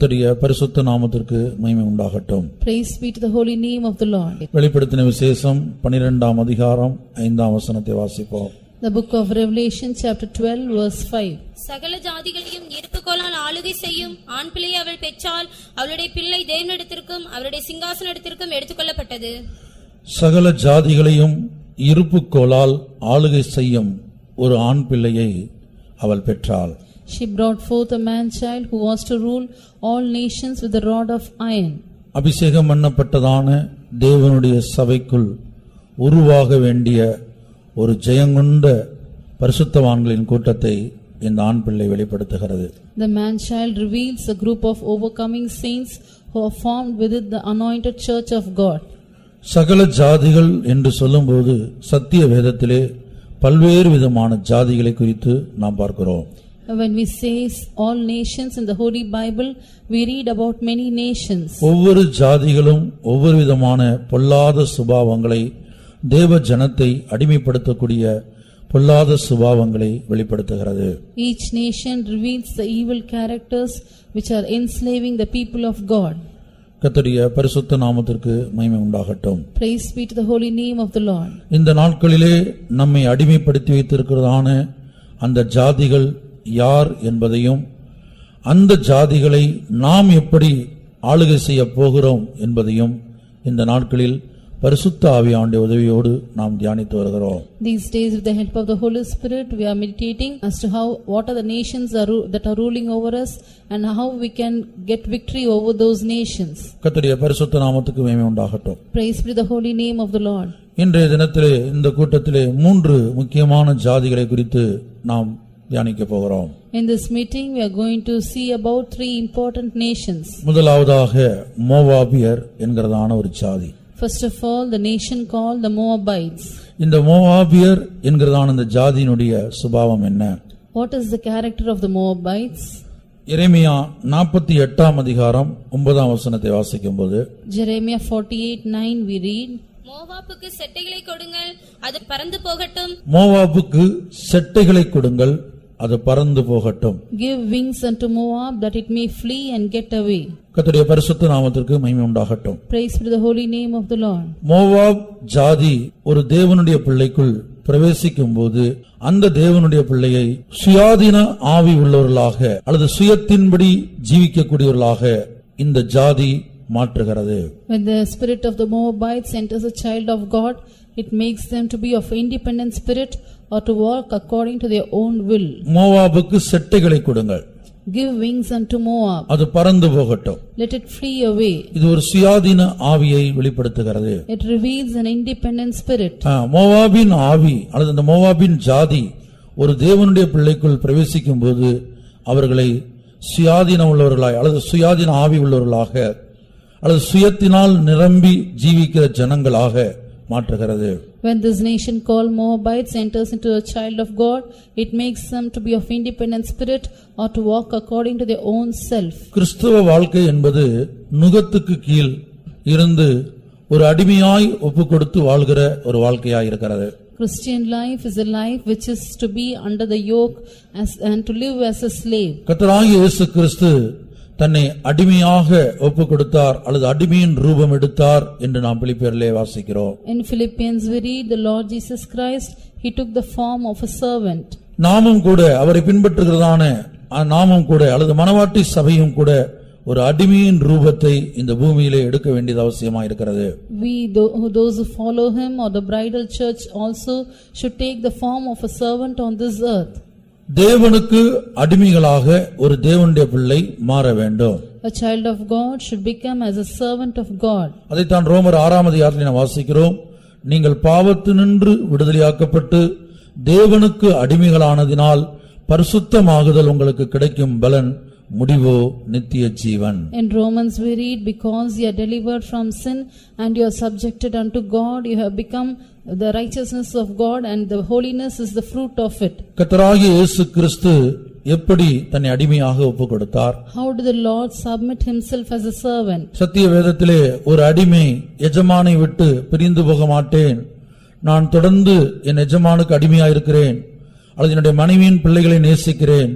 கர்த்தருடைய பரிசுத்த நாமத்திற்கு மகிமை உண்டாகட்டும். Praise be to the holy name of the Lord. வெளிப்படுத்தின விசேஷம் 12ஆம் அதிகாரம் 5ஆம் வசனத்தை வாசிப்போம். The book of Revelation chapter 12 verse 5. சகல ஜாதிகளையும் இருப்புக்கோலால் ஆளுகை செய்யும் ஆண் பிள்ளையை அவள் பெற்றால் அவளுடைய பிள்ளை தேவனிடத்திற்கும் அவருடைய சிங்காசனத்திற்கும் எடுத்துக்கொள்ளப்பட்டது. சகல ஜாதிகளையும் இருப்புக்கோலால் ஆளுகை செய்யும் ஒரு ஆண் பிள்ளையை அவள் பெற்றாள். She brought forth a man child who was to rule all nations with a rod of iron. அபிஷேகம் பண்ணப்பட்டதான தேவனுடைய சபைக்குள் உருவாக வேண்டிய ஒரு ஜெயங்கொண்ட பரிசுத்தவான்களின் கூட்டத்தை இந்த ஆண் பிள்ளை வெளிப்படுத்துகிறது. The man child reveals a group of overcoming saints who are formed within the anointed church of God. சகல ஜாதிகள் என்று சொல்லும்போது சத்திய வேதத்திலே பல்வேறு விதமான ஜாதிகளை குறித்து நாம் பார்க்கிறோம். When we say all nations in the Holy Bible, we read about many nations. ஒவ்வொரு ஜாதிகளும் ஒவ்வொரு விதமான பொல்லாத சுபாவங்களை, தேவ ஜனத்தை அடிமைப்படுத்தக்கூடிய பொல்லாத சுபாவங்களை வெளிப்படுத்துகிறது. Each nation reveals the evil characters which are enslaving the people of God. கர்த்தருடைய பரிசுத்த நாமத்திற்கு மகிமை உண்டாகட்டும். Praise be to the holy name of the Lord. இந்த நாட்களிலே நம்மை அடிமைப்படுத்தி வைத்திருக்கிறதான அந்த ஜாதிகள் யார் என்பதையும் அந்த ஜாதிகளை நாம் எப்படி ஆளுகை செய்ய போகிறோம் என்பதையும் இந்த நாட்களில் பரிசுத்த ஆவியானுடைய உதவியோடு நாம் தியானித்து வருகிறோம். These days, with the help of the Holy Spirit, we are meditating as to what are the nations that are ruling over us and how we can get victory over those nations. கர்த்தருடைய பரிசுத்த நாமத்துக்கு மகிமை உண்டாகட்டும். Praise be the holy name of the Lord. இன்றைய தினத்திலே இந்த கூட்டத்திலே 3 முக்கியமான ஜாதிகளை குறித்து நாம் தியானிக்க போகிறோம். In this meeting, we are going to see about 3 important nations. முதலாவதாக மோவாபியர் என்கிறதான ஒரு ஜாதி. First of all, the nation called the Moabites. இந்த மோவாபியர் என்கிறதான இந்த ஜாதியினுடைய சுபாவம் என்ன? What is the character of the Moabites? எரேமியா 48ஆம் அதிகாரம் 9ஆம் வசனத்தை வாசிக்கும்போது Jeremiah 48:9 we read, மோவாபுக்கு செட்டைகளை கொடுங்கள், அது பறந்து போகட்டும். மோவாபுக்கு செட்டைகளை கொடுங்கள், அது பறந்து போகட்டும். Give wings unto Moab, that it may flee and get away. கர்த்தருடைய பரிசுத்த நாமத்திற்கு மகிமை உண்டாகட்டும். Praise be to the holy name of the Lord. Moab ஜாதி ஒரு தேவனுடைய பிள்ளைக்குள் பிரவேசிக்கும் போது அந்த தேவனுடைய பிள்ளையை சுயாதீன ஆவி உள்ளவர்களாக அல்லது சுயத்தின்படி ஜீவிக்கக்கூடியவர்களாக இந்த ஜாதி மாற்றுகிறது. When the spirit of the Moabites enters a child of God, it makes them to be of independent spirit or to walk according to their own will. மோவாபுக்கு செட்டைகளை கொடுங்கள். Give wings unto Moab. அது பறந்து போகட்டும். Let it flee away. இது ஒரு சுயாதீன ஆவியை வெளிப்படுத்துகிறது. It reveals an independent spirit. மோவாபின் ஆவி அல்லது அந்த மோவாபின் ஜாதி ஒரு தேவனுடைய பிள்ளைக்குள் பிரவேசிக்கும் போது அவர்களை சுயாதீனம் உள்ளவர்களாய் அல்லது சுயாதீன ஆவி உள்ளவர்களாக அல்லது சுயத்தினால் நிரம்பி ஜீவிக்கிற ஜனங்களாக மாற்றுகிறது. When this nation called Moabites enters into a child of God, it makes them to be of independent spirit or to walk according to their own self. கிறிஸ்தவ வாழ்க்கை என்பது நுகத்துக்கு கீழ் இருந்து ஒரு அடிமையாய் ஒப்புக்கொடுத்து வாழ்கிற ஒரு வாழ்க்கையாய் இருக்கிறது. Christian life is a life which is to be under the yoke and to live as a slave. கர்த்தராகிய இயேசு கிறிஸ்து தன்னை அடிமையாக ஒப்புக் கொடுத்தார் அல்லது அடிமையின் ரூபம் எடுத்தார் என்று நாம் பிலிப்பியரிலே வாசிக்கிறோம். In Philippians we read, the Lord Jesus Christ, he took the form of a servant. நாமும் கூட அவரை பின்பற்றுகிறதான நாமும் கூட அல்லது மனவாட்டி சபையும் கூட ஒரு அடிமையின் ரூபத்தை இந்த பூமியிலே எடுக்க வேண்டியது அவசியமா இருக்கிறது. Those who follow him or the bridal church also should take the form of a servant on this earth. தேவனுக்கு அடிமைகளாக ஒரு தேவனுடைய பிள்ளை மாற வேண்டும். A child of God should become as a servant of God. அதைத்தான் ரோமர் 6ஆம் அதிகாரத்தில் நாம் வாசிக்கிறோம். நீங்கள் பாவத்தினின்று விடுதலையாக்கப்பட்டு தேவனுக்கு அடிமைகளானதினால் பரிசுத்தமாகுதல் உங்களுக்கு கிடைக்கும் பலன் முடிவோ நித்திய ஜீவன். In Romans we read, because you are delivered from sin and you are subjected unto God, you have become the righteousness of God and the holiness is the fruit of it. கர்த்தராகிய இயேசு கிறிஸ்து எப்படி தன்னை அடிமையாக ஒப்புக் கொடுத்தார்? How did the Lord submit himself as a servant? சத்திய வேதத்திலே ஒரு அடிமை எஜமானை விட்டு பிரிந்து போக மாட்டேன், நான் தொடர்ந்து என் எஜமானுக்கு அடிமையாயிருக்கிறேன் அல்லது என்னுடைய மனைவியின் பிள்ளைகளை நேசிக்கிறேன்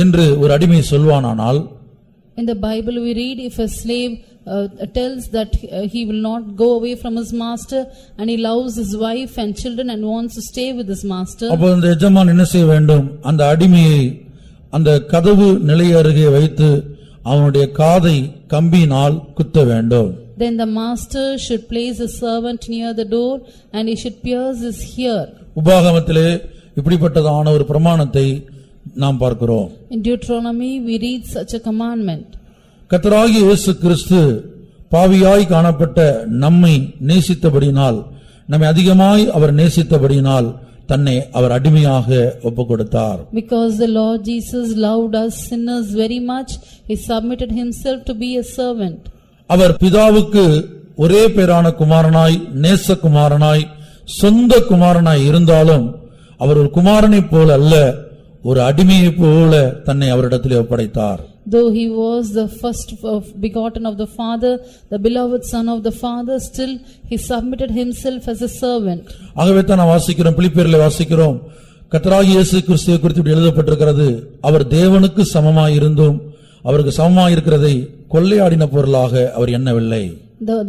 என்று ஒரு அடிமை சொல்வானானால் In the Bible we read, if a slave tells that he will not go away from his master and he loves his wife and children and wants to stay with his master, அப்போ அந்த எஜமான் என்ன செய்ய வேண்டும்? அந்த அடிமையை அந்த கதவு நிலை அருகே வைத்து அவனுடைய காதை கம்பியினால் குத்த வேண்டும். then the master should place a servant near the door and he should pierce his ear. உபாகமத்திலே இப்படிப்பட்டதான ஒரு பிரமாணத்தை நாம் பார்க்கிறோம். In Deuteronomy we read such a commandment. கர்த்தராகிய இயேசு கிறிஸ்து பாவியாய் காணப்பட்ட நம்மை நேசித்தபடியினால், நம்மை அதிகமாய் அவர் நேசித்தபடியினால் தன்னை அவர் அடிமையாக ஒப்புக்கொடுத்தார். Because the Lord Jesus loved us sinners very much, he submitted himself to be a servant. அவர் பிதாவுக்கு ஒரே பேரான குமாரனாய், நேசகுமாரனாய், சொந்த குமாரனாய் இருந்தாலும் அவர் ஒரு குமாரனைப் போல அல்ல, ஒரு அடிமையைப் போல தன்னை அவரிடத்திலே ஒப்படைத்தார். Though he was the first begotten of the Father, the beloved Son of the Father, still he submitted himself as a servant. ஆகவே தான் நாம் வாசிக்கிறோம், பிலிப்பியரிலே வாசிக்கிறோம், கர்த்தராகிய இயேசு கிறிஸ்துவை குறித்து இப்படி எழுதப்பட்டிருக்கிறது, அவர் தேவனுக்கு சமமாய் இருந்தும் அவருக்கு சமமாய் இருக்கிறதை கொள்ளையாடின பொருளாக அவர் எண்ணவில்லை.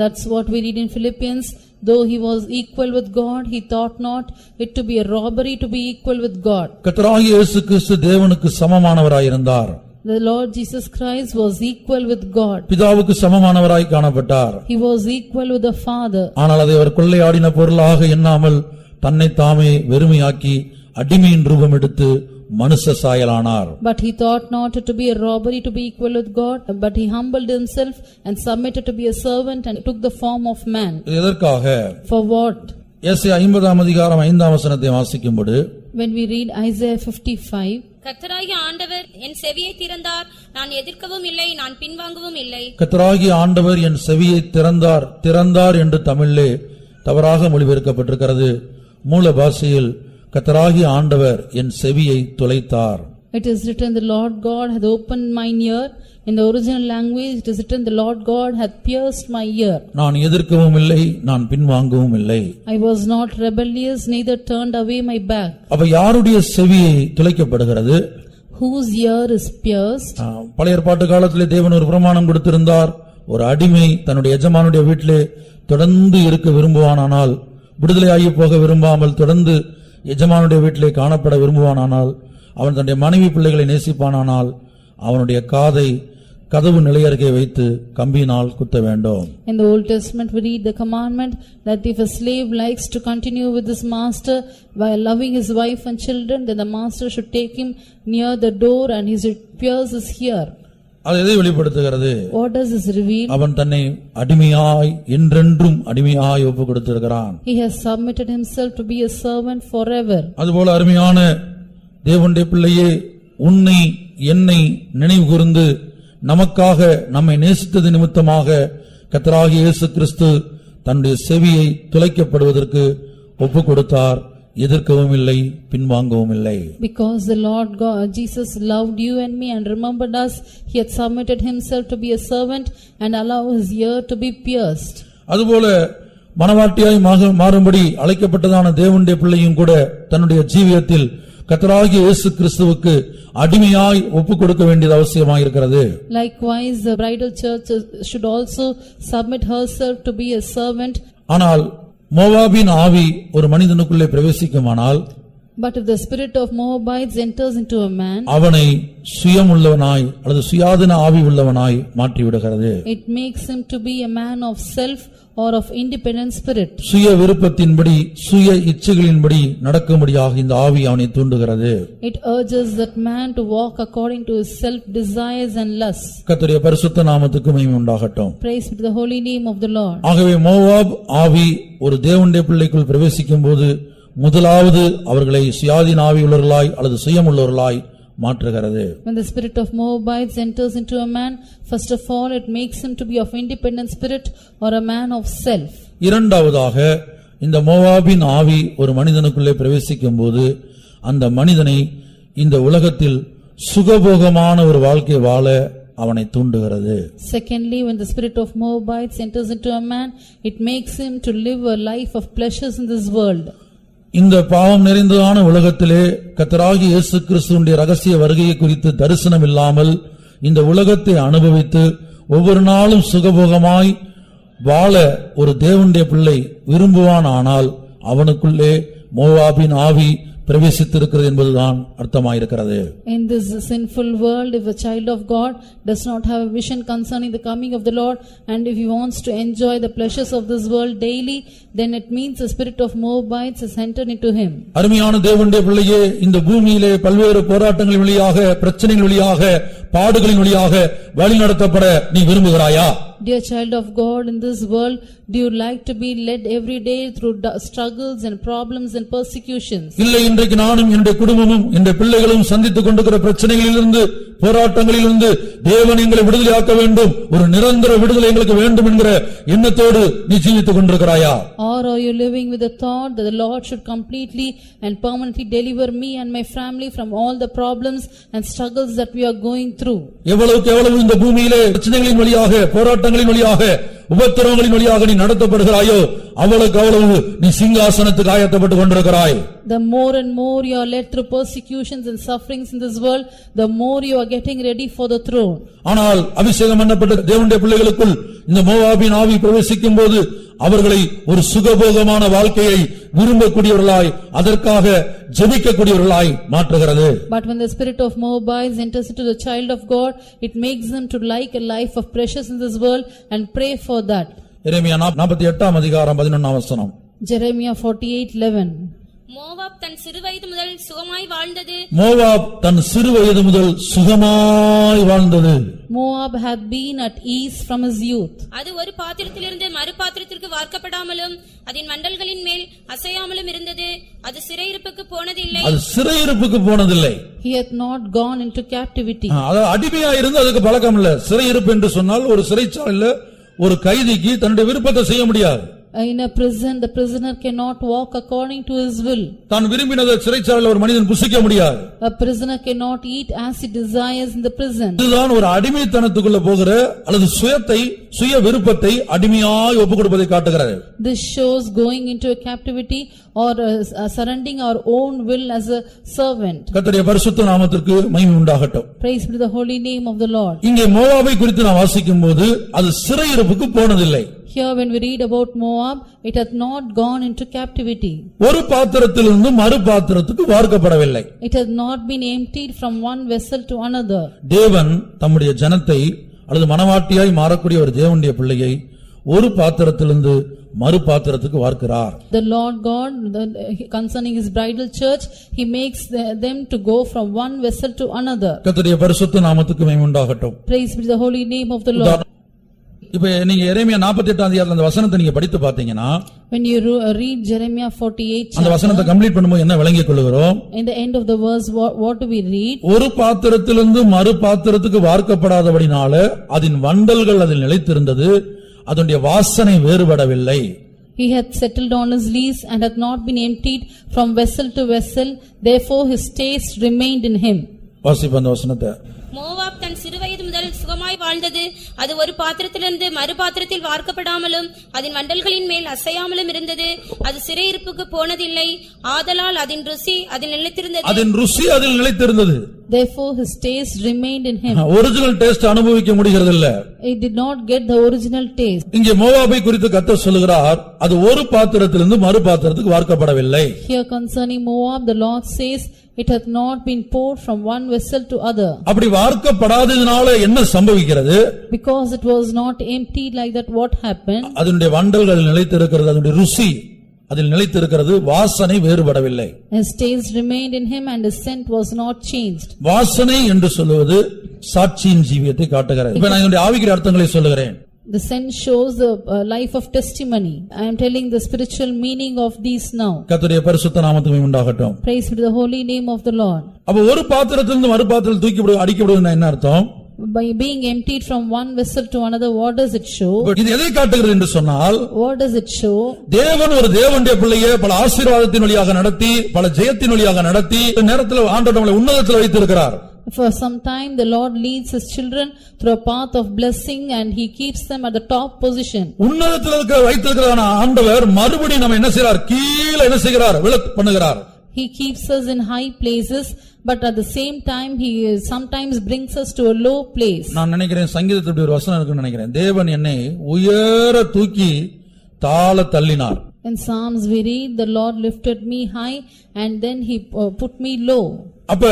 That's what we read in Philippians. Though he was equal with God, he thought not it to be a robbery to be equal with God. கர்த்தராகிய இயேசு கிறிஸ்து தேவனுக்கு சமமானவராய் இருந்தார். The Lord Jesus Christ was equal with God. பிதாவுக்கு சமமானவராய் காணப்பட்டார். He was equal with the Father. ஆனால் அதை அவர் கொள்ளையாடின பொருளாக எண்ணாமல் தன்னை தாமே வெறுமையாக்கி அடிமையின் ரூபம் எடுத்து மனுஷ சாயலானார். But he thought not it to be a robbery to be equal with God, but he humbled himself and submitted to be a servant and took the form of man. எதற்காக? For what? ஏசாயா 50ஆம் அதிகாரம் 5ஆம் வசனத்தை வாசிக்கும்போது, When we read Isaiah 55, கர்த்தராகிய ஆண்டவர் என் செவியை திறந்தார், நான் எதிர்க்கவும் இல்லை, நான் பின்வாங்கவும் இல்லை. கர்த்தராகிய ஆண்டவர் என் செவியை திறந்தார் என்று தமிழிலே தவறாக மொழிபெயர்க்கப்பட்டிருக்கிறது. மூல பாஷையில் கர்த்தராகிய ஆண்டவர் என் செவியை துளைத்தார். it is written, the Lord God hath opened mine ear. In the original language it is written, the Lord God hath pierced my ear. நான் எதிர்க்கவும் இல்லை, நான் பின்வாங்கவும் இல்லை. I was not rebellious, neither turned away my back. அப்ப யாருடைய செவியை துளைக்கப்படுகிறது? Whose ear is pierced? பழைய ஏற்பாட்டு காலத்திலே தேவன் ஒரு பிரமாணம் கொடுத்திருந்தார். ஒரு அடிமை தன்னுடைய எஜமானுடைய வீட்டிலே தொடர்ந்து இருக்க விரும்புவானானால், விடுதலையாகி போக விரும்பாமல் தொடர்ந்து எஜமானுடைய வீட்டிலே காணப்பட விரும்புவானானால், அவன் தன்னுடைய மனைவி பிள்ளைகளை நேசிப்பானானால் அவனுடைய காதை கதவு நிலையருகே வைத்து கம்பியினால் குத்த வேண்டும். In the Old Testament we read the commandment that if a slave likes to continue with his master while loving his wife and children, then the master should take him near the door and he should pierce his ear. அது எதை வெளிப்படுத்துகிறது? What does this reveal? அவன் தன்னை அடிமையாய் என்றென்றும் அடிமையாய் ஒப்பு கொடுத்திருக்கிறான். He has submitted himself to be a servant forever. அதுபோல அருமையான தேவனுடைய பிள்ளையே, உன்னை என்னை நினைவு கூர்ந்து நமக்காக நம்மை நேசித்தது நிமித்தமாக கர்த்தராகிய இயேசு கிறிஸ்து தன்னுடைய செவியை துளைக்கப்படுவதற்கு ஒப்பு கொடுத்தார். எதிர்க்கவும் இல்லை, பின்வாங்கவும் இல்லை. Because the Lord God Jesus loved you and me and remembered us, he had submitted himself to be a servant and allow his ear to be pierced. அதுபோல மனவாட்டியாய் மாறும்படி அழைக்கப்பட்டதான தேவனுடைய பிள்ளையும் கூட தன்னுடைய ஜீவியத்தில் கர்த்தராகிய இயேசு கிறிஸ்துவுக்கு அடிமையாய் ஒப்பு கொடுக்க வேண்டியது அவசியமாயிருக்கிறது. Likewise the bridal church should also submit herself to be a servant. ஆனால் மோவாபின் ஆவி ஒரு மனிதனுக்குள்ளே பிரவேசிக்குமானால், but if the spirit of Moabites enters into a man, அவனை சுயமுள்ளவனாய் அல்லது சுயாதீன ஆவி உள்ளவனாய் மாற்றிவிடுகிறது. it makes him to be a man of self or of independent spirit. சுய விருப்பத்தின்படி சுய இச்சைகளின்படி நடக்கும்படியாக இந்த ஆவி அவனை தூண்டுகிறது. It urges that man to walk according to his self desires and lusts. கர்த்தருடைய பரிசுத்த நாமத்துக்கு மகிமை உண்டாகட்டும். Praise be to the holy name of the Lord. ஆகவே மோவாப் ஆவி ஒரு தேவனுடைய பிள்ளைக்குள் பிரவேசிக்கும் போது முதலாவது அவர்களை சுயாதீன ஆவி உள்ளவர்களாய் அல்லது சுயமுள்ளவர்களாய் மாற்றுகிறது. When the spirit of Moabites enters into a man, first of all it makes him to be of independent spirit or a man of self. இரண்டாவதாக இந்த மோவாபின் ஆவி ஒரு மனிதனுக்குள்ளே பிரவேசிக்கும் போது அந்த மனிதனை இந்த உலகத்தில் சுகபோகமான ஒரு வாழ்க்கை வாழ அவனை தூண்டுகிறது. Secondly, when the spirit of Moabites enters into a man, it makes him to live a life of pleasures in this world. இந்த பாவம் நிறைந்ததான உலகத்திலே கர்த்தராகிய இயேசு கிறிஸ்துவின் ரகசிய வருகையை குறித்து தரிசனம் இல்லாமல் இந்த உலகத்தை அனுபவித்து ஒவ்வொரு நாளும் சுகபோகமாய் வாழ ஒரு தேவனுடைய பிள்ளை விரும்புவான், ஆனால் அவனுக்குள்ளே மோவாபின் ஆவி பிரவேசித்திருக்கிறது என்பதுதான் அர்த்தமாயிருக்கிறது. In this sinful world, if a child of God does not have a vision concerning the coming of the Lord, and if he wants to enjoy the pleasures of this world daily, then it means the spirit of Moabites is entered into him. அருமையான தேவனுடைய பிள்ளையே, இந்த பூமியிலே பல்வேறு போராட்டங்களின் வழியாக, பிரச்சனைகள் வழியாக, பாடுகளின் வழியாக வழிநடத்தப்பட நீ விரும்புகிறாயா? Dear child of God, in this world, do you like to be led every day through struggles and problems and persecutions? இல்லை, இன்றைக்கு நானும் என்னுடைய குடும்பமும் என்னுடைய பிள்ளைகளும் சந்தித்துக் கொண்டிருக்கிற பிரச்சனைகளிலிருந்து, போராட்டங்களிலிருந்து தேவன் எங்களை விடுதலையாக்க வேண்டும், ஒரு நிரந்தர விடுதலை எங்களுக்கு வேண்டும் என்கிற எண்ணத்தோடு நீ ஜீவித்துக் கொண்டிருக்கிறாயா? Or are you living with the thought that the Lord should completely and permanently deliver me and my family from all the problems and struggles that we are going through? எவ்வளவுக்கு எவ்வளவு இந்த பூமியிலே பிரச்சனைகளின் வழியாக, போராட்டங்களின் வழியாக, உபத்திரவங்களின் வழியாக நீ நடத்தப்படுகிறாயோ, அவளுக்கு அவ்வளவு நீ சிங்காசனத்துக்கு ஆயத்தப்பட்டுக் கொண்டிருக்கிறாய். The more and more you are led through persecutions and sufferings in this world, the more you are getting ready for the throne. ஆனால் அபிஷேகம் பண்ணப்பட்ட தேவனுடைய பிள்ளைகளுக்குள் இந்த மோவாபின் ஆவி பிரவேசிக்கும் போது அவர்களை ஒரு சுகபோகமான வாழ்க்கையை விரும்பக்கூடியவர்களாய், அதற்காக ஜெபிக்கக்கூடியவர்களாய் மாற்றுகிறது. But when the spirit of Moabites enters into the child of God, it makes them to like a life of precious in this world and pray for that. எரேமியா 48 அதிகாரம் 11 வசனம். Jeremiah 48:11. மோவாப் தன் சிறுவயது முதல் சுகமாய் வாழ்ந்தது. மோவாப் தன் சிறுவயது முதல் சுகமாய் வாழ்ந்தது. Moab had been at ease from his youth. அது ஒரு பாத்திரத்திலிருந்து மறு பாத்திரத்திற்கு வார்க்கப்படாமலும் அதன் மண்டல்களின் மேல் அசையாமலும் இருந்தது. அது சிறையிருப்புக்கு போனதில்லை. அது சிறையிருப்புக்கு போனதில்லை. He had not gone into captivity. அது அடிமையா இருந்து அதுக்கு பழக்கம் இல்ல. சிறையிருப்பு என்று சொன்னால் ஒரு சிறைச்சாலையில ஒரு கைதிக்கு தன்னுடைய விருப்பத்தை செய்ய முடியாது. In a prison, the prisoner cannot walk according to his will. தான் விரும்பினதை சிறைச்சாலையில் ஒரு மனிதன் புசிக்க முடியாது. A prisoner cannot eat as he desires in the prison. இதுதான் ஒரு அடிமைத்தனத்துக்குள்ள போகிற அல்லது சுய விருப்பத்தை அடிமையாய் ஒப்புக்கொடுப்பதை காட்டுகிறது. This shows going into a captivity or surrendering our own will as a servant. கர்த்தருடைய பரிசுத்த நாமத்திற்கு மகிமை உண்டாகட்டும். Praise be to the holy name of the Lord. இங்கே மோவாபை குறித்து நாம் வாசிக்கும்போது அது சிறையிருப்புக்கு போனதில்லை. Here when we read about Moab, it hath not gone into captivity. ஒரு பாத்திரத்திலிருந்து மறு பாத்திரத்துக்கு வார்க்கப்படவில்லை. It has not been emptied from one vessel to another. தேவன் தம்முடைய ஜனத்தை அல்லது மனவாட்டியாய் மாறக்கூடிய ஒரு தேவனுடைய பிள்ளையை ஒரு பாத்திரத்திலிருந்து மறு பாத்திரத்துக்கு வார்க்கிறார். The Lord God, concerning his bridal church, he makes them to go from one vessel to another. கர்த்தருடைய பரிசுத்த நாமத்துக்கு மகிமை உண்டாகட்டும். Praise be to the holy name of the Lord. இப்ப நீங்க எரேமியா 48 அதிகாரத்துல அந்த வசனத்தை நீங்க படித்து பாத்தீங்கன்னா, when you read Jeremiah 48 அந்த வசனத்தை கம்ப்ளீட் பண்ணும்போது என்ன விளங்கிக் கொள்கிறோம்? in the end of the verse, what do we read? ஒரு பாத்திரத்திலிருந்து மறு பாத்திரத்துக்கு வார்க்கப்படாதபடினால அதன் வண்டல்கள் அதில் நிலைத்திருந்தது, அதனுடைய வாசனை வேறுபடவில்லை. He hath settled on his lease and hath not been emptied from vessel to vessel, therefore his taste remained in him. வாசிப்போம் அந்த வசனத்தை. மோவாப் தன் சிறுவயது முதல் சுகமாய் வாழ்ந்தது. அது ஒரு பாத்திரத்திலிருந்து மறு பாத்திரத்தில் வார்க்கப்படாமலும் அதன் மண்டல்களின் மேல் அசையாமலும் இருந்தது. அது சிறையிருப்புக்கு போனதில்லை. ஆதலால் அதன் ருசி அதில் நிலைத்திருந்தது. Therefore his taste remained in him. Original taste அனுபவிக்க முடியறதில்ல. He did not get the original taste. இங்கே மோவாபை குறித்து கர்த்தர் சொல்கிறார், அது ஒரு பாத்திரத்திலிருந்து மறு பாத்திரத்துக்கு வார்க்கப்படவில்லை. Here concerning Moab, the Lord says, it hath not been poured from one vessel to other. அப்படி வார்க்கப்படாததினால என்ன சம்பவிக்கிறது? Because it was not emptied like that, what happened? அதனுடைய வண்டல்கள் நிலைத்திருக்கிறது, அதனுடைய ருசி அதில் நிலைத்திருக்கிறது, வாசனை வேறுபடவில்லை. His taste remained in him and his scent was not changed. வாசனை என்று சொல்லுவது சாட்சியின் ஜீவியத்தை காட்டுகிறது. இப்ப நான் இதனுடைய ஆவிக்குரிய அர்த்தங்களை சொல்லுகிறேன். The scent shows the life of testimony. I am telling the spiritual meaning of these now. கர்த்தருடைய பரிசுத்த நாமத்துக்கு மகிமை உண்டாகட்டும். Praise be to the holy name of the Lord. அப்ப ஒரு பாத்திரத்திலிருந்து மறு பாத்திரத்தில் அடிக்கப்படுவதுன்னா என்ன அர்த்தம்? By being emptied from one vessel to another, what does it show? இது எதை காட்டுகிறது என்று சொன்னால், what does it show? தேவன் ஒரு தேவனுடைய பிள்ளையை பல ஆசீர்வாதத்தின் வழியாக நடத்தி, பல ஜெயத்தின் வழியாக நடத்தி, இந்த நேரத்தில் ஆண்டவர் நம்மை உன்னதத்தில் வைத்திருக்கிறார். For some time the Lord leads his children through a path of blessing and he keeps them at the top position. உன்னதத்தில் வைத்திருக்கிறான ஆண்டவர் மறுபடியும் நம்ம என்ன செய்றார்? கீழே என்ன செய்கிறார்? விழ பண்ணுகிறார். He keeps us in high places, but at the same time he sometimes brings us to a low place. நான் நினைக்கிறேன் சங்கீதத்துல ஒரு வசனம் இருக்குன்னு நினைக்கிறேன். தேவன் என்னை உயர தூக்கி தாழ தள்ளினார். In Psalms we read, the Lord lifted me high and then he put me low. அப்ப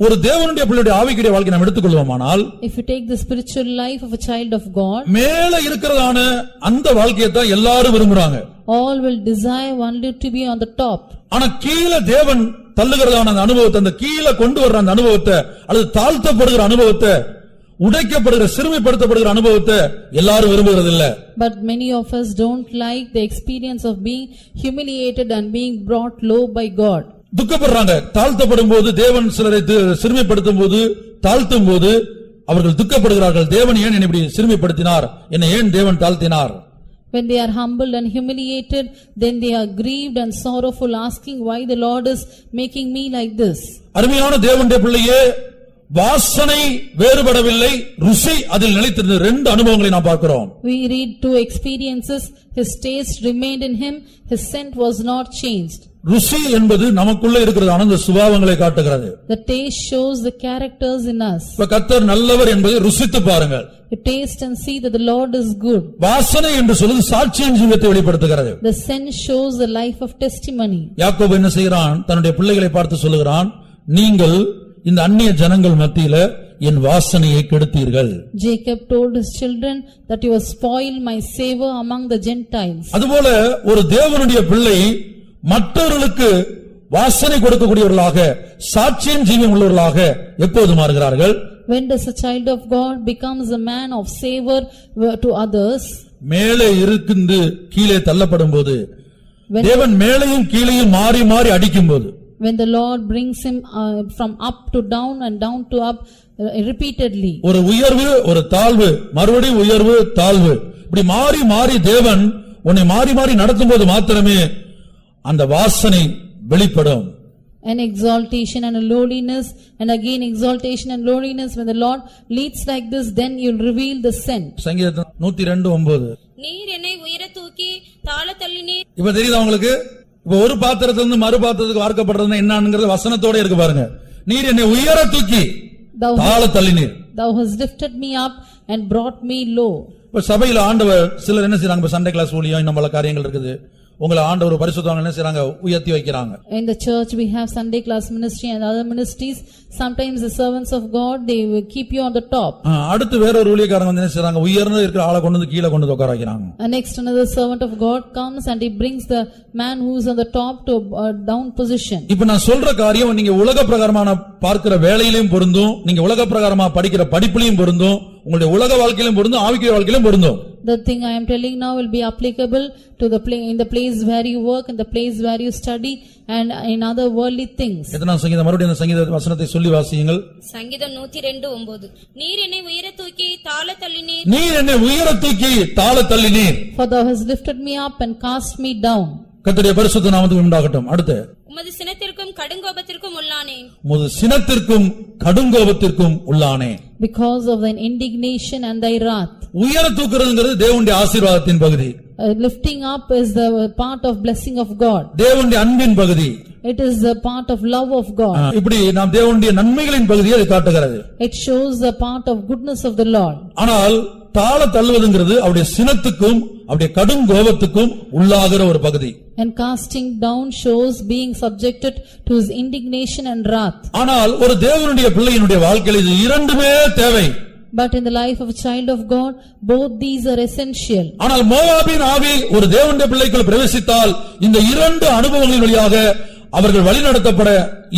ஒரு தேவனுடைய பிள்ளையுடைய ஆவிக்குரிய வாழ்க்கை நாம் எடுத்துக்கொள்வோமானால், If you take the spiritual life of a child of God, மேல இருக்கிறதான அந்த வாழ்க்கையை தான் எல்லாரும் விரும்புறாங்க. all will desire only to be on the top. ஆனா கீழே தேவன் தள்ளுகிறதான அந்த அனுபவத்தை, அந்த கீழே கொண்டு வர்ற அந்த அனுபவத்தை, அல்லது தாழ்த்தப்படுகிற அனுபவத்தை, உடைக்கப்படுகிற சிறுமைப்படுத்தப்படுகிற அனுபவத்தை எல்லாரும் விரும்புகிறது இல்ல. But many of us don't like the experience of being humiliated and being brought low by God. துக்கப்படுறாங்க. தாழ்த்தப்படும் போது, தேவன் சிலரை சிறுமைப்படுத்தும் போது, தாழ்த்தும் போது அவர்கள் துக்கப்படுகிறார்கள். தேவன் ஏன் என்னை இப்படி சிறுமைப்படுத்தினார், என்னை ஏன் தேவன் தாழ்த்தினார்? When they are humbled and humiliated, then they are grieved and sorrowful, asking why the Lord is making me like this. அருமையான தேவனுடைய பிள்ளையே, வாசனை வேறுபடவில்லை, ருசி அதில் நிலைத்திருந்த ரெண்டு அனுபவங்களை நாம் பார்க்கிறோம். We read two experiences. His taste remained in him, his scent was not changed. ருசி என்பது நமக்குள்ள இருக்கிறதான அந்த சுபாவங்களை காட்டுகிறது. The taste shows the characters in us. இப்ப கர்த்தர் நல்லவர் என்பதை ருசித்து பாருங்கள். You taste and see that the Lord is good. வாசனை என்று சொல்வது சாட்சியின் ஜீவியத்தை வெளிப்படுத்துகிறது. The scent shows the life of testimony. யாக்கோபு என்ன செய்கிறான்? தன்னுடைய பிள்ளைகளை பார்த்து சொல்லுகிறான், நீங்கள் இந்த அந்நிய ஜனங்கள் மத்தியில என் வாசனையை கெடுத்தீர்கள். Jacob told his children that you have spoiled my savor among the Gentiles. அதுபோல ஒரு தேவனுடைய பிள்ளை மற்றவர்களுக்கு வாசனை கொடுக்கக்கூடியவர்களாக, சாட்சியின் ஜீவியம் உள்ளவர்களாக எப்போது மாறுகிறார்கள்? When does a child of God becomes a man of savor to others? மேலே இருந்து கீழே தள்ளப்படும் போது, தேவன் மேலையும் கீழையும் மாறி மாறி அடிக்கும் போது, when the Lord brings him from up to down and down to up repeatedly. ஒரு உயர்வு, ஒரு தாழ்வு, மறுபடியும் உயர்வு, தாழ்வு, இப்படி மாறி மாறி தேவன் உன்னை மாறி மாறி நடத்தும் போது மாத்திரமே அந்த வாசனை வெளிப்படும். An exaltation and a lowliness, and again exaltation and lowliness. When the Lord leads like this, then you'll reveal the scent. சங்கீதம் 102:9. நீர் என்னை உயர தூக்கி தாழ தள்ளினீர். இப்ப தெரியுதா உங்களுக்கு? இப்ப ஒரு பாத்திரத்திலிருந்து மறு பாத்திரத்துக்கு வார்க்கப்படுறது என்னங்கிறது வசனத்தோட இருக்கு பாருங்க. நீர் என்னை உயர தூக்கி தாழ தள்ளினீர். Thou hast lifted me up and brought me low. இப்ப சபையில ஆண்டவர் சிலர் என்ன செய்றாங்க? சண்டே கிளாஸ் ஊழியம் இன்னும் பல காரியங்கள் இருக்குது. உங்களை ஆண்டவர் பரிசுத்தவான்கள் என்ன செய்றாங்க? உயர்த்தி வைக்கிறாங்க. In the church we have Sunday class ministry and other ministries. Sometimes the servants of God, they will keep you on the top. அடுத்து வேற ஒரு ஊழியக்காரங்க வந்து என்ன செய்றாங்க? உயர்ந்து இருக்கிற ஆளை கொண்டு வந்து கீழ கொண்டு உட்கார வைக்கிறாங்க. And next another servant of God comes and he brings the man who is on the top to a down position. இப்ப நான் சொல்ற காரியம் நீங்க உலக பிரகாரமான பார்க்கிற வேலையிலும் பொருந்தும், நீங்க உலக பிரகாரமா படிக்கிற படிப்பிலையும் பொருந்தும், உங்களுடைய உலக வாழ்க்கையிலும் பொருந்தும், ஆவிக்குரிய வாழ்க்கையிலும் பொருந்தும். The thing I am telling now will be applicable to the in the place where you work, in the place where you study, and in other worldly things. எத்தனாம் சங்கீதம்? மறுபடியும் அந்த சங்கீத வசனத்தை சொல்லி வாசியுங்கள். சங்கீதம் 102:9. நீர் என்னை உயர தூக்கி தாழ தள்ளினீர். நீர் என்னை உயர தூக்கி தாழ தள்ளினீர். For thou hast lifted me up and cast me down. கர்த்தருடைய பரிசுத்த நாமத்துக்கு உண்டாகட்டும். அடுத்து, உமது சினத்திற்கும் கடுங்கோபத்திற்கும் உள்ளானேன். உமது சினத்திற்கும் கடுங்கோபத்திற்கும் உள்ளானேன். Because of thine indignation and thy wrath. உயர தூக்குறதுங்கிறது தேவனுடைய ஆசீர்வாதத்தின் பகுதி. Lifting up is the part of blessing of God. தேவனுடைய அன்பின் பகுதி. It is the part of love of God. இப்படி நாம் தேவனுடைய நன்மைகளின் பகுதியை அது காட்டுகிறது. It shows the part of goodness of the Lord. ஆனால் தாழ தள்ளுவதுங்கிறது அவருடைய சினத்துக்கும் அவருடைய கடும் கோபத்துக்கும் உள்ளாகிற ஒரு பகுதி. And casting down shows being subjected to his indignation and wrath. ஆனால் ஒரு தேவனுடைய பிள்ளையினுடைய வாழ்க்கையில் இது இரண்டுமே தேவை. But in the life of a child of God, both these are essential. ஆனால் மோவாபின் ஆவி ஒரு தேவனுடைய பிள்ளைக்குள் பிரவேசித்தால் இந்த இரண்டு அனுபவங்களின் வழியாக அவர்கள் வழிநடத்தப்பட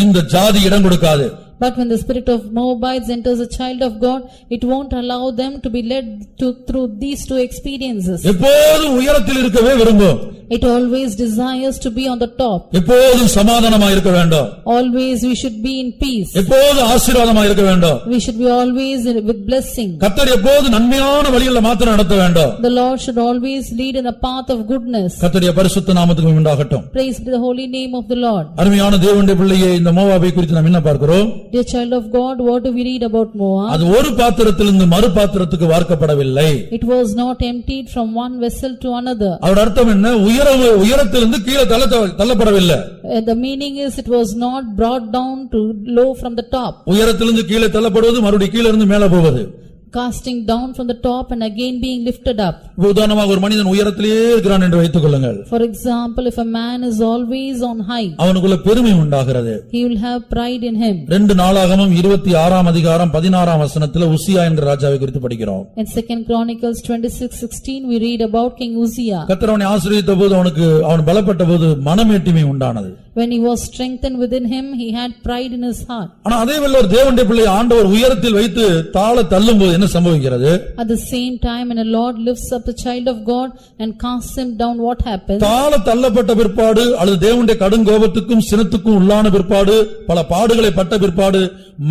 இந்த ஜாதி இடம் கொடுக்காது. But when the spirit of Moabites enters a child of God, it won't allow them to be led through these two experiences. எப்போதும் உயரத்தில் இருக்கவே விரும்பும். It always desires to be on the top. எப்போதும் சமாதானமாக இருக்க வேண்டும். Always we should be in peace. எப்போதும் ஆசீர்வாதமாக இருக்க வேண்டும். We should be always with blessing. கர்த்தர் எப்போதும் நன்மையான வழியில மாத்திரம் நடத்த வேண்டும். The Lord should always lead in a path of goodness. கர்த்தருடைய பரிசுத்த நாமத்துக்கு உண்டாகட்டும். Praise be the holy name of the Lord. அருமையான தேவனுடைய பிள்ளையே, இந்த மோவாபை குறித்து நாம் என்ன பார்க்கிறோம்? Dear child of God, what do we read about Moab? அது ஒரு பாத்திரத்திலிருந்து மறு பாத்திரத்துக்கு வார்க்கப்படவில்லை. It was not emptied from one vessel to another. அதோட அர்த்தம் என்ன? உயரத்திலிருந்து கீழே தள்ளப்படவில்லை. The meaning is it was not brought down to low from the top. உயரத்திலிருந்து கீழே தள்ளப்படுவது மறுபடியும் கீழே இருந்து மேலே போவது. Casting down from the top and again being lifted up. உதாரணமாக ஒரு மனிதன் உயரத்திலேயே இருக்கிறான் என்று வைத்துக் கொள்ளுங்கள். For example, if a man is always on high, அவனுக்குள்ள பெருமை உண்டாகிறது. he will have pride in him. 2 நாளாகமம் 26ஆம் அதிகாரம் 16ஆம் வசனத்தில் உசியா என்கிற ராஜாவை குறித்து படிக்கிறோம். In 2 Chronicles 26:16 we read about King Uzziah. கர்த்தர் அவனை ஆசீர்வதித்தபோது அவன் பலப்பட்டபோது மனமேட்டிமை உண்டானது. When he was strengthened within him, he had pride in his heart. ஆனா அதேவேளை ஒரு தேவனுடைய பிள்ளை ஆண்டவர் உயரத்தில் வைத்து தாழ தள்ளும்போது என்ன சம்பவிக்கிறது? At the same time, when the Lord lifts up the child of God and casts him down, what happens? தாழ தள்ளப்பட்ட பிற்பாடு அல்லது தேவனுடைய கடும் கோபத்துக்கும் சினத்துக்கும் உள்ளான பிற்பாடு பல பாடுகளை பட்ட பிற்பாடு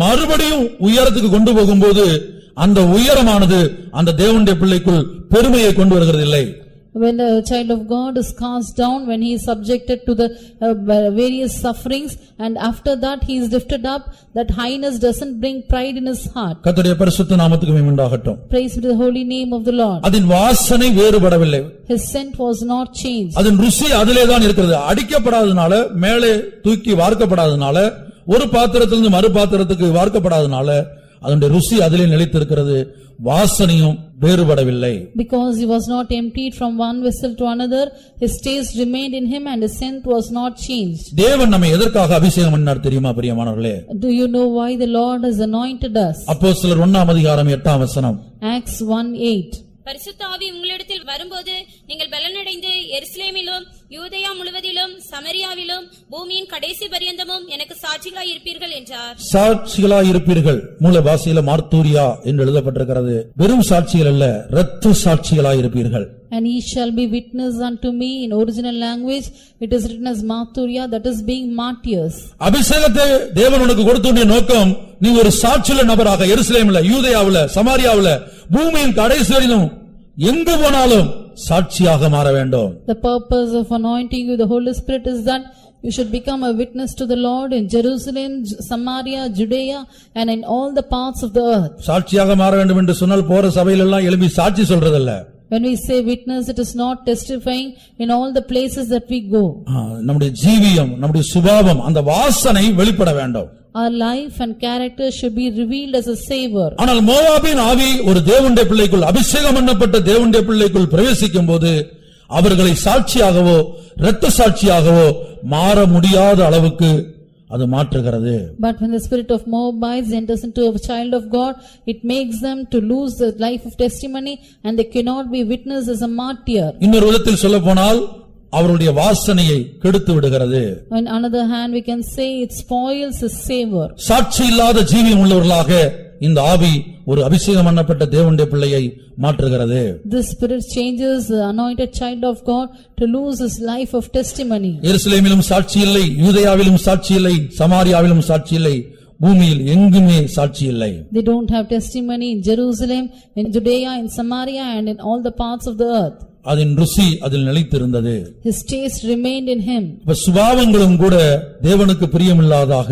மறுபடியும் உயரத்துக்கு கொண்டு போகும்போது அந்த உயரமானது அந்த தேவனுடைய பிள்ளைக்குள் பெருமையை கொண்டு வருகிறது இல்லை. When the child of God is cast down, when he is subjected to the various sufferings, and after that he is lifted up, that highness doesn't bring pride in his heart. கர்த்தருடைய பரிசுத்த நாமத்துக்கு மகிமை உண்டாகட்டும். Praise be to the holy name of the Lord. அதன் வாசனை வேறுபடவில்லை. His scent was not changed. அதன் ருசி அதிலேதான் இருக்கிறது. அடிக்கப்படாதனால, மேலே தூக்கி வார்க்கப்படாதனால, ஒரு பாத்திரத்திலிருந்து மறு பாத்திரத்துக்கு வார்க்கப்படாதனால அதனுடைய ருசி அதிலே நிலைத்திருக்கிறது. வாசனையும் வேறுபடவில்லை. Because he was not emptied from one vessel to another, his taste remained in him and his scent was not changed. தேவன் நம்மை எதற்காக அபிஷேகம் பண்ணார் தெரியுமா பிரியமானவர்களே? Do you know why the Lord has anointed us? அப்போஸ்தலர் 1ஆம் அதிகாரம் 8ஆம் வசனம். Acts 1:8. பரிசுத்த ஆவி உங்களிடத்தில் வரும்போது நீங்கள் பலனடைந்து எருசலேமிலும் யூதேயா முழுவதிலும் சமரியாவிலும் பூமியின் கடைசி பரியந்தமும் எனக்கு சாட்சிகளாய் இருப்பீர்கள் என்றார். சாட்சிகளாய் இருப்பீர்கள் மூல பாஷையில மார்த்தூரியா என்று எழுதப்பட்டிருக்கிறது. வெறும் சாட்சிகள் அல்ல, இரத்த சாட்சிகளாய் இருப்பீர்கள். And ye shall be witness unto me. In original language it is written as martyria, that is being martyrs. அபிஷேகத்தை தேவன் உனக்கு கொடுத்தோடைய நோக்கம் நீ ஒரு சாட்சியுள்ள நபராக எருசலேமில், யூதேயாவில், சமாரியாவில், பூமியின் கடைசி வரையிலும் எங்கு போனாலும் சாட்சியாக மாற வேண்டும். The purpose of anointing you the Holy Spirit is that you should become a witness to the Lord in Jerusalem, Samaria, Judea and in all the parts of the earth. சாட்சியாக மாற வேண்டும் என்று சொன்னால் போற சபையில எல்லாம் எழுப்பி சாட்சி சொல்றதல்ல. When we say witness, it is not testifying in all the places that we go. நம்முடைய ஜீவியம், நம்முடைய சுபாவம், அந்த வாசனை வெளிப்பட வேண்டும். Our life and character should be revealed as a savor. ஆனால் மோவாபின் ஆவி ஒரு தேவனுடைய பிள்ளைக்குள், அபிஷேகம் பண்ணப்பட்ட தேவனுடைய பிள்ளைக்குள் பிரவேசிக்கும் போது அவர்களை சாட்சியாகவோ இரத்த சாட்சியாகவோ மாற முடியாத அளவுக்கு அது மாற்றுகிறது. But when the spirit of Moabites enters into a child of God, it makes them to lose the life of testimony and they cannot be witness as a martyr. இன்னொரு விதத்தில் சொல்ல போனால் அவருடைய வாசனையை கெடுத்து விடுகிறது. On another hand, we can say it spoils his savor. சாட்சி இல்லாத ஜீவியம் உள்ளவர்களாக இந்த ஆவி ஒரு அபிஷேகம் பண்ணப்பட்ட தேவனுடைய பிள்ளையை மாற்றுகிறது. This spirit changes the anointed child of God to lose his life of testimony. எருசலேமிலும் சாட்சி இல்லை, யூதேயாவிலும் சாட்சி இல்லை, சமாரியாவிலும் சாட்சி இல்லை, பூமியில் எங்குமே சாட்சி இல்லை. They don't have testimony in Jerusalem, in Judea, in Samaria and in all the parts of the earth. அதன் ருசி அதில் நிலைத்திருந்தது. His taste remained in him. சுபாவங்களும் கூட தேவனுக்கு பிரியமில்லாதாக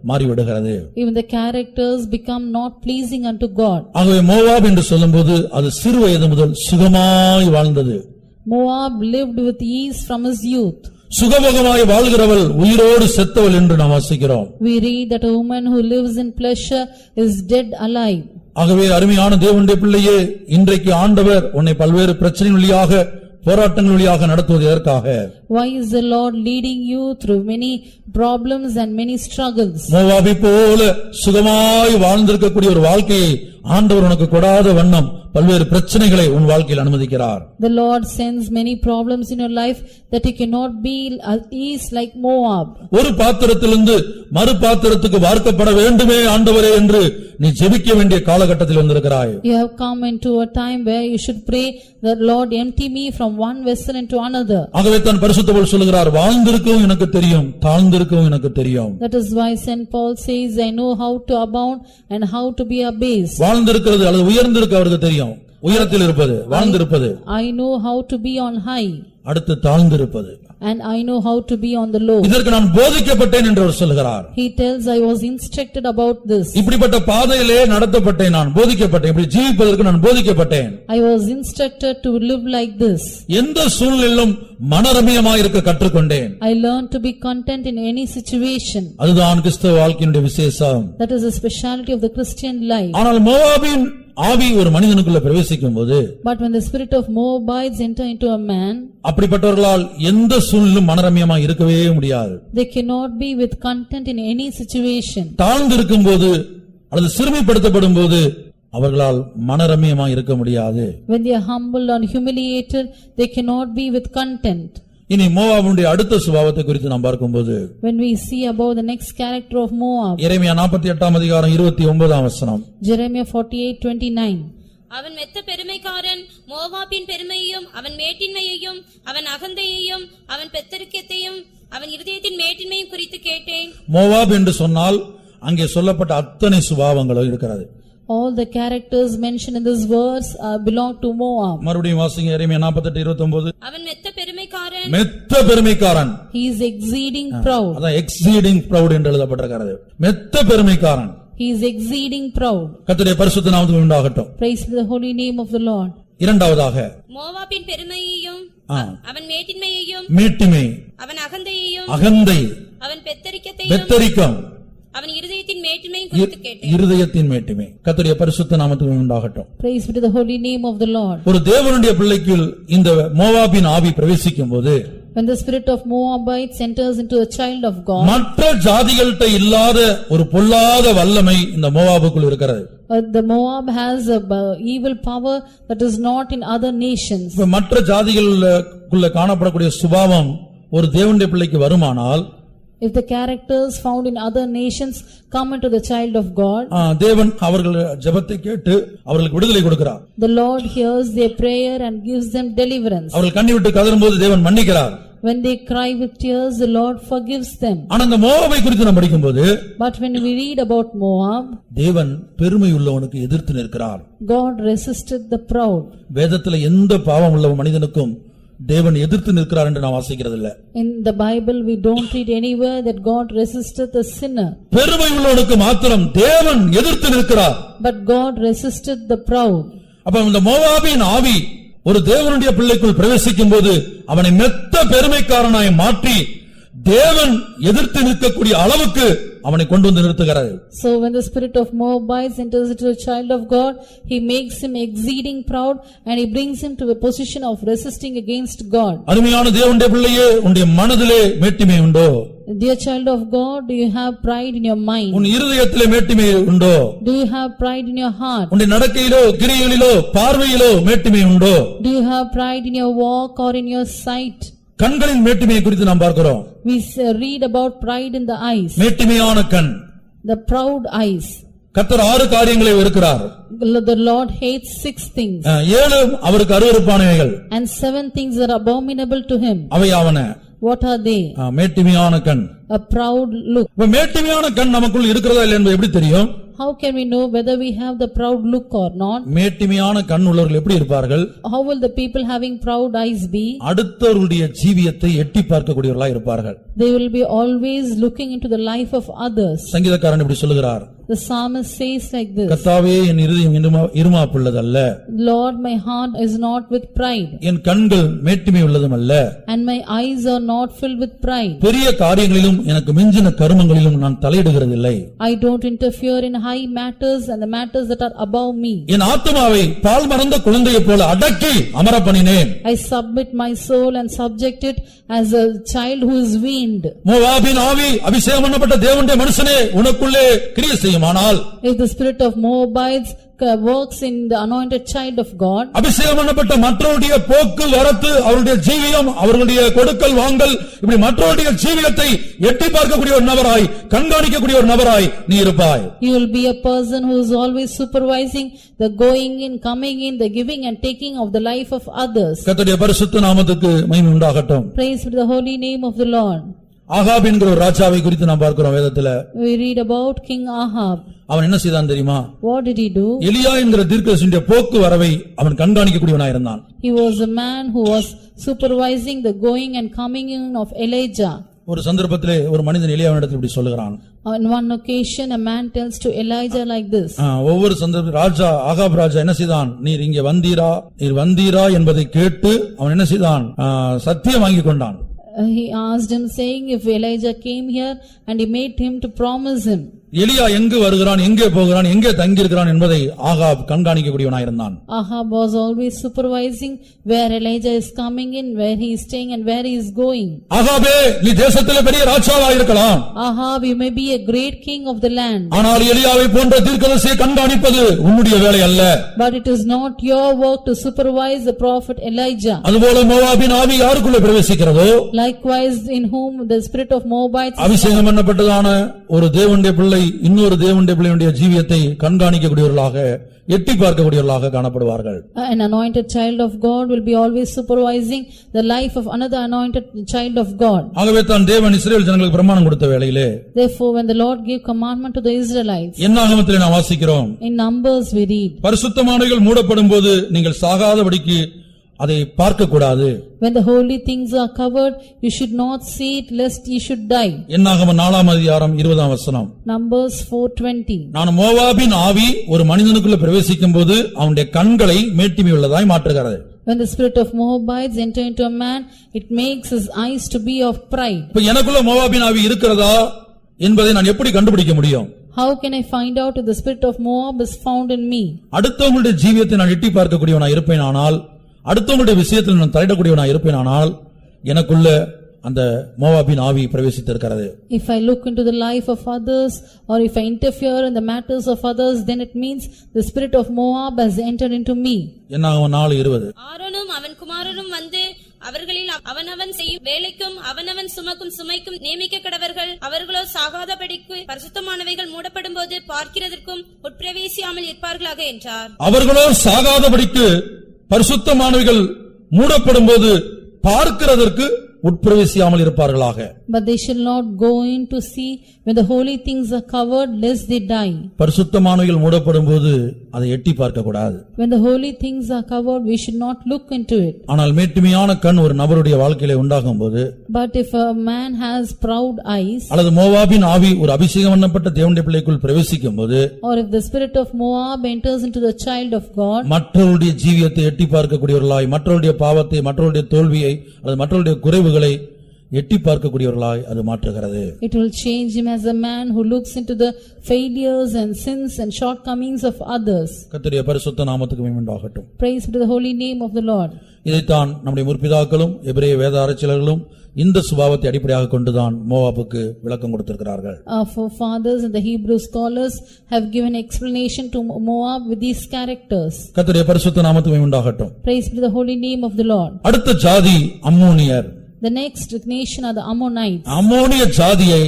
மாறிவிடுகிறது. Even the characters become not pleasing unto God. ஆகவே Moab என்று சொல்லும்போது அது சிறு வயது முதல் சுகமாய் வாழ்ந்தது. Moab lived with ease from his youth. சுகபோகமாய் வாழ்கிறவள் உயிரோடு செத்தவள் என்று நாம் வாசிக்கிறோம். We read that a woman who lives in pleasure is dead alive. ஆகவே அருமையான தேவனுடைய பிள்ளையே, இன்றைக்கு ஆண்டவர் உன்னை பல்வேறு பிரச்சனைகள் வழியாக, போராட்டங்கள் வழியாக நடத்துவது எதற்காக? Why is the Lord leading you through many problems and many struggles? மோவாபை போல சுகமாய் வாழ்ந்திருக்கக்கூடிய ஒரு வாழ்க்கையை ஆண்டவர் உனக்கு கொடாத வண்ணம் பல்வேறு பிரச்சனைகளை உன் வாழ்க்கையில் அனுமதிக்கிறார். The Lord sends many problems in your life that you cannot be at ease like Moab. ஒரு பாத்திரத்திலிருந்து மறு பாத்திரத்துக்கு வார்க்கப்பட வேண்டுமே ஆண்டவரே என்று நீ ஜெபிக்க வேண்டிய காலகட்டத்தில் வந்திருக்கிறாய். You have come into a time where you should pray that Lord empty me from one vessel into another. ஆகவே தான் பரிசுத்த பவுல் சொல்கிறார், வாழ்ந்திருக்கவும் எனக்கு தெரியும், தாழ்ந்திருக்கவும் எனக்கு தெரியும். That is why Saint Paul says, I know how to abound and how to be abased. வாழ்ந்திருக்கிறது அல்லது உயர்ந்திருக்க அவருக்கு தெரியும். உயரத்தில் இருப்பது, வாழ்ந்திருப்பது. I know how to be on high. அடுத்து தாழ்ந்திருப்பது. and I know how to be on the low. இதற்கு நான் போதிக்கப்பட்டேன் என்று அவர் சொல்கிறார். He tells I was instructed about this. இப்படிப்பட்ட பாதையிலே நடத்தப்பட்டேன், நான் போதிக்கப்பட்டேன், இப்படி ஜீவிப்பதற்கு நான் போதிக்கப்பட்டேன். I was instructed to live like this. எந்த சூழ்நிலையிலும் மனரமியமாய் இருக்க கற்றுக்கொண்டேன். I learned to be content in any situation. அதுதான் கிறிஸ்தவ வாழ்க்கையினுடைய விசேஷம். That is the speciality of the Christian life. ஆனால் மோவாபின் ஆவி ஒரு மனிதனுக்குள்ள பிரவேசிக்கும்போது, But when the spirit of Moabites enter into a man, அப்படிப்பட்டவர்களால் எந்த சூழ்நிலையும் மனரமியமாய் இருக்கவே முடியாது. they cannot be with content in any situation. தாழ்ந்து இருக்கும்போது அல்லது சிறுமைப்படுத்தப்படும் போது அவர்களால் மனரமியமாய் இருக்க முடியாது. When they are humbled and humiliated, they cannot be with content. இனி மோவாபுடைய அடுத்த சுபாவத்தை குறித்து நாம் பார்க்கும்போது, When we see about the next character of Moab, எரேமியா 48 அதிகாரம் 29 வசனம். Jeremiah 48:29. அவன் மெத்த பெருமைக்காரன், மோவாபின் பெருமையையும் அவன் மேட்டின்மையையும் அவன் அகந்தையையும் அவன் பெத்தரிக்கத்தையும் அவன் இருதயத்தின் மேட்டின்மையும் குறித்து கேட்டேன். மோவாப் என்று சொன்னால் அங்கே சொல்லப்பட்ட அத்தனை சுபாவங்களும் இருக்கிறது. All the characters mentioned in this verse belong to Moab. மறுபடியும் வாசிங்க எரேமியா 48:29. அவன் மெத்த பெருமைக்காரன், மெத்த பெருமைக்காரன். He is exceeding proud. அதான் எக்ஸீடிங் ப்ரவுட் என்று எழுதப்பட்டிருக்கிறது. மெத்த பெருமைக்காரன். He is exceeding proud. கர்த்தருடைய பரிசுத்த நாமத்துக்கு உண்டாகட்டும். Praise the holy name of the Lord. இரண்டாவதாக மோவாபின் பெருமையையும் அவன் மேட்டின்மையையும் மேட்டிமை, அவன் அகந்தையையும் அகந்தை, அவன் பெத்தரிக்கத்தையும் பெத்தரிக்கம், அவன் இருதயத்தின் மேட்டின்மையும் குறித்து கேட்டேன். இருதயத்தின் மேட்டிமை. கர்த்தருடைய பரிசுத்த நாமத்துக்கு உண்டாகட்டும். Praise be to the holy name of the Lord. ஒரு தேவனுடைய பிள்ளைக்குள் இந்த மோவாபின் ஆவி பிரவேசிக்கும்போது, When the spirit of Moabites enters into a child of God, மற்ற ஜாதிகள்கிட்ட இல்லாத ஒரு பொல்லாத வல்லமை இந்த மோவாபுக்குள் இருக்கிறது. the Moab has a evil power that is not in other nations. இப்ப மற்ற ஜாதிகளுக்குள்ள காணப்படக்கூடிய சுபாவம் ஒரு தேவனுடைய பிள்ளைக்கு வருமானால், If the characters found in other nations come into the child of God, தேவன் அவர்கள் ஜெபத்தை கேட்டு அவர்களுக்கு விடுதலை கொடுக்கிறார். the Lord hears their prayer and gives them deliverance. அவர்கள் கண்ணி விட்டு கதறும்போது தேவன் மன்னிக்கிறார். When they cry with tears, the Lord forgives them. ஆனா இந்த மோவாபை குறித்து நாம் படிக்கும்போது, But when we read about Moab, தேவன் பெருமை உள்ளவனுக்கு எதிர்த்து நிற்கிறார். God resisted the proud. வேதத்துல எந்த பாவம் உள்ள மனிதனுக்கும் தேவன் எதிர்த்து நிற்கிறார் என்று நான் வாசிக்கிறது இல்ல. In the Bible we don't read anywhere that God resisted the sinner. பெருமை உள்ளவனுக்கு மாத்திரம் தேவன் எதிர்த்து நிற்கிறார். But God resisted the proud. அப்ப இந்த மோவாபின் ஆவி ஒரு தேவனுடைய பிள்ளைக்குள் பிரவேசிக்கும் போது அவனை மெத்த பெருமைக்காரனாய் மாற்றி தேவன் எதிர்த்து நிற்கக்கூடிய அளவுக்கு அவனை கொண்டு வந்து நிறுத்துகிறார். So when the spirit of Moabites enters into a child of God, he makes him exceeding proud and he brings him to a position of resisting against God. அருமையான தேவனுடைய பிள்ளையே, உன்னுடைய மனதிலே மேட்டிமை உண்டோ? Dear child of God, do you have pride in your mind? உன் இருதயத்திலே மேட்டிமை உண்டோ? Do you have pride in your heart? உன்னுடைய நடக்கையிலோ கிரியைகளிலோ பார்வையிலோ மேட்டிமை உண்டோ? Do you have pride in your walk or in your sight? கண்களின் மேட்டிமையை குறித்து நாம் பார்க்கிறோம். We read about pride in the eyes. மேட்டிமையான கண். The proud eyes. கர்த்தர் 6 காரியங்களை வெறுக்கிறார். The Lord hates 6 things. 7 அவருக்கு அருவருப்பானவைகள். And 7 things are abominable to him. அவையாவன. What are they? மேட்டிமையான கண். A proud look. மேட்டிமையான கண் நமக்குள் இருக்கிறதா இல்லை என்பது எப்படி தெரியும்? How can we know whether we have the proud look or not? மேட்டிமையான கண் உள்ளவர்கள் எப்படி இருப்பார்கள்? How will the people having proud eyes be? அடுத்தவருடைய ஜீவியத்தை எட்டி பார்க்கக்கூடியவர்களாய் இருப்பார்கள். They will be always looking into the life of others. சங்கீதக்காரன் இப்படி சொல்லுகிறார். The psalmist says like this. கர்த்தாவே, என் இருதயம் இருமாப்புள்ளதல்ல. Lord, my heart is not with pride. என் கண்கள் மேட்டிமை உள்ளதுமல்ல. And my eyes are not filled with pride. பெரிய காரியங்களிலும் எனக்கு மிஞ்சின கர்மங்களிலும் நான் தலையிடுகிறதில்லை. I don't interfere in high matters and the matters that are above me. என் ஆத்துமாவை பால் மறந்த குழந்தையைப் போல அடக்கி அமர பண்ணினேன். I submit my soul and subject it as a child who is weaned. மோவாபின் ஆவி அபிஷேகம் பண்ணப்பட்ட தேவனுடைய மனுஷனே உனக்குள்ளே கிரியை செய்யுமானால், If the spirit of Moabites works in the anointed child of God, அபிஷேகம் பண்ணப்பட்ட மற்றவருடைய போக்கு வரத்து, அவருடைய ஜீவியம், அவர்களுடைய கொடுக்கல் வாங்கல், இப்படி மற்றவருடைய ஜீவியத்தை எட்டி பார்க்கக்கூடிய ஒரு நபராய், கண்காணிக்கக்கூடிய ஒரு நபராய் நீ இருப்பாய். you will be a person who is always supervising the going in, coming in, the giving and taking of the life of others. கர்த்தருடைய பரிசுத்த நாமத்துக்கு மகிமை உண்டாகட்டும். Praise to the holy name of the Lord. Ahab என்கிற ஒரு ராஜாவை குறித்து நாம் பார்க்கிறோம் வேதத்துல. We read about King Ahab. அவன் என்ன செய்தான் தெரியுமா? What did he do? எலியா என்கிற தீர்க்கதரிசியுடைய போக்கு வரவை அவன் கண்காணிக்கக்கூடியவனாய் இருந்தான். He was a man who was supervising the going and coming in of Elijah. ஒரு சந்தர்ப்பத்திலே ஒரு மனிதன் எலியாவினிடத்தில் இப்படி சொல்லுகிறான். On one occasion a man tells to Elijah like this. ஒவ்வொரு சந்தர்ப்ப ராஜா ஆகாப் ராஜா என்ன செய்தான்? நீர் இங்கே வந்தீரா என்பதை கேட்டு அவன் என்ன செய்தான்? சத்தியம் வாங்கி கொண்டான். He asked him saying if Elijah came here, and he made him to promise him. எலியா எங்கு வருகிறான், எங்கே போகிறான், எங்கே தங்கியிருக்கிறான் என்பதை Ahab கண்காணிக்கக்கூடியவனாயிருந்தான். Ahab was always supervising where Elijah is coming in, where he is staying and where he is going. ஆகாபே, நீ தேசத்திலே பெரிய ராஜாவாக இருக்கலாம். Ahab, you may be a great king of the land. ஆனால் எலியாவை போன்ற தீர்க்கதரிசியை கண்காணிப்பது உன்னுடைய வேலை அல்ல. But it is not your work to supervise the prophet Elijah. அதுபோல மோவாபின் ஆவி யாருக்குள்ளே பிரவேசிக்கிறதோ, Likewise in whom the spirit of Moabites அபிஷேகம் பண்ணப்பட்டதான ஒரு தேவனுடைய பிள்ளை இன்னொரு தேவனுடைய பிள்ளையுடைய ஜீவியத்தை கண்காணிக்கக்கூடியவர்களாக, எட்டி பார்க்கக்கூடியவர்களாக காணப்படுவார்கள். An anointed child of God will be always supervising the life of another anointed child of God. ஆகவே தான் தேவன் இஸ்ரவேல் ஜனங்களுக்கு பிரமாணம் கொடுத்த வேளையிலே, Therefore when the Lord gave commandment to the Israelites, என்னாகமத்திலே நாம் வாசிக்கிறோம், in Numbers we read, பரிசுத்தமானவைகள் மூடப்படும்போது நீங்கள் சாகாதபடிக்கு அதை பார்க்க கூடாது. when the holy things are covered, you should not see it lest ye should die. என்னாகமம் 4ஆம் அதிகாரம் 20ஆம் வசனம். Numbers 4:20. நான் மோவாபின் ஆவி ஒரு மனிதனுக்குள்ள பிரவேசிக்கும் போது அவனுடைய கண்களை மேட்டிமை உள்ளதாய் மாற்றுகிறது. When the spirit of Moabites enter into a man, it makes his eyes to be of pride. இப்ப எனக்குள்ள மோவாபின் ஆவி இருக்கிறதா என்பதை நான் எப்படி கண்டுபிடிக்க முடியும்? How can I find out if the spirit of Moab is found in me? அடுத்தவங்களுடைய ஜீவியத்தை நான் எட்டி பார்க்கக்கூடியவனாய் இருப்பேனானால், அடுத்தவங்களுடைய விஷயத்தில் நான் தலையிடக்கூடியவனாய் இருப்பேனானால், எனக்குள்ள அந்த மோவாபின் ஆவி பிரவேசித்திருக்கிறது. If I look into the life of others, or if I interfere in the matters of others, then it means the spirit of Moab has entered into me. என்னாகமம் 4:20. ஆரோனும் அவன் குமாரரும் வந்து அவர்களில் அவனவன் செய்யும் வேலைக்கும் அவனவன் சுமக்கும் சுமைக்கும் நியமிக்க கடவர்கள். அவர்களோ சாகாதபடிக்கு பரிசுத்தமானவைகள் மூடப்படும் போது பார்க்கிறதற்கும் உட்பிரவேசியாமல் இருப்பார்களாக என்றார். அவர்களோ சாகாதபடிக்கு பரிசுத்தமானவைகள் மூடப்படும் போது பார்க்கிறதற்கு உட்பிரவேசியாமல் இருப்பார்களாக. But they shall not go in to see when the holy things are covered, lest they die. பரிசுத்தமானவைகள் மூடப்படும் போது அதை எட்டி பார்க்க கூடாது. When the holy things are covered, we should not look into it. ஆனால் மேட்டிமையான கண் ஒரு நபருடைய வாழ்க்கையிலே உண்டாகும் போது, But if a man has proud eyes, அல்லது மோவாபின் ஆவி ஒரு அபிஷேகம் பண்ணப்பட்ட தேவனுடைய பிள்ளைக்குள் பிரவேசிக்கும் போது, or if the spirit of Moab enters into the child of God, மற்றவருடைய ஜீவியத்தை எட்டி பார்க்கக்கூடியவர்களாய், மற்றவருடைய பாவத்தை, மற்றவருடைய தோல்வியை அல்லது மற்றவருடைய குறைவுகளை எட்டி பார்க்கக்கூடியவர்களாய் அது மாற்றுகிறது. It will change him as a man who looks into the failures and sins and shortcomings of others. கர்த்தருடைய பரிசுத்த நாமத்துக்கு மகிமை உண்டாகட்டும். Praise be to the holy name of the Lord. இதைத்தான் நம்முடைய முற்பிதாக்களும் எபிரேய வேத ஆராய்ச்சியாளர்களும் இந்த சுபாவத்தை அடிப்படையாக கொண்டுதான் மோவாபுக்கு விளக்கம் கொடுத்திருக்கிறார்கள். Our forefathers and the Hebrew scholars have given explanation to Moab with these characters. கர்த்தருடைய பரிசுத்த நாமத்துக்கு மகிமை உண்டாகட்டும். Praise be to the holy name of the Lord. அடுத்த ஜாதி அம்மோனியர். The next nation are the Ammonites. அம்மோனிய ஜாதியை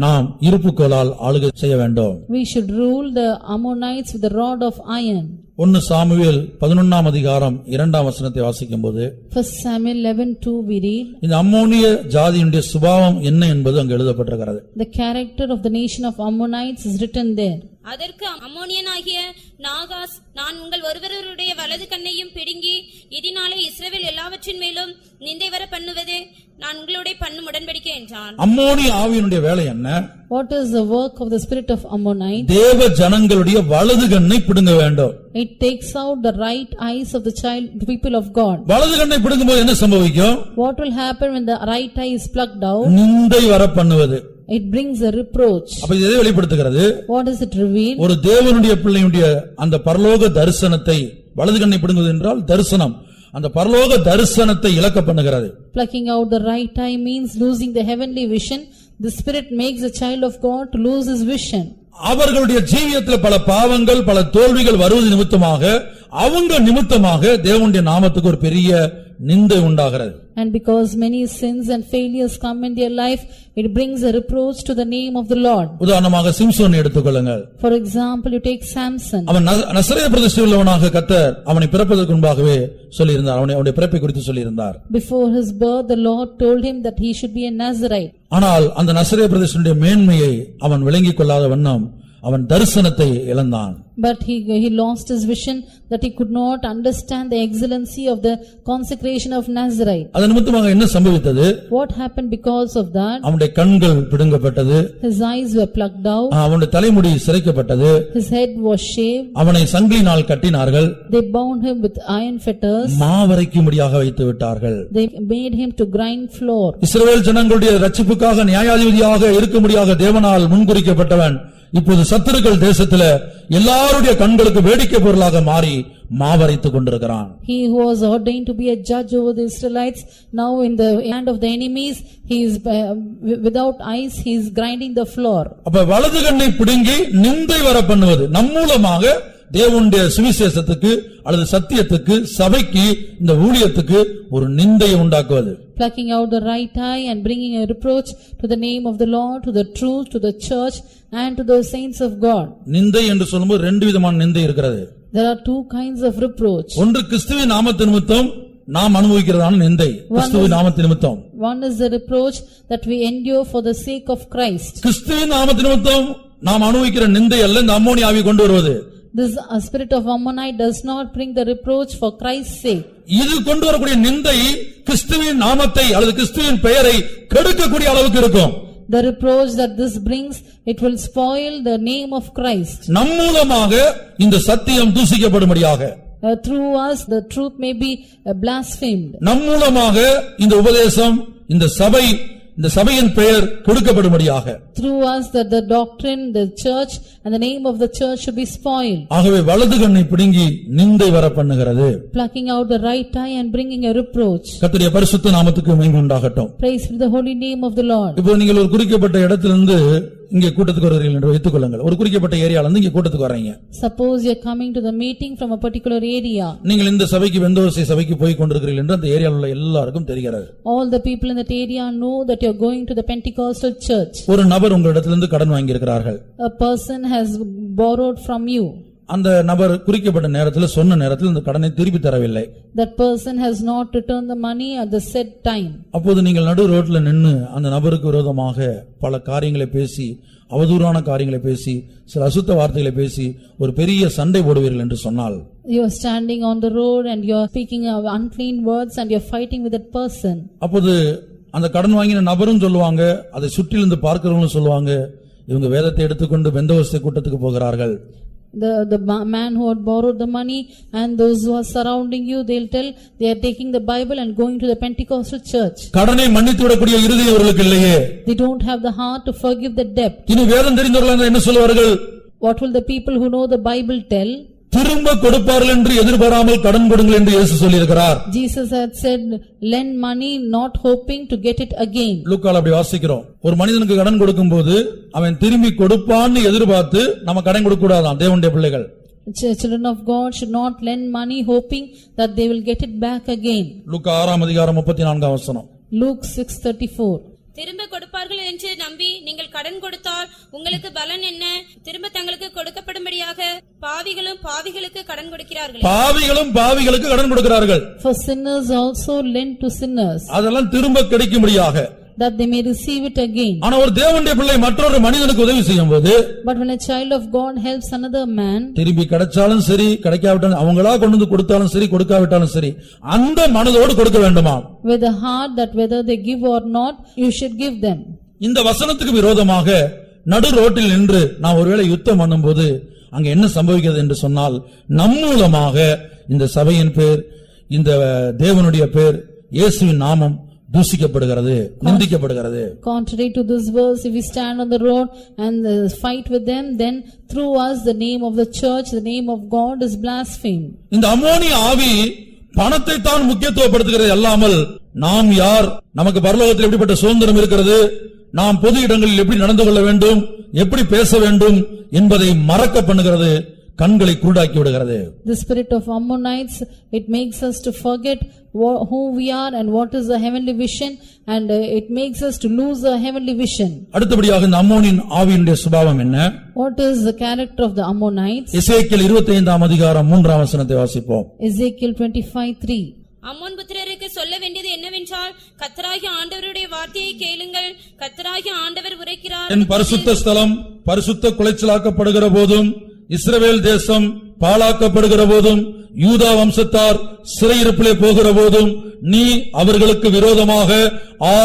நாம் இருப்புக்கோலால் ஆளுகை செய்ய வேண்டும். We should rule the Ammonites with the rod of iron. 1 Samuel 11ஆம் அதிகாரம் 2ஆம் வசனத்தை வாசிக்கும்போது, 1 Samuel 11:2 we read, இந்த அம்மோனிய ஜாதியினுடைய சுபாவம் என்ன என்பது அங்கு எழுதப்பட்டிருக்கிறது. the character of the nation of Ammonites is written there. அதற்கு அம்மோனியனாகிய நாகாஸ், நான் உங்கள் ஒருவருடைய வலது கண்ணையும் பிடுங்கி இதனாலே இஸ்ரவேல் எல்லாவற்றின் மேலும் நிந்தை வர பண்ணுவதே நான் உங்களுடைய பண்ணும் உடன்படிக்கை என்றான். அம்மோனிய ஆவியினுடைய வேலை என்ன? What is the work of the spirit of Ammonites? தேவ ஜனங்களுடைய வலது கண்ணை பிடுங்க வேண்டும். It takes out the right eyes of the people of God. வலது கண்ணை பிடுங்கும்போது என்ன சம்பவிக்கும்? What will happen when the right eye is plucked out? நிந்தை வர பண்ணுவது. It brings a reproach. அப்ப இது எதை வெளிப்படுத்துகிறது? What does it reveal? ஒரு தேவனுடைய பிள்ளையுடைய அந்த பரலோக தரிசனத்தை, வலது கண்ணை பிடுங்குவது என்றால் தரிசனம், அந்த பரலோக தரிசனத்தை இழக்க பண்ணுகிறது. Plucking out the right eye means losing the heavenly vision. The spirit makes a child of God to lose his vision. அவர்களுடைய ஜீவியத்தில் பல பாவங்கள், பல தோல்விகள் வருவது நிமித்தமாக, அவங்க நிமித்தமாக தேவனுடைய நாமத்துக்கு ஒரு பெரிய நிந்தை உண்டாகிறது. And because many sins and failures come in their life, it brings a reproach to the name of the Lord. உதாரணமாக சிம்சோனை எடுத்துக்கொள்ளுங்கள். For example, you take Samson. அவன் நசரேய பிரதிஷ்டை உள்ளவனாக கர்த்தர் அவனை பிறப்பதற்கு முன்பாகவே சொல்லியிருந்தார். அவனுடைய பிறப்பை குறித்து சொல்லியிருந்தார். Before his birth, the Lord told him that he should be a Nazirite. ஆனால் அந்த நசரேய பிரதிஷ்டையுடைய மேன்மையை அவன் விளங்கிக் கொள்ளாத வண்ணம் அவன் தரிசனத்தை இழந்தான். But he lost his vision, that he could not understand the excellency of the consecration of Nazirite. அதன் நிமித்தமாக என்ன சம்பவித்தது? What happened because of that? அவனுடைய கண்கள் பிடுங்கப்பட்டது. His eyes were plucked out. அவனுடைய தலைமுடி சிரைக்கப்பட்டது. His head was shaved. அவனை சங்கிலினால் கட்டினார்கள். They bound him with iron fetters. மாவரைக்கும்படியாக வைத்து விட்டார்கள். They made him to grind flour. இஸ்ரவேல் ஜனங்களுடைய ரட்சிப்புக்காக நியாயாதிபதியாக இருக்கும்படியாக தேவனால் முன்குறிக்கப்பட்டவன் இப்போது சத்துருக்கள் தேசத்திலே எல்லாருடைய கண்களுக்கு வேடிக்கை பொருளாக மாறி மாவரைத்துக் கொண்டிருக்கிறான். He who was ordained to be a judge over the Israelites, now in the hand of the enemies, he is without eyes, he is grinding the floor. அப்ப வலது கண்ணை பிடுங்கி நிந்தை வர பண்ணுவது நம் மூலமாக தேவனுடைய சுவிசேஷத்துக்கு அல்லது சத்தியத்துக்கு சபைக்கு இந்த ஊழியத்துக்கு ஒரு நிந்தையை உண்டாக்குவது. Plucking out the right eye and bringing a reproach to the name of the Lord, to the truth, to the church and to the saints of God. நிந்தை என்று சொல்லும்போது ரெண்டு விதமான நிந்தை இருக்கிறது. There are two kinds of reproach. ஒன்று கிறிஸ்துவின் நாமத்தின் நிமித்தம் நாம் அனுபவிக்கிறதான நிந்தை. கிறிஸ்துவின் நாமத்தின் நிமித்தம். One is the reproach that we endure for the sake of Christ. கிறிஸ்துவின் நாமத்தின் நிமித்தம் நாம் அனுபவிக்கிற நிந்தை அல்ல இந்த அம்மோனி ஆவி கொண்டு வருவது. This spirit of Ammonite does not bring the reproach for Christ's sake. இது கொண்டு வரக்கூடிய நிந்தை கிறிஸ்துவின் நாமத்தை அல்லது கிறிஸ்துவின் பெயரை கெடுக்கக்கூடிய அளவுக்கு இருக்கும். The reproach that this brings, it will spoil the name of Christ. நம் மூலமாக இந்த சத்தியம் தூசிக்கப்படும்படியாக, Through us the truth may be blasphemed. நம் மூலமாக இந்த உபதேசம் இந்த சபை இந்த சபையின் பெயர் கொடுக்கப்படும்படியாக, Through us that the doctrine, the church and the name of the church should be spoiled. ஆகவே வலது கண்ணை பிடுங்கி நிந்தை வர பண்ணுகிறது. Plucking out the right eye and bringing a reproach. கர்த்தருடைய பரிசுத்த நாமத்துக்கு மகிமை உண்டாகட்டும். Praise be the holy name of the Lord. இப்போ நீங்கள் ஒரு குறிக்கப்பட்ட இடத்திலிருந்து இங்கே கூட்டத்துக்கு வருகிறீர்கள் என்று வைத்துக் கொள்ளுங்கள். ஒரு குறிக்கப்பட்ட ஏரியால இருந்து இங்கே கூட்டத்துக்கு வர்றீங்க. Suppose you are coming to the meeting from a particular area. நீங்கள் இந்த சபைக்கு வெந்தோசை சபைக்கு போய் கொண்டிருக்கிறீர்கள் என்று அந்த ஏரியாவில் உள்ள எல்லாருக்கும் தெரிகிறது. All the people in that area know that you are going to the Pentecostal church. ஒரு நபர் உங்களிடத்திலிருந்து கடன் வாங்கி இருக்கிறார்கள். A person has borrowed from you. அந்த நபர் குறிக்கப்பட்ட நேரத்தில் சொன்ன நேரத்தில் இந்த கடனை திருப்பி தரவில்லை. That person has not returned the money at the said time. அப்போது நீங்கள் நடு ரோட்ல நின்னு அந்த நபருக்கு விரோதமாக பல காரியங்களை பேசி, அவதூறான காரியங்களை பேசி, சில அசுத்த வார்த்தைகளை பேசி ஒரு பெரிய சண்டை போடுவீர்கள் என்று சொன்னால், You are standing on the road and you are speaking of unclean words and you are fighting with that person. அப்போது அந்த கடன் வாங்கின நபரும் சொல்லுவாங்க, அதை சுற்றிலிருந்து பார்க்கிறவங்களும் சொல்லுவாங்க, இவங்க வேதத்தை எடுத்துக்கொண்டு பெந்தகோஸ்தே கூட்டத்துக்கு போகிறார்கள். The man who had borrowed the money and those who are surrounding you, they'll tell they are taking the Bible and going to the Pentecostal church. கடனை மன்னித்து விடக்கூடிய இருதயம் அவர்களுக்கு இல்லையே. They don't have the heart to forgive the debt. இனி வேதம் தெரிந்தவர்கள் என்ன சொல்வார்கள்? What will the people who know the Bible tell? திரும்ப கொடுப்பார்கள் என்று எதிர்பாராமல் கடன் கொடுங்கள் என்று இயேசு சொல்லியிருக்கிறார். Jesus had said, lend money not hoping to get it again. லூக்கால அப்படி வாசிக்கிறோம். ஒரு மனிதனுக்கு கடன் கொடுக்கும்போது அவன் திரும்பி கொடுப்பான்னு எதிர்பார்த்து நம்ம கடன் கொடுக்க கூடாதாம் தேவனுடைய பிள்ளைகள். Children of God should not lend money hoping that they will get it back again. Luca 6:34 Luke 6:34 திரும்ப கொடுப்பார்கள் என்று நம்பி நீங்கள் கடன் கொடுத்தால் உங்களுக்கு பலன் என்ன? திரும்ப தங்களுக்கு கொடுக்கப்படும்படியாக பாவிகளும் பாவிகளுக்கு கடன் கொடுக்கிறார்கள். For sinners also lend to sinners, அதெல்லாம் திரும்ப கிடைக்கும்படியாக, that they may receive it again. ஆனா ஒரு தேவனுடைய பிள்ளை மற்றொரு மனிதனுக்கு உதவி செய்யும்போது, But when a child of God helps another man, திரும்பி கிடைச்சாலும் சரி கிடைக்காவிட்டாலும், அவங்களா கொண்டு வந்து கொடுத்தாலும் சரி கொடுக்காவிட்டாலும் சரி, அந்த மனதோடு கொடுக்க வேண்டுமா? With a heart that whether they give or not, you should give them. இந்த வசனத்துக்கு விரோதமாக நடு ரோட்டில் நின்று நான் ஒருவேளை யுத்தம் பண்ணும்போது அங்க என்ன சம்பவிக்கிறது என்று சொன்னால், நம் மூலமாக இந்த சபையின் பேர், இந்த தேவனுடைய பேர், இயேசுவின் நாமம் தூசிக்கப்படுகிறது, நிந்திக்கப்படுகிறது. Contrary to this verse, if we stand on the road and fight with them, then through us the name of the church, the name of God is blasphemed. இந்த அம்மோனி ஆவி பணத்தை தான் முக்கியத்துவப்படுத்துகிறது அல்லாமல், நாம் யார், நமக்கு பரலோகத்தில் எப்படிப்பட்ட சுதந்திரம் இருக்கிறது, நாம் பொது இடங்களில் எப்படி நடந்து கொள்ள வேண்டும், எப்படி பேச வேண்டும் என்பதை மறக்க பண்ணுகிறது. கண்களை குருடாக்கி விடுகிறது. The spirit of Ammonites, it makes us to forget who we are and what is the heavenly vision, and it makes us to lose the heavenly vision. அடுத்தபடியாக இந்த அம்மோனின் ஆவியினுடைய சுபாவம் என்ன? What is the character of the Ammonites? எசேக்கியேல் 25ஆம் அதிகாரம் 3ஆம் வசனத்தை வாசிப்போம். Ezekiel 25:3. Ammon புத்திரருக்கு சொல்ல வேண்டியது என்னவென்றால், கர்த்தராகிய ஆண்டவருடைய வார்த்தையை கேளுங்கள். கர்த்தராகிய ஆண்டவர் உரைக்கிறார், என் பரிசுத்த ஸ்தலம் பரிசுத்த குலைச்சலாக்கப்படுகிற போதும், இஸ்ரவேல் தேசம் பாழாக்கப்படுகிற போதும், யூதா வம்சத்தார் சிறையிருப்பிலே போகிற போதும், நீ அவர்களுக்கு விரோதமாக ஆ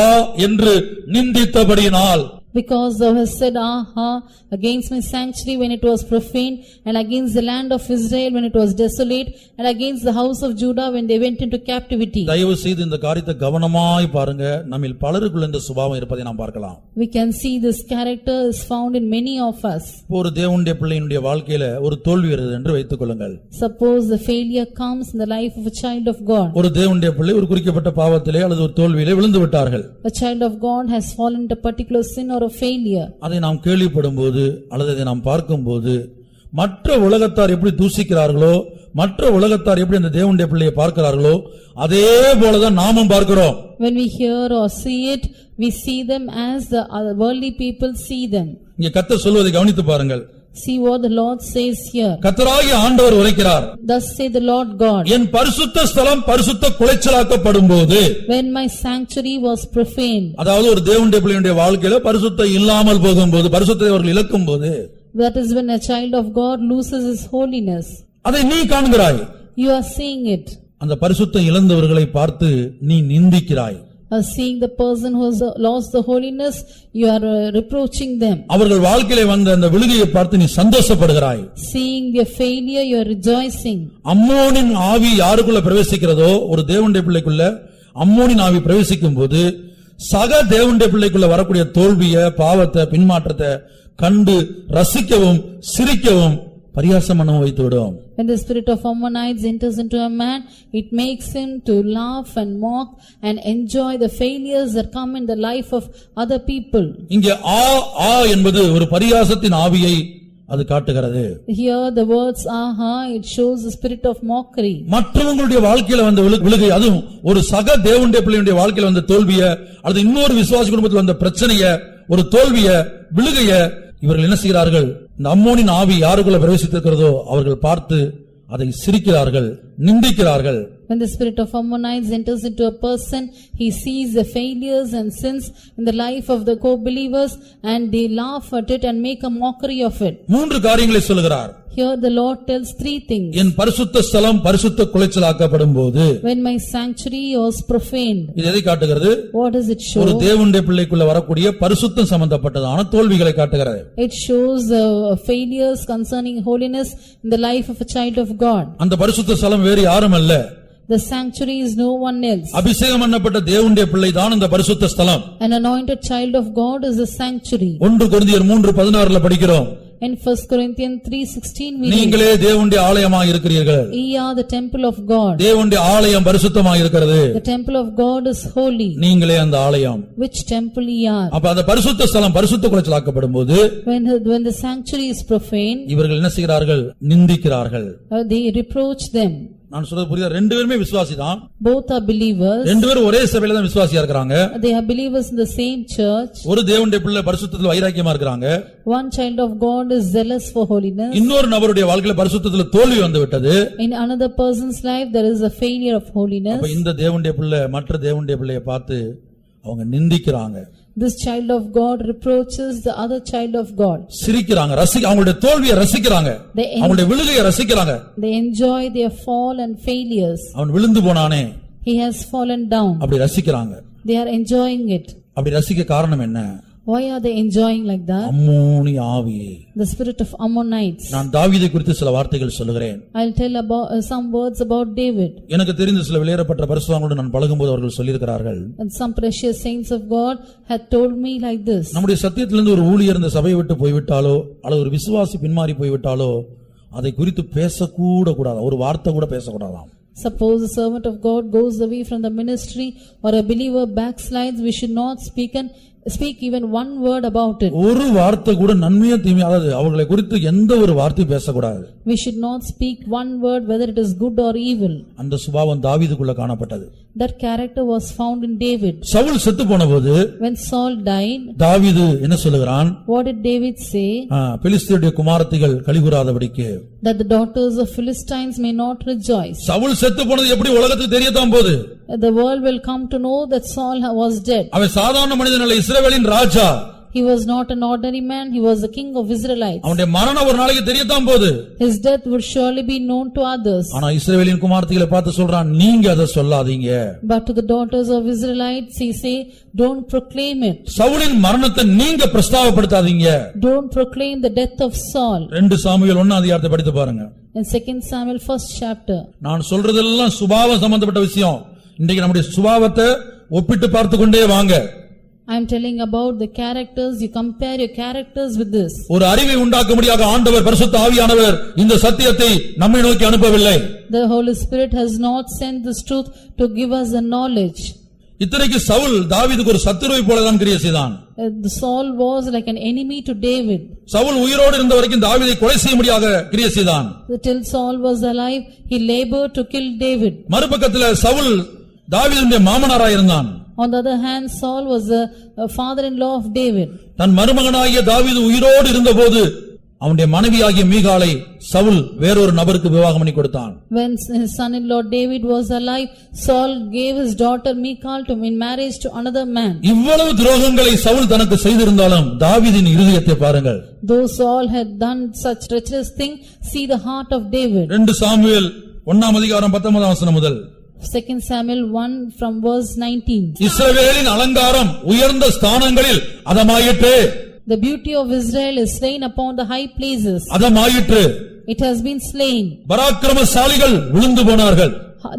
ஆ என்று நிந்தித்தபடியினால், Because thou hast said, Aha, against my sanctuary when it was profaned, and against the land of Israel when it was desolate, and against the house of Judah when they went into captivity. தயவு செய்து இந்த காரியத்தை கவனமாய் பாருங்க. நம்மில் பலருக்குள்ள இந்த சுபாவம் இருப்பதை நாம் பார்க்கலாம். We can see this character is found in many of us. ஒரு தேவனுடைய பிள்ளையினுடைய வாழ்க்கையில ஒரு தோல்வி வருது என்று வைத்துக் கொள்ளுங்கள். Suppose the failure comes in the life of a child of God. ஒரு தேவனுடைய பிள்ளை ஒரு குறிக்கப்பட்ட பாவத்திலே அல்லது ஒரு தோல்வியிலே விழுந்து விட்டார்கள். A child of God has fallen into a particular sin or a failure. அதை நாம் கேள்விப்படும்போது அல்லது அதை நாம் பார்க்கும்போது, மற்ற உலகத்தார் எப்படி தூசிக்கிறார்களோ, மற்ற உலகத்தார் எப்படி அந்த தேவனுடைய பிள்ளையை பார்க்கிறார்களோ, அதே போலதான் நாமும் பார்க்கிறோம். When we hear or see it, we see them as the worldly people see them. இங்க கர்த்தர் சொல்வதை கவனித்து பாருங்கள். See what the Lord says here. கர்த்தராகிய ஆண்டவர் உரைக்கிறார், Thus say the Lord God, என் பரிசுத்த ஸ்தலம் பரிசுத்த குலைச்சலாக்கப்படும்போது, when my sanctuary was profaned. அதாவது ஒரு தேவனுடைய பிள்ளையுடைய வாழ்க்கையில பரிசுத்தம் இல்லாமல் போகும்போது, பரிசுத்தத்தை அவர்கள் இழக்கும் போது, That is when a child of God loses his holiness. அதை நீ காண்கிறாய். You are seeing it. அந்த பரிசுத்தம் இழந்தவர்களை பார்த்து நீ நிந்திக்கிறாய். Seeing the person who has lost the holiness, you are reproaching them. அவர்கள் வாழ்க்கையிலே வந்த அந்த விழுகையை பார்த்து நீ சந்தோஷப்படுகிறாய். Seeing their failure, you are rejoicing. அம்மோனின் ஆவி யாருக்குள்ள பிரவேசிக்கிறதோ, ஒரு தேவனுடைய பிள்ளைக்குள்ள அம்மோனின் ஆவி பிரவேசிக்கும் போது, சக தேவனுடைய பிள்ளைக்குள்ள வரக்கூடிய தோல்விய, பாவத்தை, பின்மாற்றத்தை கண்டு ரசிக்கவும் சிரிக்கவும் பரியாசம் பண்ண வைத்துவிடும். When the spirit of Ammonites enters into a man, it makes him to laugh and mock and enjoy the failures that come in the life of other people. இங்கே ஆ ஆ என்பது ஒரு பரியாசத்தின் ஆவியை அது காட்டுகிறது. Here the words aha, it shows the spirit of mockery. மற்றவங்களுடைய வாழ்க்கையில வந்த விழுகை, அதுவும் ஒரு சக தேவனுடைய பிள்ளையுடைய வாழ்க்கையில வந்த தோல்விய, அது இன்னொரு விசுவாசி குடும்பத்தில் வந்த பிரச்சனைய, ஒரு தோல்விய, விழுகைய இவர்கள் என்ன செய்கிறார்கள்? இந்த அம்மோனின் ஆவி யாருக்குள்ள பிரவேசித்திருக்கிறதோ அவர்கள் பார்த்து அதை சிரிக்கிறார்கள், நிந்திக்கிறார்கள். When the spirit of Ammonites enters into a person, he sees the failures and sins in the life of the co-believers, and they laugh at it and make a mockery of it. மூன்று காரியங்களை சொல்கிறார். Here the Lord tells three things. என் பரிசுத்த ஸ்தலம் பரிசுத்த குலைச்சலாக்கப்படும் போது, When my sanctuary was profaned. இது எதை காட்டுகிறது? What does it show? ஒரு தேவனுடைய பிள்ளைக்குள்ள வரக்கூடிய பரிசுத்தம் சம்பந்தப்பட்டதான தோல்விகளை காட்டுகிறது. It shows failures concerning holiness in the life of a child of God. அந்த பரிசுத்த ஸ்தலம் வேறு யாரும் அல்ல. The sanctuary is no one else. அபிஷேகம் பண்ணப்பட்ட தேவனுடைய பிள்ளை தான் அந்த பரிசுத்த ஸ்தலம். An anointed child of God is the sanctuary. 1 கொரிந்தியர் 3:16 படிக்கிறோம். In 1 Corinthians 3:16 we read, நீங்களே தேவனுடைய ஆலயமாய் இருக்கிறீர்கள். Ye are the temple of God. தேவனுடைய ஆலயம் பரிசுத்தமாய் இருக்கிறது. The temple of God is holy. நீங்களே அந்த ஆலயம். Which temple ye are? அப்ப அந்த பரிசுத்த ஸ்தலம் பரிசுத்த குலைச்சலாக்கப்படும் போது, When the sanctuary is profane, இவர்கள் என்ன செய்கிறார்கள்? நிந்திக்கிறார்கள். they reproach them. நான் சொல்றது புரியுதா? ரெண்டு பேருமே விசுவாசி தான். Both are believers. ரெண்டு பேரும் ஒரே சபையில தான் விசுவாசியா இருக்காங்க. They are believers in the same church. ஒரு தேவனுடைய பிள்ளை பரிசுத்தத்துல வைராக்கியமா இருக்காங்க. One child of God is zealous for holiness. இன்னொரு நபருடைய வாழ்க்கையில பரிசுத்தத்துல தோல்வி வந்து விட்டது. In another person's life there is a failure of holiness. அப்ப இந்த தேவனுடைய பிள்ளை மற்ற தேவனுடைய பிள்ளையை பார்த்து அவங்க நிந்திக்கிறாங்க. This child of God reproaches the other child of God. சிரிக்கிறாங்க, அவங்களுடைய தோல்வியை ரசிக்கிறாங்க, அவங்களுடைய விழுகையை ரசிக்கிறாங்க. They enjoy their fall and failures. அவன் விழுந்து போனானே, He has fallen down. அப்படி ரசிக்கிறாங்க. They are enjoying it. அப்படி ரசிக்க காரணம் என்ன? Why are they enjoying like that? அம்மோனி ஆவி. The spirit of Ammonites. நான் தாவீதை குறித்து சில வார்த்தைகள் சொல்லுகிறேன். I'll tell about some words about David. எனக்கு தெரிந்த சில வெளியேறப்பட்ட பரிசுத்தவான்களோடு நான் பழகும்போது அவர்கள் சொல்லியிருக்கிறார்கள். And some precious saints of God had told me like this. நம்முடைய சத்தியத்திலிருந்து ஒரு ஊழியர் இந்த சபையை விட்டு போய்விட்டாலோ அல்லது ஒரு விசுவாசி பின்மாறி போய்விட்டாலோ அதை குறித்து பேசக்கூட கூடாது, ஒரு வார்த்தை கூட பேசக்கூடாதாம். Suppose a servant of God goes away from the ministry or a believer backslides, we should not speak speak even one word about it. ஒரு வார்த்தை கூட நன்மையோ தீமையோ, அதாவது அவர்களை குறித்து எந்த ஒரு வார்த்தையும் பேசக்கூடாது. We should not speak one word whether it is good or evil. அந்த சுபாவம் தாவீதுக்குள்ள காணப்பட்டது. That character was found in David. Saul செத்து போனபோது When Saul died, தாவீது என்ன சொல்லுகிறான்? what did David say? பெலிஸ்தருடைய குமாரத்திகள் கலிகூராதபடிக்கு, That the daughters of Philistines may not rejoice. Saul செத்து போனது எப்படி உலகத்துக்கு தெரியத்தான் போகுது. The world will come to know that Saul was dead. அவன் சாதாரண மனிதன் அல்ல, இஸ்ரவேலின் ராஜா. He was not an ordinary man, he was the king of Israelites. அவனுடைய மரணம் ஒரு நாளைக்கு தெரியத்தான் போகுது. His death would surely be known to others. ஆனா இஸ்ரவேலின் குமாரத்திகளை பார்த்து சொல்றான், நீங்க அதை சொல்லாதீங்க. But to the daughters of Israelites he say, don't proclaim it. சவுலின் மரணத்தை நீங்க பிரஸ்தாபப்படுத்தாதீங்க. Don't proclaim the death of Saul. 2 Samuel 1 அதிகாரத்தை படித்து பாருங்க. In 2 Samuel 1st chapter. நான் சொல்றதெல்லாம் சுபாவம் சம்பந்தப்பட்ட விஷயம். இன்றைக்கு நம்முடைய சுபாவத்தை ஒப்பிட்டு பார்த்து கொண்டே வாங்க. I am telling about the characters. You compare your characters with this. ஒரு அறிவை உண்டாக்கும்படியாக ஆண்டவர் பரிசுத்த ஆவியானவர் இந்த சத்தியத்தை நம்மை நோக்கி அனுப்பவில்லை. The Holy Spirit has not sent this truth to give us a knowledge. இத்தனைக்கு சவுல் தாவீதுக்கு ஒரு சத்துருவை போலதான் கிரியை செய்தான். Saul was like an enemy to David. Saul உயிரோடு இருந்த வரைக்கும் தாவீதை கொலை செய்யும்படியாக கிரியை செய்தான். Till Saul was alive, he labored to kill David. மறுபக்கத்தில் சவுல் தாவீதுடைய மாமனாராய் இருந்தான். On the other hand, Saul was the father-in-law of David. தன் மருமகனாகிய தாவீது உயிரோடு இருந்தபோது அவனுடைய மனைவியாகிய மீகாளை சவுல் வேறொரு நபருக்கு விவாகம் பண்ணி கொடுத்தான். When his son-in-law David was alive, Saul gave his daughter Michal to in marriage to another man. இவ்வளவு துரோகங்களை சவுல் தனக்கு செய்திருந்தாலும் தாவீதின் இருதயத்தை பாருங்கள். Though Saul had done such treacherous thing, see the heart of David. 2 Samuel 1 அதிகாரம் 19 வசனம் முதல் 2 Samuel 1 from verse 19. இஸ்ரவேலின் அலங்காரம் உயர்ந்த ஸ்தானங்களில் அதமாயிற்று. The beauty of Israel is slain upon the high places. அதமாயிற்று. It has been slain. பராக்கிரமசாலிகள் விழுந்து போனார்கள்.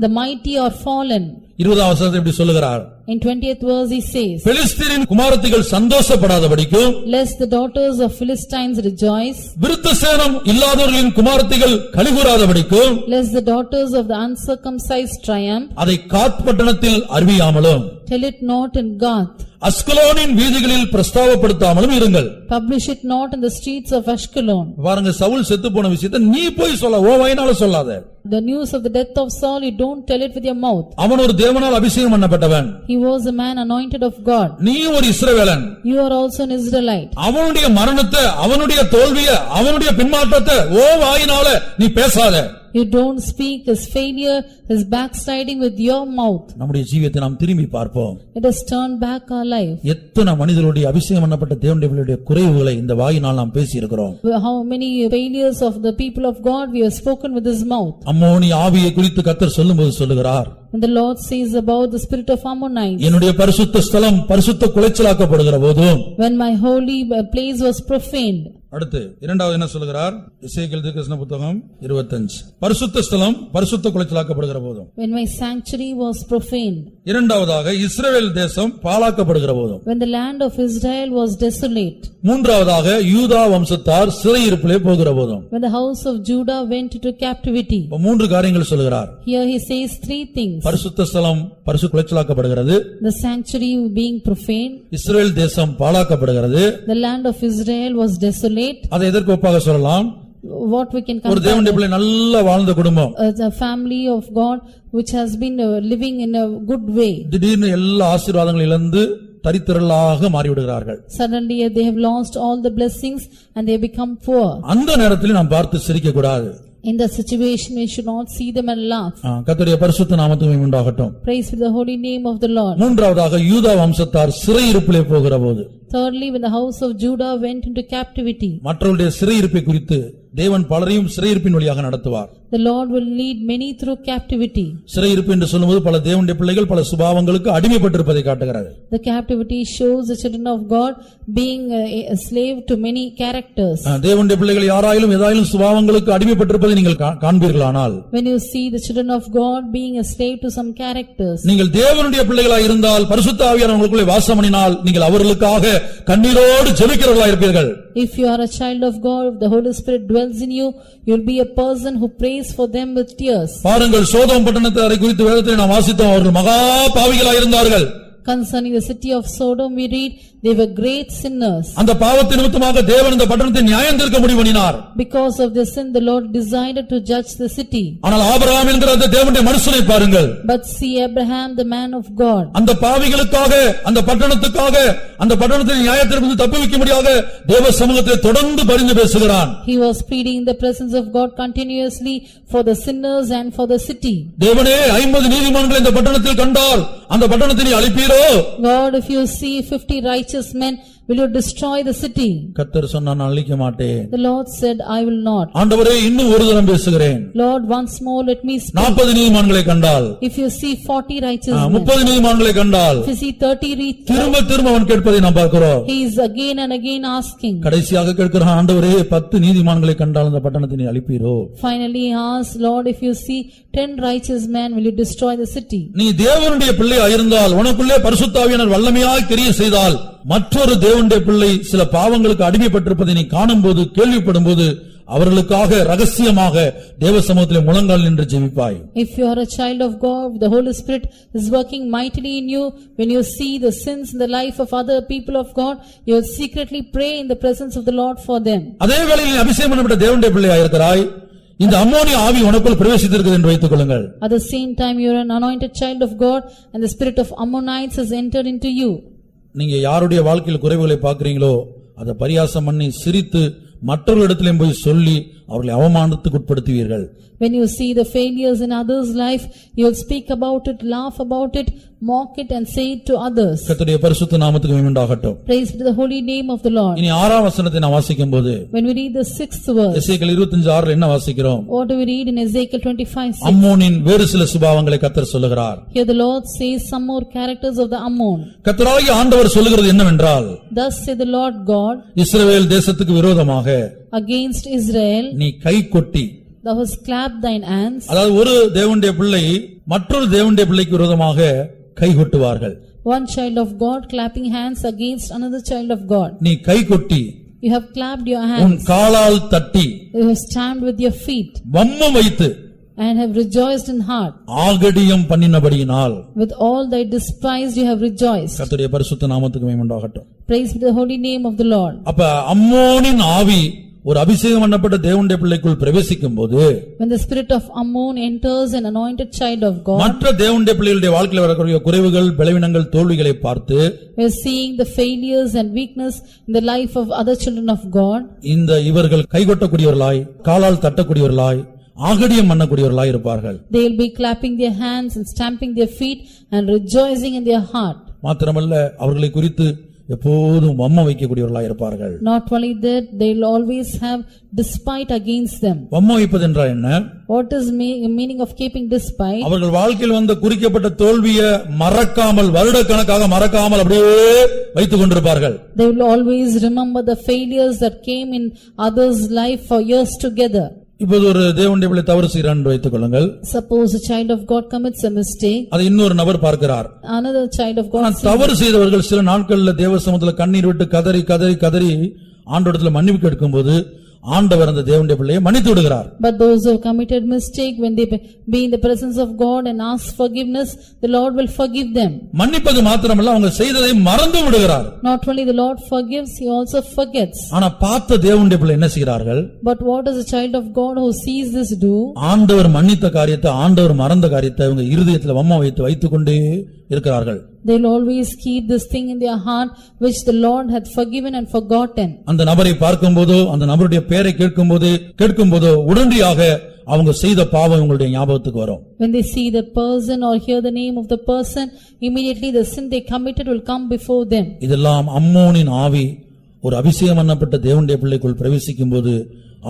The mighty are fallen. 20 வசனத்தை இப்படி சொல்லுகிறார். In 20th verse he says, பெலிஸ்தரின் குமாரத்திகள் சந்தோஷப்படாதபடிக்கும், lest the daughters of Philistines rejoice, விருத்த சேனம் இல்லாதவர்களின் குமாரத்திகள் கலிகூராதபடிக்கும், lest the daughters of the uncircumcised triumph, அதை காத் பட்டணத்தில் அறிவியாமலும், tell it not in Gath, அஸ்கலோனின் வீதிகளில் பிரஸ்தாபப்படுத்தாமலும் இருங்கள். publish it not in the streets of Ashkelon. பாருங்க, சவுல் செத்து போன விஷயத்தை நீ போய் சொல்ல, ஓ வாயினால சொல்லாத. The news of the death of Saul, you don't tell it with your mouth. அவன் ஒரு தேவனால் அபிஷேகம் பண்ணப்பட்டவன். He was a man anointed of God. நீ ஒரு இஸ்ரவேலன். You are also an Israelite. அவனுடைய மரணத்தை, அவனுடைய தோல்வியை, அவனுடைய பின்மாற்றத்தை ஓ வாயினால நீ பேசாத. You don't speak his failure, his backsliding with your mouth. நம்முடைய ஜீவியத்தை நாம் திரும்பி பார்ப்போம். Let us turn back our life. எத்தனை மனிதர்களுடைய அபிஷேகம் பண்ணப்பட்ட தேவனுடைய குறைவுகளை இந்த வாயினால் நாம் பேசி இருக்கிறோம். How many failures of the people of God we have spoken with his mouth. அம்மோனி ஆவியை குறித்து கர்த்தர் சொல்லும்போது சொல்லுகிறார், And the Lord says about the spirit of Ammonites, என்னுடைய பரிசுத்த ஸ்தலம் பரிசுத்த குலைச்சலாக்கப்படுகிற போதும், when my holy place was profaned. அடுத்து இரண்டாவது என்ன சொல்லுகிறார்? எசேக்கியேல் தீர்க்கதரிசன புத்தகம் 25. பரிசுத்த ஸ்தலம் பரிசுத்த குலைச்சலாக்கப்படுகிற போதும், When my sanctuary was profaned. இரண்டாவதாக இஸ்ரவேல் தேசம் பாழாக்கப்படுகிற போதும், When the land of Israel was desolate. மூன்றாவதாக யூதா வம்சத்தார் சிறையிருப்பிலே போகிற போதும். When the house of Judah went into captivity. இப்ப மூன்று காரியங்கள் சொல்லுகிறார். Here he says three things. பரிசுத்த ஸ்தலம் பரிசுத்த குலைச்சலாக்கப்படுகிறது, The sanctuary being profaned. இஸ்ரவேல் தேசம் பாழாக்கப்படுகிறது. The land of Israel was desolate. அதை எதற்கு ஒப்பாக சொல்லலாம்? What we can ஒரு compare தேவனுடைய பிள்ளை நல்ல வாழ்ந்த குடும்பம், a family of God which has been living in a good way. திடீர்னு எல்லா ஆசீர்வாதங்களும் இழந்து தரித்திரளாக மாறிவிடுகிறார்கள். Suddenly they have lost all the blessings and they become poor. அந்த நேரத்தில் நாம் பார்த்து சிரிக்க கூடாது. In the situation we should not see them and laugh. கர்த்தருடைய பரிசுத்த நாமத்துக்கு உண்டாகட்டும். Praise be the holy name of the Lord. மூன்றாவதாக யூதா வம்சத்தார் சிறையிருப்பிலே போகிற போது, Thirdly, when the house of Judah went into captivity. மற்றவருடைய சிறையிருப்பை குறித்து தேவன் பலரையும் சிறையிருப்பின் வழியாக நடத்துவார். The Lord will lead many through captivity. சிறையிருப்பு என்று சொல்லும்போது பல தேவனுடைய பிள்ளைகள் பல சுபாவங்களுக்கு அடிமைப்பட்டிருப்பதை காட்டுகிறது. The captivity shows the children of God being a slave to many characters. தேவனுடைய பிள்ளைகள் யாராயிலும் ஏதாயிலும் சுபாவங்களுக்கு அடிமைப்பட்டிருப்பதை நீங்கள் காண்பீர்களானால், When you see the children of God being a slave to some characters. நீங்கள் தேவனுடைய பிள்ளைகளாய் இருந்தால், பரிசுத்த ஆவியானவர் உங்களுக்குள்ளே வாசம் பண்ணினால், நீங்கள் அவர்களுக்காக கண்ணீரோடு ஜெபிக்கிறவர்களாய் இருப்பீர்கள். If you are a child of God, if the Holy Spirit dwells in you, you will be a person who prays for them with tears. பாருங்கள், சோதோம் பட்டணத்தாரை குறித்து வேதத்தில் நாம் வாசித்தோம். அவர்கள் மகா பாவிகளாய் இருந்தார்கள். Concerning the city of Sodom we read, they were great sinners. அந்த பாவத்தின் நிமித்தமாக தேவன் இந்த பட்டணத்தை நியாயம் தீர்க்க முடிவு பண்ணினார். Because of their sin the Lord decided to judge the city. ஆனால் ஆபிரகாம் என்கிற அந்த தேவனுடைய மனுஷனை பாருங்கள். But see Abraham, the man of God. அந்த பாவிகளுக்காக, அந்த பட்டணத்துக்காக, அந்த பட்டணத்தை நியாயத்திலிருந்து தப்புவிக்க முடியாத தேவ சமூகத்தை தொடர்ந்து பரிந்து பேசுகிறான். He was pleading in the presence of God continuously for the sinners and for the city. தேவனே 50 நீதிமான்களை இந்த பட்டணத்தில் கண்டால் அந்த பட்டணத்தை நீ அழிப்பீரோ? God, if you see 50 righteous men, will you destroy the city? கர்த்தர் சொன்னார், நான் அழிக்க மாட்டேன். The Lord said, I will not. ஆண்டவரே, இன்னும் ஒரு தரம் பேசுகிறேன். Lord, once more let me speak. 40 நீதிமான்களை கண்டால், If you see 40 righteous men, 30 நீதிமான்களை கண்டால், if you see 30 திரும்ப அவன் கேட்பதை நாம் பார்க்கிறோம். he is again and again asking. கடைசியாக கேட்கிறான், ஆண்டவரே 10 நீதிமான்களை கண்டால் அந்த பட்டணத்தை நீ அழிப்பீரோ? Finally he asked, Lord, if you see 10 righteous men, will you destroy the city? நீ தேவனுடைய பிள்ளையாக இருந்தால், உனக்குள்ளே பரிசுத்த ஆவியானவர் வல்லமையாய் கிரியை செய்தால், மற்றொரு தேவனுடைய பிள்ளை சில பாவங்களுக்கு அடிமைப்பட்டிருப்பதை நீ காணும்போது, கேள்விப்படும்போது, அவர்களுக்காக ரகசியமாக தேவ சமூகத்திலே முழங்கால் நின்று ஜெபிப்பாய். If you are a child of God, the Holy Spirit is working mightily in you. When you see the sins in the life of other people of God, you will secretly pray in the presence of the Lord for them. அதே வேளையில் நீ அபிஷேகம் பண்ணப்பட்ட தேவனுடைய பிள்ளையாக இருக்கிறாய். இந்த அம்மோனிய ஆவி உனக்குள் பிரவேசித்திருக்கிறது என்று வைத்துக் கொள்ளுங்கள். At the same time you are an anointed child of God and the spirit of Ammonites has entered into you. நீங்க யாருடைய வாழ்க்கையில் குறைவுகளை பார்க்கிறீங்களோ அதை பரியாசம் பண்ணி சிரித்து மற்றவர்களிடத்திலும் போய் சொல்லி அவர்களை அவமானத்துக்கு உட்படுத்துவீர்கள். When you see the failures in others' life, you will speak about it, laugh about it, mock it and say it to others. கர்த்தருடைய பரிசுத்த நாமத்துக்கு மகிமை உண்டாகட்டும். Praise be to the holy name of the Lord. இனி 6ஆம் வசனத்தை நாம் வாசிக்கும்போது, When we read the 6th verse, எசேக்கியேல் 25:6 என்ன வாசிக்கிறோம்? what do we read in Ezekiel 25:6? அம்மோனின் வேறு சில சுபாவங்களை கர்த்தர் சொல்லுகிறார். Here the Lord says some more characters of the Ammon. கர்த்தராகிய ஆண்டவர் சொல்லுகிறது என்னவென்றால், Thus said the Lord God, இஸ்ரவேல் தேசத்துக்கு விரோதமாக against Israel நீ கை கொட்டி, thou hast clapped thine hands. அதாவது ஒரு தேவனுடைய பிள்ளை மற்றொரு தேவனுடைய பிள்ளைக்கு விரோதமாக கை கொட்டுவார்கள். One child of God clapping hands against another child of God. நீ கை கொட்டி, You have clapped your உன் hands. காலால் தட்டி, You have stamped with your feet வம்மம் வைத்து, and have rejoiced in heart. ஆகடியம் பண்ணினபடியினால், With all thy despised you have rejoiced. கர்த்தருடைய பரிசுத்த நாமத்துக்கு மகிமை உண்டாகட்டும். Praise be the holy name of the Lord. அப்ப அம்மோனின் ஆவி ஒரு அபிஷேகம் பண்ணப்பட்ட தேவனுடைய பிள்ளைக்குள் பிரவேசிக்கும் போது, When the spirit of Ammon enters an anointed child of God, மற்ற தேவனுடைய பிள்ளைகளுடைய வாழ்க்கையில் வரக்கூடிய குறைவுகள், பலவீனங்கள், தோல்விகளை பார்த்து, we are seeing the failures and weakness in the life of other children of God. இந்த இவர்கள் கைகொட்டக்கூடியவர்களாய், காலால் தட்டக்கூடியவர்களாய், ஆகடியம் பண்ணக்கூடியவர்களாய் இருப்பார்கள். They will be clapping their hands and stamping their feet and rejoicing in their heart. மாத்திரமல்ல, அவர்களை குறித்து எப்போதும் வம்மம் வைக்கக்கூடியவர்களாய் இருப்பார்கள். Not only that, they will always have despite against them. வம்மம் வைப்பது என்றால் என்ன? What is meaning of keeping despite? அவர்கள் வாழ்க்கையில் வந்த குறிக்கப்பட்ட தோல்வியை மறக்காமல், வருடக்கணக்காக மறக்காமல் அப்படியே வைத்துக் கொண்டிருப்பார்கள். They will always remember the failures that came in others' life for years together. இப்போது ஒரு தேவனுடைய பிள்ளை தவறு செய்கிறான் என்று வைத்துக் கொள்ளுங்கள். Suppose a child of God commits a mistake. அதை இன்னொரு நபர் பார்க்கிறார். Another child of God தவறு செய்தவர்கள் சில நாட்களில் தேவ சமூகத்தில் கண்ணீர் விட்டு கதறி கதறி கதறி ஆண்டவரிடத்தில் மன்னிப்பு கேட்கும்போது ஆண்டவர் அந்த தேவனுடைய பிள்ளையை மன்னித்து விடுகிறார். But those who committed mistake, when they be in the presence of God and ask forgiveness, the Lord will forgive them. மன்னிப்பது மாத்திரமல்ல, அவங்க செய்ததை மறந்து விடுகிறார். Not only the Lord forgives, he also forgets. ஆனா பார்த்த தேவனுடைய பிள்ளை என்ன செய்கிறார்கள்? But what does a child of God who sees this do? ஆண்டவர் மன்னித்த காரியத்தை, ஆண்டவர் மறந்த காரியத்தை அவங்க இருதயத்தில் வம்ம வைத்துக் கொண்டே இருக்கிறார்கள். They will always keep this thing in their heart which the Lord hath forgiven and forgotten. அந்த நபரை பார்க்கும்போதோ, அந்த நபருடைய பெயரை கேட்கும்போதோ உடனடியாக அவங்க செய்த பாவம் உங்களுடைய ஞாபகத்துக்கு வரும். When they see the person or hear the name of the person, immediately the sin they committed will come before them. இதெல்லாம் அம்மோனின் ஆவி ஒரு அபிஷேகம் பண்ணப்பட்ட தேவனுடைய பிள்ளைக்குள் பிரவேசிக்கும் போது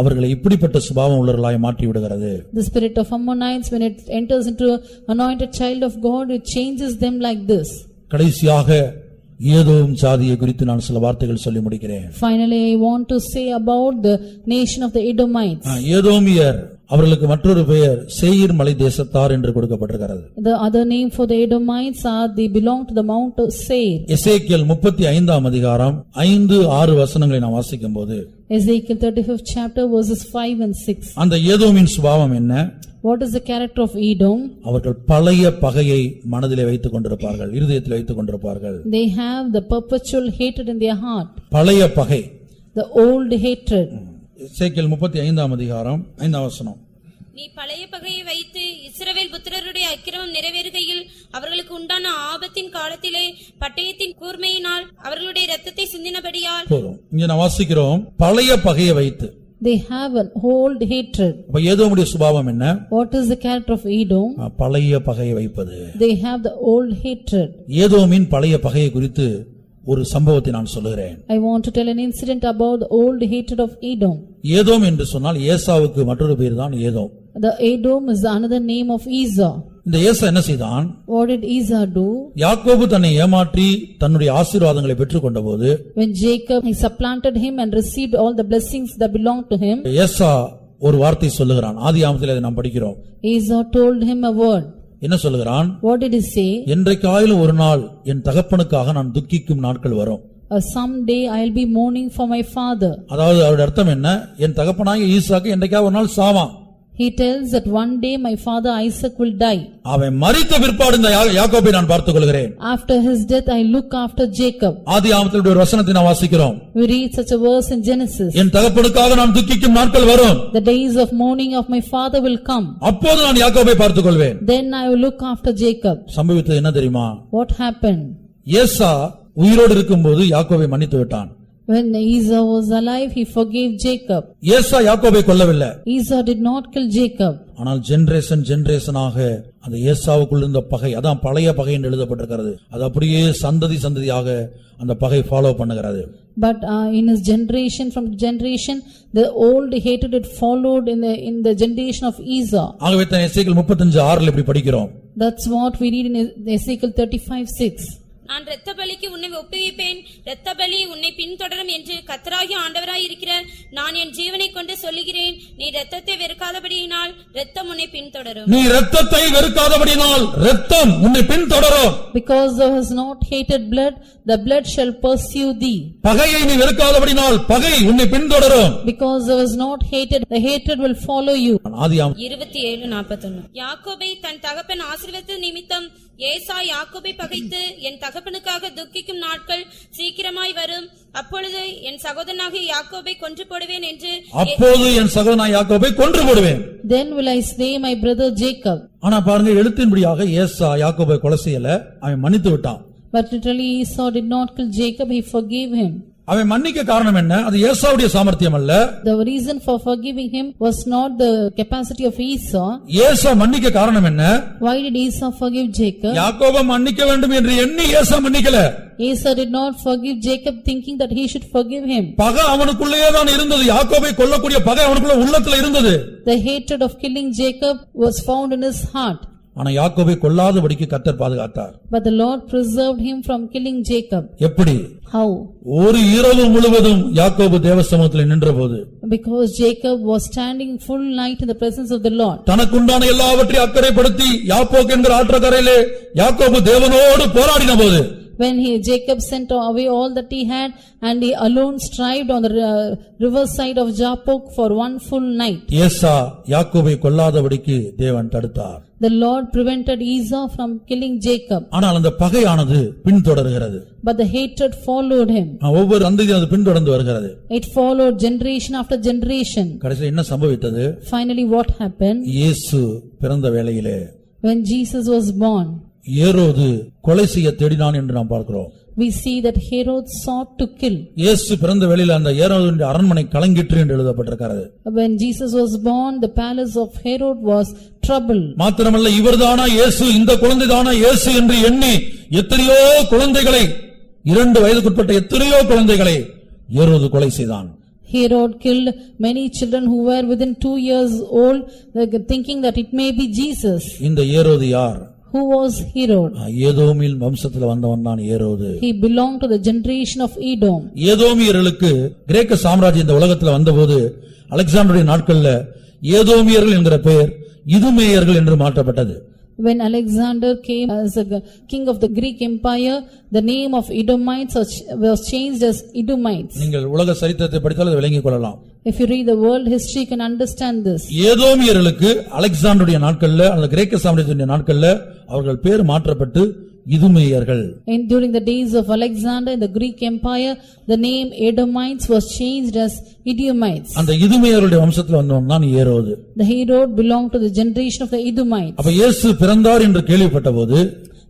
அவர்களை இப்படிப்பட்ட சுபாவம் உள்ளவர்களாய் மாற்றி விடுகிறது. The spirit of Ammonites, when it enters into an anointed child of God, it changes them like this. கடைசியாக ஏதோம் ஜாதியை குறித்து நான் சில வார்த்தைகள் சொல்லி முடிக்கிறேன். Finally, I want to say about the nation of the Edomites. ஏதோமியர் அவர்களுக்கு மற்றொரு பெயர் சேயீர் மலை தேசத்தார் என்று கொடுக்கப்பட்டிருக்கிறது. The other name for the Edomites are they belong to the Mount of Seir. எசேக்கியேல் 35 அதிகாரம் 5-6 வசனங்களை நாம் வாசிக்கும்போது Ezekiel 35th chapter verses 5 and 6. அந்த ஏதோமின் சுபாவம் என்ன? What is the character of Edom? அவர்கள் பழைய பகையை மனதிலே வைத்துக் கொண்டிருப்பார்கள், இருதயத்தில் வைத்துக் கொண்டிருப்பார்கள். They have the perpetual hatred in their heart. பழைய பகை. The old hatred. எசேக்கியேல் 35 அதிகாரம் 5 வசனம். நீ பழைய பகையை வைத்து இஸ்ரவேல் புத்திரருடைய அக்கிரமம் நிறைவேறுகையில் அவர்களுக்கு உண்டான ஆபத்தின் காலத்திலே பட்டயத்தின் கூர்மையினால் அவர்களுடைய இரத்தத்தை சிந்தினபடியால். போதும். இங்க நான் வாசிக்கிறோம் பழைய பகையை வைத்து. They have an old hatred. அப்ப ஏதோமுடைய சுபாவம் என்ன? What is the character of Edom? பழைய பகையை வைப்பது. They have the old hatred. ஏதோமின் பழைய பகையை குறித்து ஒரு சம்பவத்தை நான் சொல்லுகிறேன். I want to tell an incident about the old hatred of Edom. Edom என்று சொன்னால் ஏசாவுக்கு மற்றொரு பேர் தான் Edom. The Edom is another name of Esau. இந்த ஏசா என்ன செய்தான்? What did Esau do? யாக்கோபு தன்னை ஏமாற்றி தன்னுடைய ஆசீர்வாதங்களை பெற்றுக்கொண்டபோது When Jacob he supplanted him and received all the blessings that belonged to him, ஏசா ஒரு வார்த்தை சொல்லுகிறான். ஆதியாகமத்தில் அதை நாம் படிக்கிறோம். Esau told him a word. என்ன சொல்லுகிறான்? What did he say? என்றைக்காயிலும் ஒரு நாள் என் தகப்பனுக்காக நான் துக்கிக்கும் நாட்கள் வரும். Someday I'll be mourning for my father. அதாவது அவருடைய அர்த்தம் என்ன? என் தகப்பனாகிய ஈசாக்கு என்றைக்காவது ஒரு நாள் சாவான். He tells that one day my father Isaac will die. அவன் மரித்த பிற்பாடு இந்த யாக்கோபை நான் பார்த்துக் கொள்கிறேன். After his death I look after Jacob. ஆதியாகமத்தில் ஒரு வசனத்தை நாம் வாசிக்கிறோம். We read such a verse in Genesis. என் தகப்பனுக்காக நான் துக்கிக்கும் நாட்கள் வரும். The days of mourning of my father will come. அப்போது நான் யாக்கோபை பார்த்துக் கொள்வேன். Then I will look after Jacob. சம்பவித்தது என்ன தெரியுமா? What happened? ஏசா உயிரோடு இருக்கும்போது யாக்கோபை மன்னித்து விட்டான். When Esau was alive, he forgave Jacob. ஏசா யாக்கோபை கொல்லவில்லை. Esau did not kill Jacob. ஆனால் ஜெனரேஷனாக அந்த ஏசாவுக்குள் இருந்த பகை, அதான் பழைய பகை என்று எழுதப்பட்டிருக்கிறது, அது அப்படியே சந்ததியாக அந்த பகை ஃபாலோ பண்ணுகிறது. But in his generation, from generation, the old hatred it followed in the generation of Esau. ஆகவே தான் எசேக்கியேல் 35:6 இப்படி படிக்கிறோம். That's what we read in Ezekiel 35:6. நான் இரத்த பலிக்கு உன்னை ஒப்புவிப்பேன், இரத்த பலி உன்னை பின்தொடரும் என்று கர்த்தராகிய ஆண்டவராய் இருக்கிற நான் என் ஜீவனை கொண்டு சொல்லுகிறேன். நீ இரத்தத்தை வெறுக்காதபடியினால் இரத்தம் உன்னை பின்தொடரும். நீ இரத்தத்தை வெறுக்காதபடியினால் இரத்தம் உன்னை பின்தொடரும். Because thou hast not hated blood, the blood shall pursue thee. பகையை நீ வெறுக்காதபடியினால் பகை உன்னை பின்தொடரும். Because thou hast not hated, the hatred will follow you. ஆதியாகமம் 27:41. யாக்கோபை தன் தகப்பன் ஆசீர்வதித்த நிமித்தம் ஏசா யாக்கோபை பகைத்து என் தகப்பனுக்காக துக்கிக்கும் நாட்கள் சீக்கிரமாய் வரும். அப்பொழுது என் சகோதரனாகிய யாக்கோபை கொன்று போடுவேன் என்று. அப்போது என் சகோதரனாகிய யாக்கோபை கொன்று போடுவேன். Then will I slay my brother Jacob. ஆனா பாருங்க, எழுத்தின்படியாக ஏசா யாக்கோபை கொலை செய்யல, அவன் மன்னித்து விட்டான். But literally Esau did not kill Jacob, he forgave him. அவன் மன்னிக்க காரணம் என்ன? அது ஏசாவுடைய சாமர்த்தியம் அல்ல. The reason for forgiving him was not the capacity of Esau. ஏசா மன்னிக்க காரணம் என்ன? Why did Esau forgive Jacob? யாக்கோபை மன்னிக்க வேண்டும் என்று எண்ணி ஏசா மன்னிக்கல. Esau did not forgive Jacob thinking that he should forgive him. பகை அவனுக்குள்ளேயே தான் இருந்தது. யாக்கோபை கொல்லக்கூடிய பகை அவனுக்குள்ள உள்ளத்துல இருந்தது. The hatred of killing Jacob was found in his heart. ஆனா யாக்கோபை கொல்லாதபடிக்கு கர்த்தர் பாதுகாத்தார். But the Lord preserved him from killing Jacob. எப்படி? How? ஒரு இரவு முழுவதும் யாக்கோபு தேவசமூகத்தில் நின்றபோது, Because Jacob was standing full night in the presence of the Lord. தனக்குண்டான எல்லாவற்றையும் அக்கறைப்படுத்தி யாப்போக் என்கிற ஆற்றக்கரையிலே யாக்கோபு தேவனோடு போராடின போது, When Jacob sent away all that he had and he alone strived on the riverside of Jabbok for one full night. ஏசா யாக்கோபை கொல்லாதபடிக்கு தேவன் தடுத்தார். The Lord prevented Esau from killing Jacob. ஆனால் அந்த பகையானது பின்தொடர்கிறது. But the hatred followed him. ஒவ்வொரு சந்ததியும் அது பின்தொடர்ந்து வருகிறது. It followed generation after generation. கடைசியில் என்ன சம்பவித்தது? Finally what happened? இயேசு பிறந்த வேளையிலே When Jesus was born, ஏரோது கொலை செய்ய தேடினான் என்று நாம் பார்க்கிறோம். we see that Herod sought to kill. இயேசு பிறந்த வேளையில அந்த ஏரோதுடைய அரண்மனை கலங்கிற்று என்று எழுதப்பட்டிருக்கிறது. When Jesus was born, the palace of Herod was troubled. மாத்திரமல்ல, இவர்தானா இயேசு, இந்த குழந்தைதானா இயேசு என்று எண்ணி எத்தனையோ குழந்தைகளை, 2 வயதுக்குட்பட்ட எத்தனையோ குழந்தைகளை ஏரோது கொலை செய்தான். Herod killed many children who were within 2 years old, thinking that it may be Jesus. இந்த ஏரோது யார்? Who was Herod? ஏதோமின் வம்சத்தில் வந்தவன் தான் ஏரோது. He belonged to the generation of Edom. ஏதோமியர்களுக்கு கிரேக்க சாம்ராஜ்யம் இந்த உலகத்துல வந்தபோது, அலெக்சாண்டருடைய நாட்கள்ல ஏதோமியர்கள் என்கிற பெயர் இதுமேயர்கள் என்று மாற்றப்பட்டது. When Alexander came as a king of the Greek Empire, the name of Edomites was changed as Edomites. நீங்கள் உலக சரித்திரத்தை படித்தால் அதை விளங்கிக் கொள்ளலாம். If you read the world history, you can understand this. ஏதோமியர்களுக்கு அலெக்சாண்டருடைய நாட்கள்ல அந்த கிரேக்க சாம்ராஜ்யத்தின் நாட்கள்ல அவர்கள் பேர் மாற்றப்பட்டு இதுமேயர்கள். And during the days of Alexander in the Greek Empire, the name Edomites was changed as Edomites. அந்த இதுமேயர்களுடைய வம்சத்துல வந்தவன் தான் ஏரோது. The Herod belonged to the generation of the Edomites. அப்ப இயேசு பிறந்தார் என்று கேள்விப்பட்டபோது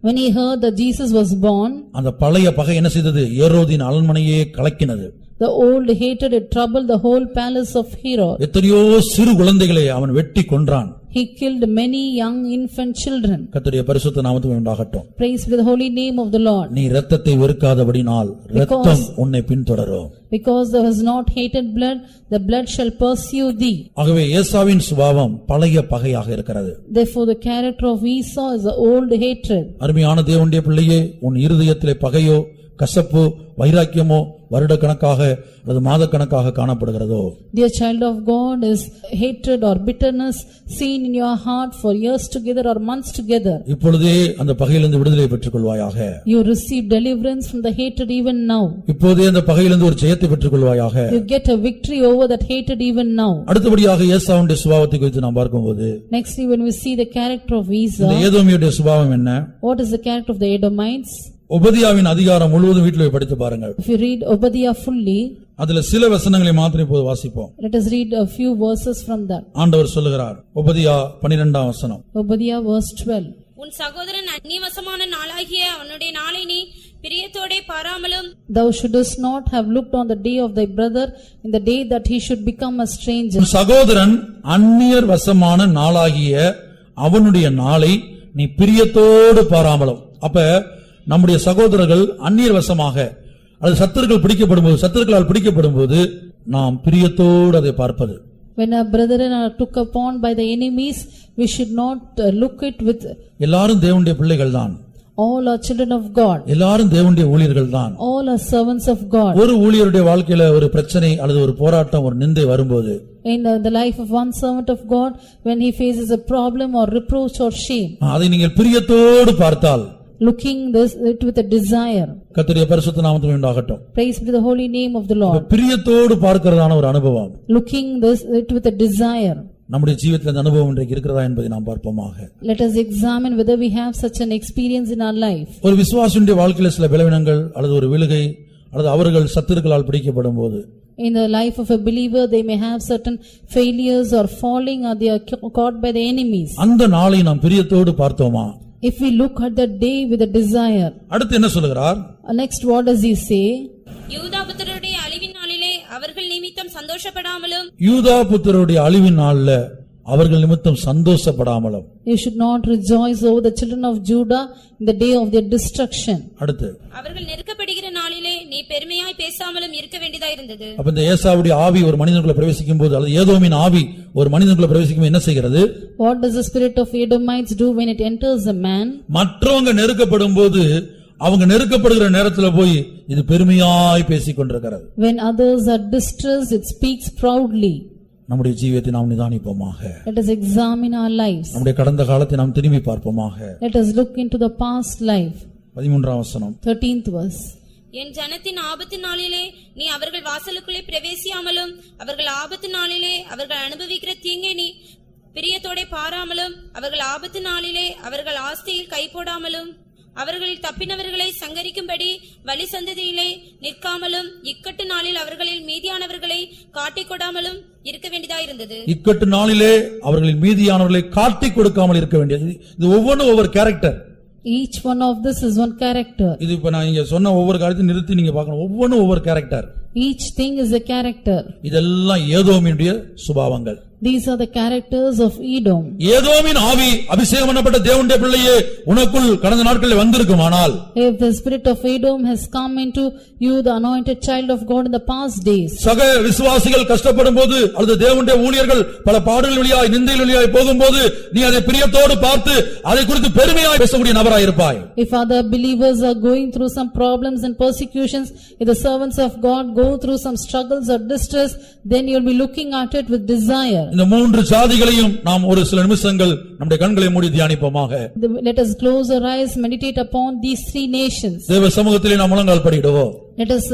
When he heard that Jesus was born, அந்த பழைய பகை என்ன செய்தது? ஏரோதின் அரண்மனையே கலக்கினது. the old hatred had troubled the whole palace of Herod. எத்தனையோ சிறு குழந்தைகளை அவன் வெட்டி கொன்றான். He killed many young infant children. கர்த்தருடைய பரிசுத்த நாமத்துக்கு உண்டாகட்டும். Praise be the holy name of the Lord. நீ இரத்தத்தை வெறுக்காதபடினால் இரத்தம் உன்னை பின்தொடரும். Because thou hast not hated blood, the blood shall pursue thee. ஆகவே ஏசாவின் சுபாவம் பழைய பகையாக இருக்கிறது. Therefore the character of Esau is the old hatred. அருமையான தேவனுடைய பிள்ளையே, உன் இருதயத்திலே பகையோ கசப்போ வைராக்கியமோ வருடக்கணக்காக அல்லது மாதக்கணக்காக காணப்படுகிறதோ? Dear child of God, is hatred or bitterness seen in your heart for years together or months together? இப்பொழுதே அந்த பகையிலிருந்து விடுதலை பெற்றுக் கொள்வாயாக. You receive deliverance from the hatred even now. இப்பொழுதே அந்த பகையிலிருந்து ஒரு ஜெயத்தை பெற்றுக் கொள்வாயாக. You get a victory over that hatred even now. அடுத்தபடியாக ஏசாவுடைய சுபாவத்தை குறித்து நாம் பார்க்கும்போது, Nextly, when we see the character of இந்த Esau, ஏதோமியுடைய சுபாவம் என்ன? what is the character of the Edomites? உபதியாவின் அதிகாரம் முழுவதும் வீட்டில் படித்து பாருங்கள். If you read Obadiah fully, அதுல சில வசனங்களை மாத்திரம் இப்போது வாசிப்போம். let us read a few verses from that. ஆண்டவர் சொல்லுகிறார், உபதியா 12ஆம் வசனம். Obadiah verse 12. உன் சகோதரன் அந்நியவசமான நாளாகிய அவனுடைய நாளை நீ பிரியத்தோடே பாராமலும், Thou shouldest not have looked on the day of thy brother in the day that he should become a stranger. உன் சகோதரன் அந்நியர் வசமான நாளாகிய அவனுடைய நாளை நீ பிரியத்தோடு பாராமலும். அப்ப நம்முடைய சகோதரர்கள் அந்நியர் வசமாக அல்லது சத்துருக்களால் பிடிக்கப்படும் போது நாம் பிரியத்தோடு அதை பார்ப்பது. When our brethren are took upon by the enemies, we should not look it with. எல்லாரும் தேவனுடைய பிள்ளைகள் தான். All are children of God. எல்லாரும் தேவனுடைய ஊழியர்கள் தான். All are servants of God. ஒரு ஊழியருடைய வாழ்க்கையில ஒரு பிரச்சனை அல்லது ஒரு போராட்டம் ஒரு நிந்தை வரும்போது, In the life of one servant of God, when he faces a problem or reproach or shame, அதை நீங்கள் பிரியத்தோடு பார்த்தால், looking it with a desire. கர்த்தருடைய பரிசுத்த நாமத்துக்கு உண்டாகட்டும். Praise be the holy name of the Lord. பிரியத்தோடு பார்க்கிறதான ஒரு அனுபவம், Looking it with a desire. நம்முடைய ஜீவிதத்தில் அந்த அனுபவம் இன்றைக்கு இருக்கிறதா என்பதை நாம் பார்ப்போமாக. Let us examine whether we have such an experience in our life. ஒரு விசுவாசியுடைய வாழ்க்கையில சில பலவீனங்கள் அல்லது ஒரு விழுகை அல்லது அவர்கள் சத்துருக்களால் பிடிக்கப்படும் போது, In the life of a believer, they may have certain failures or falling, or they are caught by the enemies. அந்த நாளை நாம் பிரியத்தோடு பார்த்தோமா? If we look at that day with a desire. அடுத்து என்ன சொல்லுகிறார்? Next, what does he say? யூதா புத்திரருடைய அழிவின் நாளிலே அவர்கள் நிமித்தம் சந்தோஷப்படாமலும், யூதா புத்திரருடைய அழிவின் நாள்ல அவர்கள் நிமித்தம் சந்தோஷப்படாமலும். You should not rejoice over the children of Judah in the day of their destruction. அடுத்து, அவர்கள் நெருக்கப்படுகிற நாளிலே நீ பெருமையாய் பேசாமலும் இருக்க வேண்டியதாயிருந்தது. அப்ப இந்த ஏசாவுடைய ஆவி ஒரு மனிதனுக்குள்ள பிரவேசிக்கும் போது அல்லது ஏதோமின் ஆவி ஒரு மனிதனுக்குள்ள பிரவேசிக்கும் போது என்ன செய்கிறது? What does the spirit of Edomites do when it enters a man? மற்றவங்க நெருக்கப்படும் போது அவங்க நெருக்கப்படுகிற நேரத்துல போய் இது பெருமையாய் பேசிக் கொண்டிருக்கிறது. When others are distressed, it speaks proudly. நம்முடைய ஜீவியத்தை நாம் நிதானிப்போமாக. Let us examine our lives. நம்முடைய கடந்த காலத்தை நாம் திரும்பி பார்ப்போமாக. Let us look into the past life. 13ஆம் வசனம். 13th verse. என் ஜனத்தின் ஆபத்து நாளிலே நீ அவர்கள் வாசலுக்குள்ளே பிரவேசியாமலும், அவர்கள் ஆபத்து நாளிலே அவர்கள் அனுபவிக்கிற தீங்கை நீ பிரியத்தோட பாராமலும், அவர்கள் ஆபத்து நாளிலே அவர்கள் ஆஸ்தியில் கை போடாமலும், அவர்களில் தப்பினவர்களை சங்கரிக்கும்படி வழி சந்ததியிலே நிற்காமலும், இக்கட்டு நாளில் அவர்களில் மீதியானவர்களை காட்டிக் கொடாமலும் இருக்க வேண்டியதாயிருந்தது. இக்கட்டு நாளிலே அவர்களில் மீதியானவர்களை காட்டிக் கொடுக்காமல் இருக்க வேண்டியது. இது ஒவ்வொன்றும் ஒவ்வொரு character. Each one of this is one character. இது இப்ப நான் இங்க சொன்ன ஒவ்வொரு காரியத்தையும் நிறுத்தி நீங்க பார்க்கணும். ஒவ்வொன்றும் ஒவ்வொரு character. Each thing is a character. இதெல்லாம் ஏதோமினுடைய சுபாவங்கள். These are the characters of Edom. ஏதோமின் ஆவி அபிஷேகம் பண்ணப்பட்ட தேவனுடைய பிள்ளையே உனக்குள் கடந்த நாட்களில் வந்திருக்குமானால், If the spirit of Edom has come into you, the anointed child of God in the past days, சக விசுவாசிகள் கஷ்டப்படும் போது அல்லது தேவனுடைய ஊழியர்கள் பல பாடுகள் வழியாய் நிந்தைகள் வழியாய் போகும்போது நீ அதை பிரியத்தோடு பார்த்து அதை குறித்து பெருமையாய் பேசக்கூடிய நபராய் இருப்பாய். if other believers are going through some problems and persecutions, if the servants of God go through some struggles or distress, then you'll be looking at it with desire. இந்த மூன்று ஜாதிகளையும் நாம் ஒரு சில நிமிஷங்கள் நம்முடைய கண்களை மூடி தியானிப்போமாக. Let us close our eyes, meditate upon these three nations. தேவ சமூகத்திலே நாம் முழங்கால் படியிடுவோம். Let us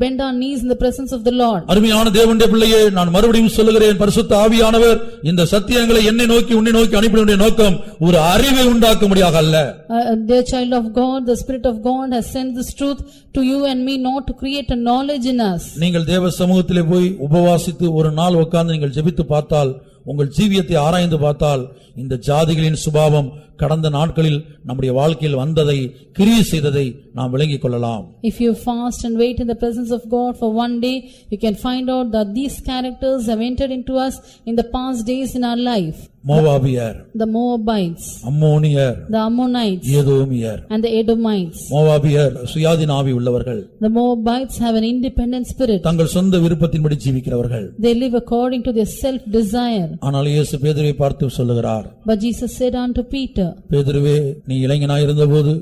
bend our knees in the presence of the Lord. அருமையான தேவனுடைய பிள்ளையே, நான் மறுபடியும் சொல்லுகிறேன், பரிசுத்த ஆவியானவர் இந்த சத்தியங்களை என்னை நோக்கி உன்னை நோக்கி அனுப்பினுடைய நோக்கம் ஒரு அறிவை உண்டாக்கும்படியாக அல்ல. Dear child of God, the Spirit of God has sent this truth to you and me not to create a knowledge in us. நீங்கள் தேவ சமூகத்திலே போய் உபவாசித்து ஒரு நாள் உட்கார்ந்து நீங்கள் ஜெபித்து பார்த்தால், உங்கள் ஜீவியத்தை ஆராய்ந்து பார்த்தால், இந்த ஜாதிகளின் சுபாவம் கடந்த நாட்களில் நம்முடைய வாழ்க்கையில் வந்ததை, கிரியை செய்ததை நாம் விளங்கிக் கொள்ளலாம். If you fast and wait in the presence of God for one day, you can find out that these characters have entered into us in the past days in our life. மோவாபியர், The Moabites, அம்மோனியர், the Ammonites, ஏதோமியர். and the Edomites. மோவாபியர் சுயாதீன ஆவி உள்ளவர்கள். The Moabites have an independent spirit. தங்கள் சொந்த விருப்பத்தின்படி ஜீவிக்கிறவர்கள். They live according to their self-desire. ஆனால் இயேசு பேதுருவை பார்த்து சொல்லுகிறார், But Jesus said unto Peter, பேதுருவே, நீ இளைஞனாய் இருந்தபோது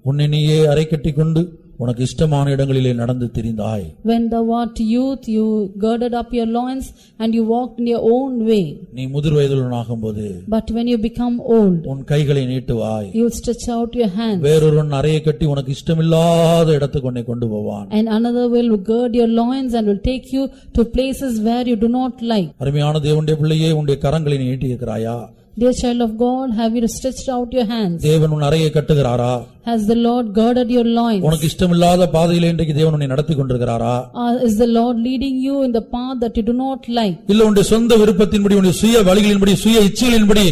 உன்னை நீயே அறை கட்டிக்கொண்டு உனக்கு இஷ்டமான இடங்களிலே நடந்து திரிந்தாய். When thou art youth, you girded up your loins and you walked in your own way. நீ முதிர் வயதுள்ளவனாகும்போது But when you become old, உன் கைகளை நீட்டுவாய். you will stretch out your hands. வேறொருவன் அறையை கட்டி உனக்கு இஷ்டமில்லாத இடத்துக்கு உன்னை கொண்டு போவான். And another will gird your loins and will take you to places where you do not like. அருமையான தேவனுடைய பிள்ளையே, உன்னுடைய கரங்களை நீ நீட்டி இருக்கிறாயா? Dear child of God, have you stretched out your hands? தேவன் உன் அறையை கட்டுகிறாரா? Has the Lord girded your loins? உனக்கு இஷ்டமில்லாத பாதையிலே இன்றைக்கு தேவன் உன்னை நடத்தி கொண்டிருக்கிறாரா? Is the Lord leading you in the path that you do not like? இல்ல உன்னுடைய சொந்த விருப்பத்தின்படி, உன்னுடைய சுய வழிகளின்படி, சுய இச்சைகளின்படி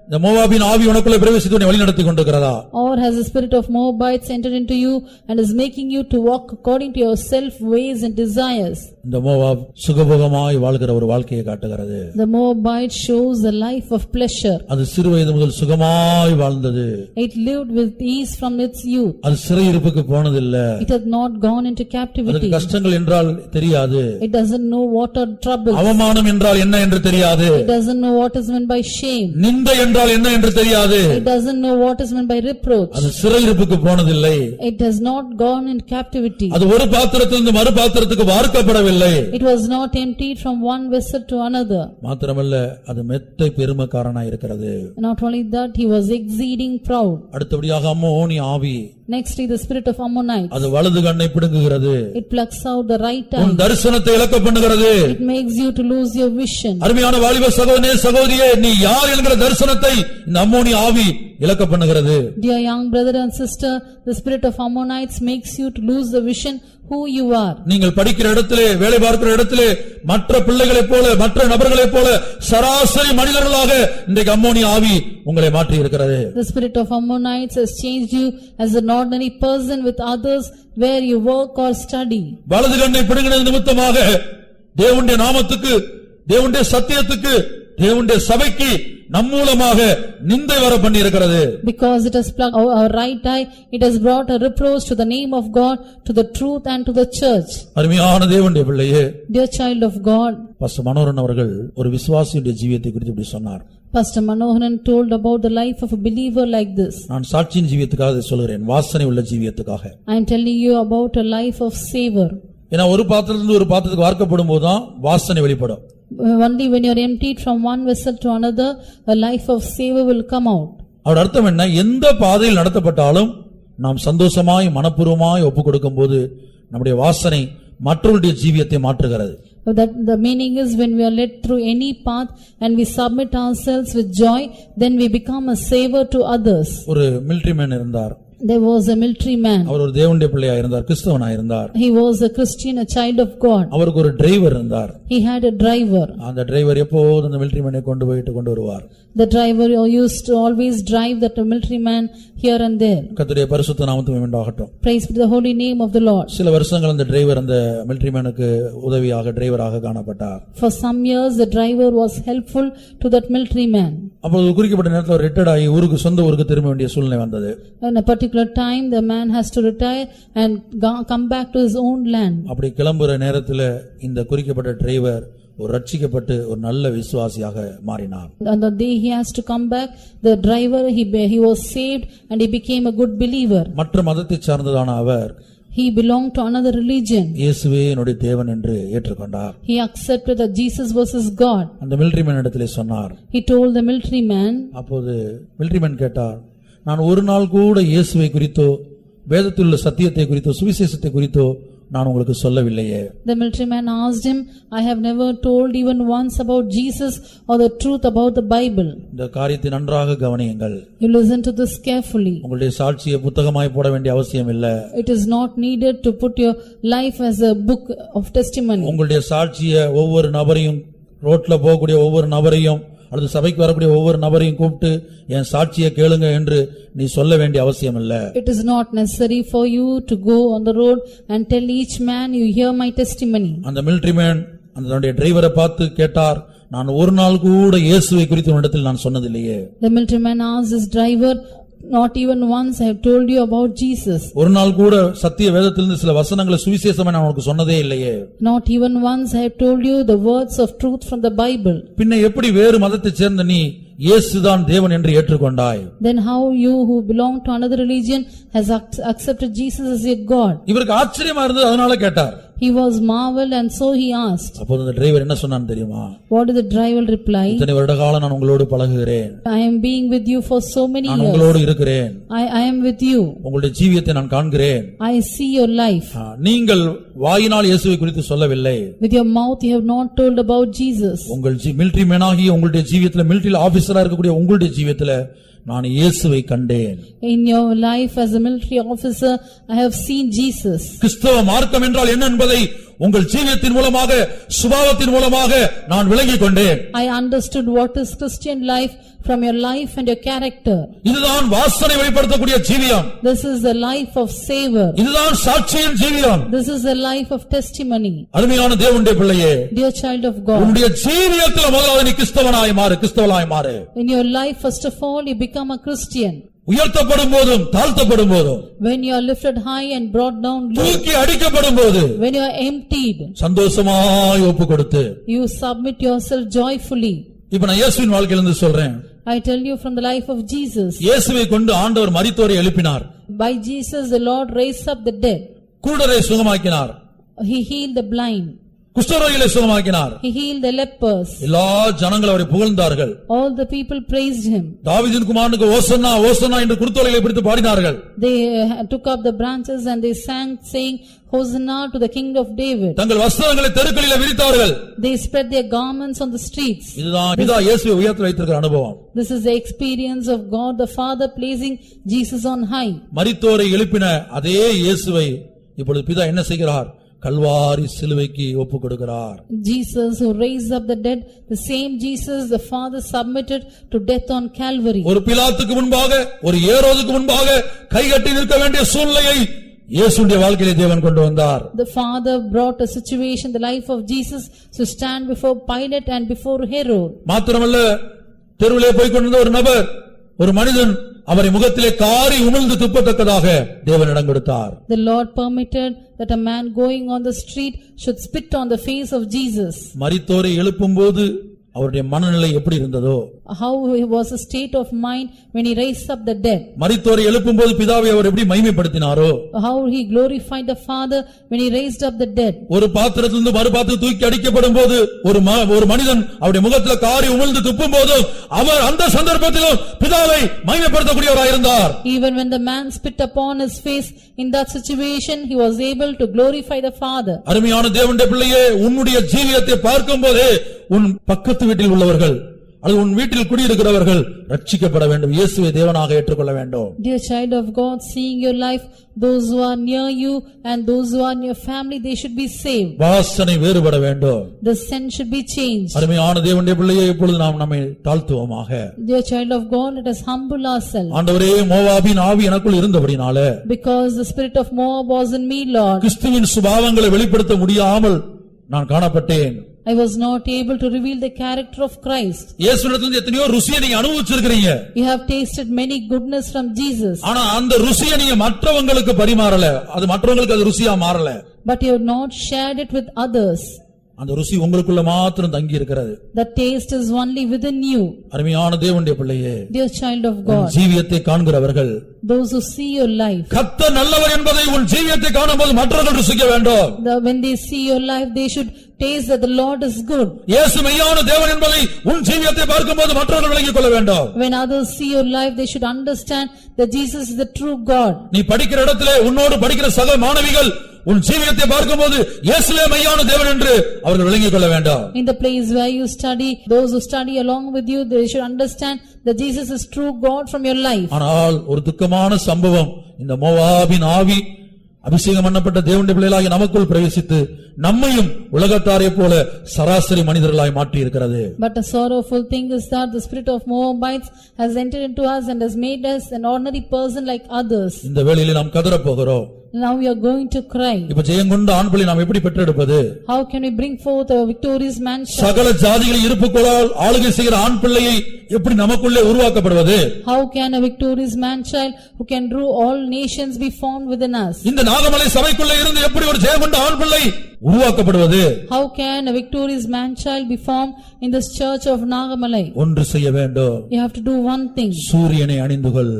இந்த மோவாபின் ஆவி உனக்குள்ளே பிரவேசித்து உன்னை வழி நடத்தி கொண்டிருக்கிறதா? Or has the spirit of Moabites entered into you and is making you to walk according to your self ways and desires? இந்த மோவாப் சுகபோகமாய் வாழ்கிற ஒரு வாழ்க்கையை காட்டுகிறது. The Moabite shows the life of pleasure. அது சிறு வயது முதல் சுகமாய் வாழ்ந்தது. It lived with ease from its youth. அது சிறையிருப்புக்கு போனதில்லை. It has not gone into captivity. அதுக்கு கஷ்டங்கள் என்றால் தெரியாது. It doesn't know what are troubles. அவமானம் என்றால் என்ன என்று தெரியாது. It doesn't know what is meant by shame. நிந்தை என்றால் என்ன என்று தெரியாது. It doesn't know what is meant by reproach. அது சிறையிருப்புக்கு போனதில்லை. It has not gone in captivity. அது ஒரு பாத்திரத்திலிருந்து மறு பாத்திரத்துக்கு வார்க்கப்படவில்லை. It was not emptied from one vessel to another. மாத்திரமல்ல, அது மெத்தை பெருமைக்காரனாய் இருக்கிறது. Not only that, he was exceeding proud. அடுத்தபடியாக அம்மோனி ஆவி, Nextly, the spirit of Ammonites. அது வலது கண்ணை பிடுங்குகிறது. It plucks out the right உன் eye. தரிசனத்தை இழக்க பண்ணுகிறது. It makes you to lose your vision. அருமையான வாலிப சகோதரனே, சகோதரியே, நீ யார் என்கிற தரிசனத்தை இந்த அம்மோனி ஆவி இழக்க பண்ணுகிறது. Dear young brother and sister, the spirit of Ammonites makes you to lose the vision who you are. நீங்கள் படிக்கிற இடத்திலே, வேலை பார்க்கிற இடத்திலே, மற்ற பிள்ளைகளைப் போல, மற்ற நபர்களைப் போல சராசரி மனிதர்களாக இன்றைக்கு அம்மோனி ஆவி உங்களை மாற்றி இருக்கிறது. The spirit of Ammonites has changed you as an ordinary person with others where you work or study. வலது கண்ணை பிடுங்கினது நிமித்தமாக தேவனுடைய நாமத்துக்கு, தேவனுடைய சத்தியத்துக்கு, தேவனுடைய சபைக்கு நம் மூலமாக நிந்தை வர பண்ணி இருக்கிறது. Because it has plucked our right eye, it has brought a reproach to the name of God, to the truth and to the church. அருமையான தேவனுடைய பிள்ளையே, Dear child of God, pastor Manoharan அவர்கள் ஒரு விசுவாசியுடைய ஜீவியத்தை குறித்து இப்படி சொன்னார். Pastor Manoharan told about the life of a believer like this. நான் சாட்சியின் ஜீவியத்துக்காக இதை சொல்கிறேன், வாசனை உள்ள ஜீவியத்துக்காக. I am telling you about a life of savor. ஏன்னா ஒரு பாத்திரத்திலிருந்து ஒரு பாத்திரத்துக்கு வார்க்கப்படும் போதுதான் வாசனை வெளிப்படும். Only when you are emptied from one vessel to another, a life of savor will come out. அவரோட அர்த்தம் என்ன? எந்த பாதையில் நடத்தப்பட்டாலும் நாம் சந்தோஷமாய் மனப்பூர்வமாய் ஒப்புக் கொடுக்கும் போது நம்முடைய வாசனை மற்றவருடைய ஜீவியத்தை மாற்றுகிறது. That the meaning is when we are led through any path and we submit ourselves with joy, then we become a savor to others. ஒரு மிலிட்டரி மேன் இருந்தார். There was a military man. அவர் ஒரு தேவனுடைய பிள்ளையா இருந்தார், கிறிஸ்தவனா இருந்தார். He was a Christian, a child of God. அவருக்கு ஒரு driver இருந்தார். He had a driver. அந்த டிரைவர் எப்போதும் அந்த மிலிட்டரி மேனை கொண்டு வருவார். The driver used to always drive that military man here and there. கர்த்தருடைய பரிசுத்த நாமத்துக்கு உண்டாகட்டும். Praise be to the holy name of the Lord. சில வருஷங்கள் அந்த டிரைவர் அந்த மிலிட்டரி மேனுக்கு உதவியாக டிரைவராக காணப்பட்டார். For some years the driver was helpful to that military man. அப்போது குறிக்கப்பட்ட நேரத்தில் ரிட்டையர்ட் ஆகி சொந்த ஊருக்கு திரும்ப வேண்டிய சூழ்நிலை வந்தது. In a particular time the man has to retire and come back to his own land. அப்படி கிளம்புற நேரத்தில் இந்த குறிக்கப்பட்ட டிரைவர் ஒரு ரட்சிக்கப்பட்டு ஒரு நல்ல விசுவாசியாக மாறினார். On the day he has to come back, the driver he was saved and he became a good believer. மற்ற மதத்தை சார்ந்ததான அவர் He belonged to another religion. இயேசுவே என்னுடைய தேவன் என்று ஏற்றுக்கொண்டார். He accepted that Jesus was his God. அந்த மிலிட்டரிமேன் இடத்திலே சொன்னார். He told the military man. அப்போது மிலிட்டரிமேன் கேட்டார், நான் ஒரு நாள் கூட இயேசுவை குறித்தோ வேதத்தில் உள்ள சத்தியத்தை குறித்தோ சுவிசேஷத்தை குறித்தோ நான் உங்களுக்கு சொல்லவில்லையே. The military man asked him, I have never told even once about Jesus or the truth about the Bible. இந்த காரியத்தை நன்றாக கவனியுங்கள். You listen to this carefully. உங்களுடைய சாட்சியை புத்தகமாய் போட வேண்டிய அவசியம் இல்லை. It is not needed to put your life as a book of testimony. உங்களுடைய சாட்சியை ஒவ்வொரு நபரையும் ரோட்ல போகக்கூடிய ஒவ்வொரு நபரையும் அல்லது சபைக்கு வரக்கூடிய ஒவ்வொரு நபரையும் கூப்பிட்டு என் சாட்சியை கேளுங்க என்று நீ சொல்ல வேண்டிய அவசியம் இல்ல. It is not necessary for you to go on the road and tell each man, you hear my testimony. அந்த மிலிட்டரி மேன் அந்த டிரைவரை பார்த்து கேட்டார், நான் ஒரு நாள் கூட இயேசுவை குறித்து உன்னிடத்தில் நான் சொன்னதில்லையே. The military man asked his driver, not even once I have told you about Jesus. ஒரு நாள் கூட சத்திய வேதத்திலிருந்து சில வசனங்களை சுவிசேஷமா நான் உனக்கு சொன்னதே இல்லையே. Not even once I have told you the words of truth from the Bible. பின்ன எப்படி வேறு மதத்தை சேர்ந்த நீ இயேசுதான் தேவன் என்று ஏற்றுக்கொண்டாய்? Then how you who belong to another religion has accepted Jesus as your God? இவருக்கு ஆச்சரியமா இருந்தது, அதனால கேட்டார். He was marveled and so he asked. அப்போது அந்த டிரைவர் என்ன சொன்னான் தெரியுமா? What did the driver reply? இத்தனை வருட காலம் நான் உங்களோடு பழகுகிறேன். I am being with you for so many years. நான் உங்களோடு இருக்கிறேன். I am with you. உங்களுடைய ஜீவியத்தை நான் காண்கிறேன். I see your life. நீங்கள் வாயினால் இயேசுவை குறித்து சொல்லவில்லை. With your mouth you have not told about Jesus. உங்கள் மிலிட்டரி மேனாகிய உங்களுடைய ஜீவியத்தில் மிலிட்டரி ஆபீசரா இருக்கக்கூடிய உங்களுடைய ஜீவியத்தில் நான் இயேசுவை கண்டேன். In your life as a military officer I have seen Jesus. கிறிஸ்தவ மார்க்கம் என்றால் என்ன என்பதை உங்கள் ஜீவியத்தின் மூலமாக சுபாவத்தின் மூலமாக நான் விளங்கிக் கொண்டேன். I understood what is Christian life from your life and your character. இதுதான் வாசனை வெளிப்படுத்தக்கூடிய ஜீவியம். This is the life of savor. இதுதான் சாட்சியின் ஜீவியம். This is the life of testimony. அருமையான தேவனுடைய பிள்ளையே, Dear child of God, உன்னுடைய ஜீவியத்தில் முதலாவது நீ கிறிஸ்தவனாய் மாறு, கிறிஸ்தவனாய் மாறு. in your life first of all you become a Christian. உயர்த்தப்படும் போதும் தாழ்த்தப்படும் போதும், When you are lifted high and brought down low, தூக்கி அடிக்கப்படும் போது when you are emptied, சந்தோஷமாய் ஒப்பு கொடுத்து, you submit yourself joyfully. இப்ப நான் இயேசுவின் வாழ்க்கையிலிருந்து சொல்றேன். I tell you from the life of Jesus. இயேசுவை கொண்டு ஆண்டவர் மரித்தோரை எழுப்பினார். By Jesus the Lord raised up the dead. குருடரை சுகமாக்கினார். He healed the blind. குஷ்டரோகிகளை சுகமாக்கினார். He healed the lepers. எல்லா ஜனங்கள் அவரை புகழ்ந்தார்கள். All the people praised him. தாவீதின் குமாரனுக்கு ஓசன்னா ஓசன்னா என்று குருத்தோலைகளை பிடித்து பாடினார்கள். They took up the branches and they sang saying, Hosanna to the King of David. தங்கள் வஸ்திரங்களை தெருக்களிலே விரித்தார்கள். They spread their garments on the streets. இதுதான் இயேசுவை உயர்த்தி வைத்திருக்கிற அனுபவம். This is the experience of God the Father placing Jesus on high. மரித்தோரை எழுப்பின அதே இயேசுவை இப்பொழுது பிதா என்ன செய்கிறார்? கல்வாரி சிலுவைக்கு ஒப்பு கொடுக்கிறார். Jesus who raised up the dead, the same Jesus the Father submitted to death on Calvary. ஒரு பிலாத்துக்கு முன்பாக, ஒரு ஏரோதுக்கு முன்பாக கைகட்டி நிற்க வேண்டிய சூழ்நிலையை இயேசுடைய வாழ்க்கையிலே தேவன் கொண்டு வந்தார். The Father brought a situation, the life of Jesus, to stand before Pilate and before Herod. மாத்திரமல்ல, தெருவிலே போய் கொண்டிருந்த ஒரு நபர், ஒரு மனிதன் அவரை முகத்திலே காரி உமிழ்ந்து துப்பத்தக்கதாக தேவன் இடம் கொடுத்தார். The Lord permitted that a man going on the street should spit on the face of Jesus. மரித்தோரை எழுப்பும்போது அவருடைய மனநிலை எப்படி இருந்ததோ, How was a state of mind when he raised up the dead. மரித்தோரை எழுப்பும்போது பிதாவை அவர் எப்படி மகிமைப்படுத்தினாரோ, How he glorified the Father when he raised up the dead. ஒரு பாத்திரத்திலிருந்து மறு பாத்திரம் தூக்கி அடிக்கப்படும் போது ஒரு மனிதன் அவருடைய முகத்துல காரி உமிழ்ந்து துப்பும் போது அவர் அந்த சந்தர்ப்பத்திலும் பிதாவை மகிமைப்படுத்தக்கூடியவராய் இருந்தார். Even when the man spit upon his face, in that situation he was able to glorify the Father. அருமையான தேவனுடைய பிள்ளையே, உன்னுடைய ஜீவியத்தை பார்க்கும்போது உன் பக்கத்து வீட்டில் உள்ளவர்கள் அல்லது உன் வீட்டில் குடியிருக்கிறவர்கள் ரட்சிக்கப்பட வேண்டும், இயேசுவை தேவனாக ஏற்றுக்கொள்ள வேண்டும். Dear child of God, seeing your life, those who are near you and those who are in your family, they should be saved. வாசனை வேறுபட வேண்டும். The scent should be changed. அருமையான தேவனுடைய பிள்ளையே, இப்பொழுது நாம் நம்மை தாழ்த்துவோமாக. Dear child of God, let us humble ourselves. ஆண்டவரே, மோவாபின் ஆவி எனக்குள் இருந்தபடினாலே, Because the spirit of Moab was in me, Lord, கிறிஸ்துவின் சுபாவங்களை வெளிப்படுத்த முடியாமல் நான் காணப்பட்டேன். I was not able to reveal the character of Christ. இயேசுவிடத்திலிருந்து எத்தனையோ ருசியை நீங்க அனுபவிச்சிருக்கீங்க. You have tasted many goodness from Jesus. ஆனா அந்த ருசியை நீங்க மற்றவங்களுக்கு பரிமாறல, அது மற்றவங்களுக்கு அது ருசியா மாறல. But you have not shared it with others. அந்த ருசி உங்களுக்குள்ள மாத்திரம் தங்கி இருக்கிறது. The taste is only within you. அருமையான தேவனுடைய பிள்ளையே, Dear child of God, ஜீவியத்தை காண்கிறவர்கள், those who see your life, கர்த்தர் நல்லவர் என்பதை உன் ஜீவியத்தை காணும்போது மற்றவர்கள் ருசிக்க வேண்டும். when they see your life, they should taste that the Lord is good. இயேசு மெய்யான தேவன் என்பதை உன் ஜீவியத்தை பார்க்கும்போது மற்றவர்கள் விளங்கிக் கொள்ள வேண்டும். When others see your life, they should understand that Jesus is the true God. நீ படிக்கிற இடத்திலே உன்னோடு படிக்கிற சக மாணவிகள் உன் ஜீவியத்தை பார்க்கும்போது இயேசுவே மெய்யான தேவன் என்று அவர்கள் விளங்கிக் கொள்ள வேண்டும். In the place where you study, those who study along with you, they should understand that Jesus is true God from your life. ஆனால் ஒரு துக்கமான சம்பவம், இந்த மோவாபின் ஆவி அபிஷேகம் பண்ணப்பட்ட தேவனுடைய பிள்ளைகளாகிய நமக்குள் பிரவேசித்து நம்மையும் உலகத்தாரை போல சராசரி மனிதர்களாய் மாற்றி இருக்கிறது. But a sorrowful thing is that the spirit of Moabites has entered into us and has made us an ordinary person like others. இந்த வேளையிலே நாம் கதறப் போகிறோம். Now we are going to cry. இப்ப ஜெயங்கொண்ட ஆண் பிள்ளை நாம் எப்படி பெற்றெடுப்பது? How can we bring forth a victorious man child? சகல ஜாதிகளை இருப்புக்கோளால் ஆளுகை செய்கிற ஆண் பிள்ளையை எப்படி நமக்குள்ளே உருவாக்கப்படுவது? How can a victorious man child who can rule all nations be formed within us? இந்த நாகமலை சபைக்குள்ளே இருந்து எப்படி ஒரு ஜெயங்கொண்ட ஆண் பிள்ளை உருவாக்கப்படுவது? How can a victorious man child be formed in this church of Nagamalai? ஒன்று செய்ய வேண்டும். You have to do one thing. சூரியனை அணிந்துகொள்.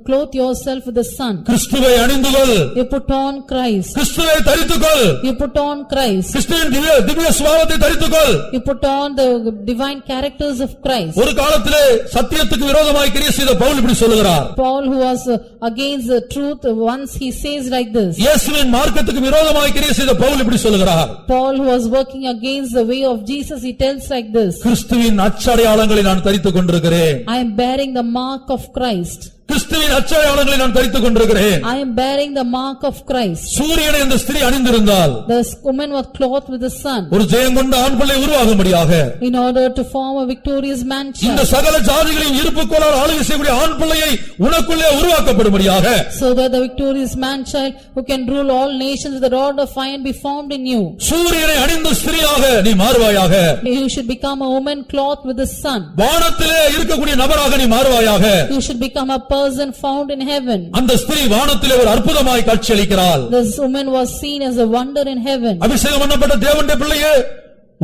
Clothe yourself with the sun. கிறிஸ்துவை அணிந்துகொள். You put on Christ. கிறிஸ்துவை தரித்துக்கொள். You put on Christ. கிறிஸ்துவின் திவ்ய சுபாவத்தை தரித்துக்கொள். You put on the divine characters of Christ. ஒரு காலத்திலே சத்தியத்துக்கு விரோதமாய் கிரியை செய்த பவுல் இப்படி சொல்லுகிறார். Paul, who was against the truth, once he says like this. இயேசுவின் மார்க்கத்துக்கு விரோதமாய் கிரியை செய்த பவுல் இப்படி சொல்லுகிறார். Paul, who was working against the way of Jesus, he tells like this. கிறிஸ்துவின் அச்சடையாளங்களை நான் தரித்துக் கொண்டிருக்கிறேன். I am bearing the mark of Christ. கிறிஸ்துவின் அச்சடையாளங்களை நான் தரித்துக் கொண்டிருக்கிறேன். I am bearing the mark of Christ. சூரியனை இந்த ஸ்திரீ அணிந்திருந்தால் The woman was clothed with the sun. ஒரு ஜெயங்கொண்ட ஆண் பிள்ளை உருவாகும்படியாக In order to form a victorious man இந்த child. சகல ஜாதிகளின் இருப்புக்கோளால் ஆளுகை செய்யக்கூடிய ஆண் பிள்ளையை உனக்குள்ளே உருவாக்கப்படும்படியாக So that the victorious man child who can rule all nations with the rod of iron be formed in you. சூரியனை அணிந்த ஸ்திரீயாக நீ மாறுவாயாக. You should become a woman clothed with the sun. வானத்திலே இருக்கக்கூடிய நபராக நீ மாறுவாயாக. You should become a person found in heaven. அந்த ஸ்திரீ வானத்திலே ஒரு அற்புதமாய் காட்சியளிக்கிறாள். This woman was seen as a wonder in heaven. அபிஷேகம் பண்ணப்பட்ட தேவனுடைய பிள்ளையே,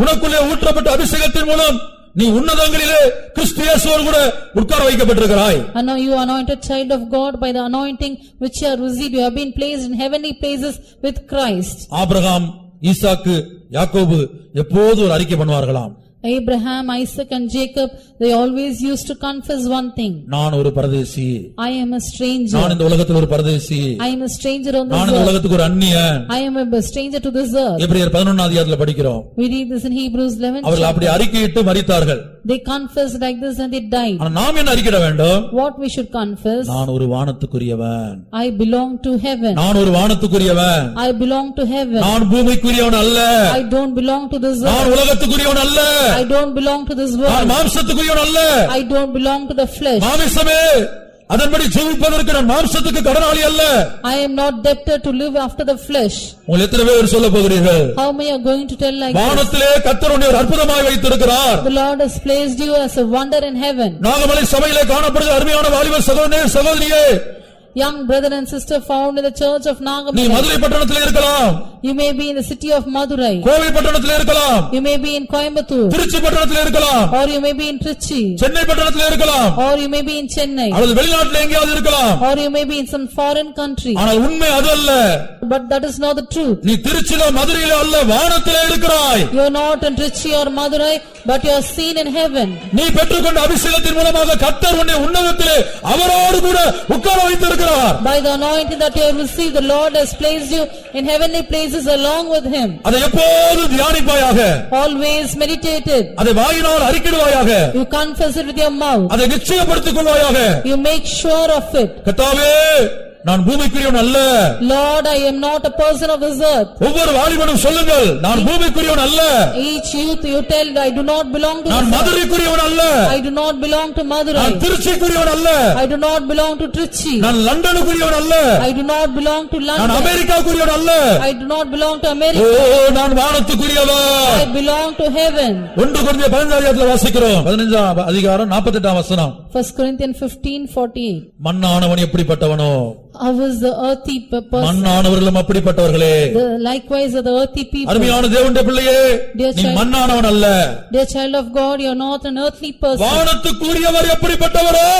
உனக்குள்ளே ஊற்றப்பட்ட அபிஷேகத்தின் மூலம் நீ உன்னதங்களிலே கிறிஸ்து இயேசுவோடு கூட உட்கார வைக்கப்பட்டிருக்கிறாய். And now you anointed child of God by the anointing which you have received. You have been placed in heavenly places with Christ. ஆபிரகாம், ஈசாக்கு, யாக்கோபு எப்போது ஒரு அறிக்கை பண்ணுவார்களாம். Abraham, Isaac and Jacob, they always used to confess one thing. நான் ஒரு பரதேசி. I am a stranger. நான் இந்த உலகத்தில் ஒரு பரதேசி. I am a stranger on this நான் இந்த earth. உலகத்துக்கு ஒரு அந்நியன். I am a stranger to this earth. எபிரேயர் 11 அதிகாரத்தில் படிக்கிறோம். We read this in Hebrews 11. அவர்கள் அப்படி அறிக்கையிட்டு மரித்தார்கள். They confessed like this and they died. ஆனா நாம் என்ன அறிக்கையிட வேண்டும்? What we should confess? நான் ஒரு வானத்துக்குரியவன். I belong to heaven. நான் ஒரு வானத்துக்குரியவன். I belong to heaven. நான் பூமிக்குரியவன் அல்ல. I don't belong to this நான் earth. உலகத்துக்குரியவன் அல்ல. I don't belong to this நான் world. மாம்சத்துக்குரியவன் அல்ல. I don't belong to the flesh. மாமிசமே, அதன்படி ஜீவிப்பதற்கு நான் மாம்சத்துக்கு கடனாளி அல்ல. I am not debtor to live after the flesh. உங்கள் எத்தனை பேர் சொல்ல போகிறீர்கள்? How many are going to tell like this? வானத்திலே கர்த்தர் உன்னை ஒரு அற்புதமாய் வைத்திருக்கிறார். The Lord has placed you as a wonder in heaven. Nagamalai சபையிலே காணப்படுகிற அருமையான வாலிப சகோதரனே, சகோதரியே, Young brother and sister found in the church of நீ Nagamala. மதுரை பட்டணத்திலே இருக்கலாம். You may be in the city of Madurai. Kovai பட்டணத்திலே இருக்கலாம். You may be in Coimbatore. Trichy பட்டணத்திலே இருக்கலாம். Or you may be in Trichy. Chennai பட்டணத்திலே இருக்கலாம். Or you may be in Chennai. அல்லது வெளிநாட்டிலே எங்கேயாவது இருக்கலாம். Or you may be in some foreign country. ஆனால் உண்மை அது அல்ல. But that is not the truth. நீ திருச்சியில மதுரையில அல்ல, வானத்திலே இருக்கிறாய். You are not in Trichy or Madurai, but you are seen in heaven. நீ பெற்றுக்கொண்ட அபிஷேகத்தின் மூலமாக கர்த்தர் உன்னை உன்னதத்திலே அவரோடு கூட உட்கார வைத்திருக்கிறார். By the anointing that you have received, the Lord has placed you in heavenly places along with Him. அதை எப்போதும் தியானிப்பாயாக. Always meditated. அதை வாயினால் அறிக்கையிடுவாயாக. You confess it with your mouth. அதை நிச்சயப்படுத்திக் கொள்வாயாக. You make sure of it. கர்த்தாவே, நான் பூமிக்குரியவன் அல்ல. Lord, I am not a person of this earth. ஒவ்வொரு வாலிபனும் சொல்லுங்கள், நான் பூமிக்குரியவன் அல்ல. Each youth you tell, I do not belong to நான் this earth. மதுரைக்குரியவன் அல்ல. I do not belong to Madurai. நான் திருச்சிக்குரியவன் அல்ல. I do not belong to Trichy. நான் லண்டனுக்குரியவன் அல்ல. I do not belong to நான் London. அமெரிக்காக்குரியவன் அல்ல. I do not belong to O, America. நான் வானத்துக்குரியவன். I belong to heaven. 1 கொரிந்தியர் 15 அதிகாரத்தில் வாசிக்கிறோம். 15 அதிகாரம் 48 வசனம். 1 Corinthians 15:48. மண்ணானவன் எப்படிப்பட்டவனோ, How is the earthy person? மண்ணானவர்களும் அப்படிப்பட்டவர்களே. Likewise are the earthy people. அருமையான தேவனுடைய பிள்ளையே, நீ மண்ணானவன் அல்ல. Dear child of God, you are not an earthly person. வானத்துக்குரியவர் எப்படிப்பட்டவரோ